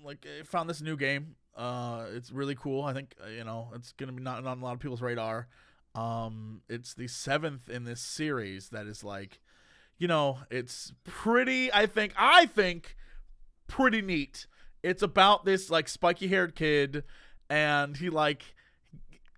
I found this new game. It's really cool. I think it's gonna be not on a lot of people's radar. It's the 7th in this series that is like, it's pretty, I think pretty neat. It's about this like spiky haired kid, and he like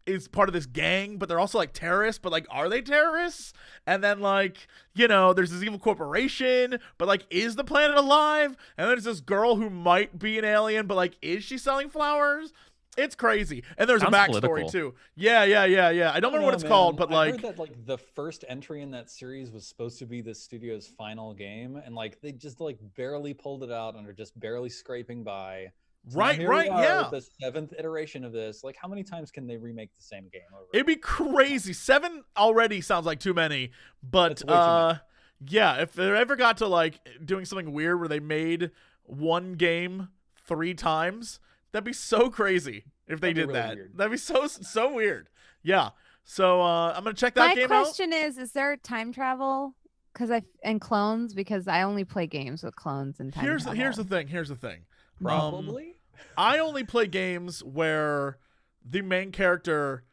is part of this gang, but they're also like terrorists, but like, are they terrorists? And then like, there's this evil corporation, but like, is the planet alive? And then there's this girl who might be an alien, but like, is she selling flowers? It's crazy. And there's a backstory political. too. Yeah. I don't remember what it's called, but I heard that like the first entry in that series was supposed to be the studio's final game, and like they just like barely pulled it out and are just barely scraping by. So right, yeah. The 7th iteration of this. Like, how many times can they remake the same game over? It'd be crazy. 7 already sounds like too many, but yeah, if they ever got to like doing something weird where they made one game 3 times, that'd be so crazy if they did that. Weird. That'd be so weird. Yeah. So I'm gonna check that game out. My question is there time travel? And clones, because I only play games with clones and time travel. Here's the thing. Probably. I only play games where the main character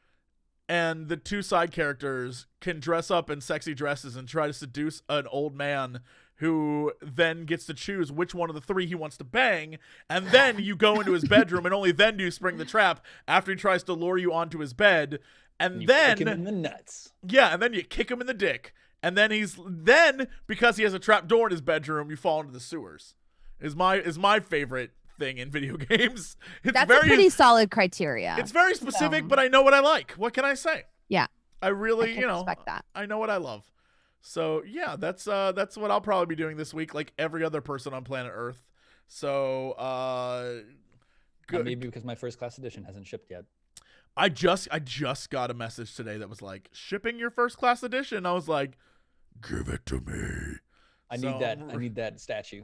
and the 2 side characters can dress up in sexy dresses and try to seduce an old man who then gets to choose which one of the 3 he wants to bang, and then you go into his bedroom, and only then do you spring the trap after he tries to lure you onto his bed, and then kick him in the nuts. Yeah, and then you kick him in the dick, and then because he has a trap door in his bedroom, you fall into the sewers. Is my favorite thing in video games. That's a pretty solid criteria. It's very specific, but I know what I like. What can I say? Yeah. I really, respect that. I know what I love. So yeah, that's what I'll probably be doing this week, like every other person on planet Earth. So good. Maybe because my first class edition hasn't shipped yet. I just got a message today that was like, shipping your first class edition. I was like, give it to me. I need that statue.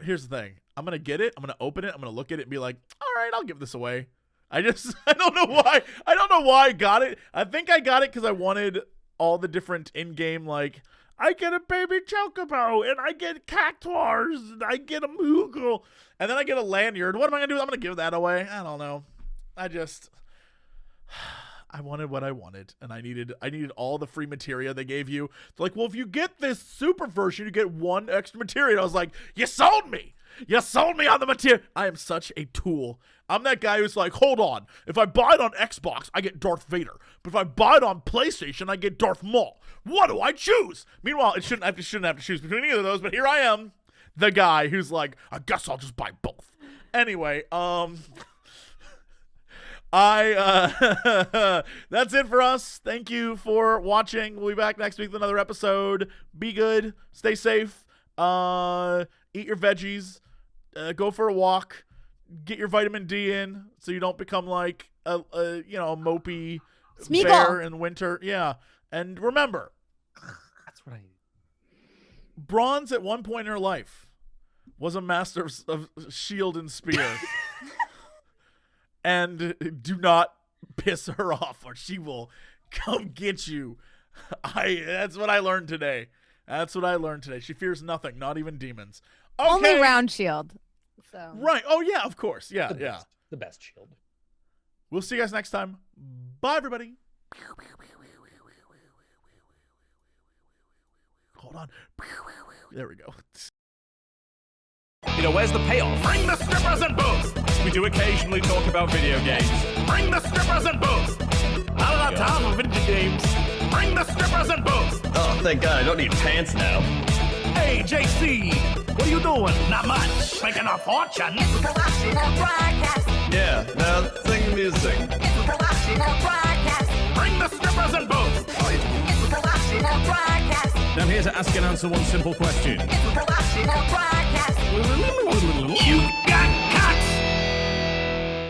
Here's the thing. I'm gonna get it. I'm gonna open it. I'm gonna look at it and be like, all right, I'll give this away. I don't know why. I don't know why I got it. I think I got it because I wanted all the different in-game, like, I get a baby chocobo, and I get cactuars, and I get a moogle, and then I get a lanyard. What am I gonna do? I'm gonna give that away. I don't know. I wanted what I wanted, and I needed all the free materia they gave you. They're like, well, if you get this super version, you get 1 extra materia. I was like, you sold me. You sold me on the material. I am such a tool. I'm that guy who's like, hold on. If I buy it on Xbox, I get Darth Vader. But if I buy it on PlayStation, I get Darth Maul. What do I choose? Meanwhile, I shouldn't have to choose between either of those. But here I am, the guy who's like, I guess I'll just buy both. Anyway, That's it for us. Thank you for watching. We'll be back next week with another episode. Be good. Stay safe. Eat your veggies. Go for a walk. Get your vitamin D in so you don't become like a mopey Smeagol. bear in winter. Yeah. And remember, That's what I. Bronze at one point in her life was a master of shield and spear. And do not piss her off or she will come get you. That's what I learned today. She fears nothing, not even demons. Okay. Only round shield. So Right. Oh, yeah, of course. Yeah, yeah. The best shield. We'll see you guys next time. Bye, everybody. Hold on. There we go. You know, where's the payoff? Bring the strippers and booze! We do occasionally talk about video games. Bring the strippers and booze! Not enough time for video games. Bring the strippers and booze! Oh, thank God, I don't need pants now. Hey, JC! What are you doing? Not much. Making a fortune. Yeah, now sing music. Bring the strippers and booze! I'm here to ask and answer one simple question. You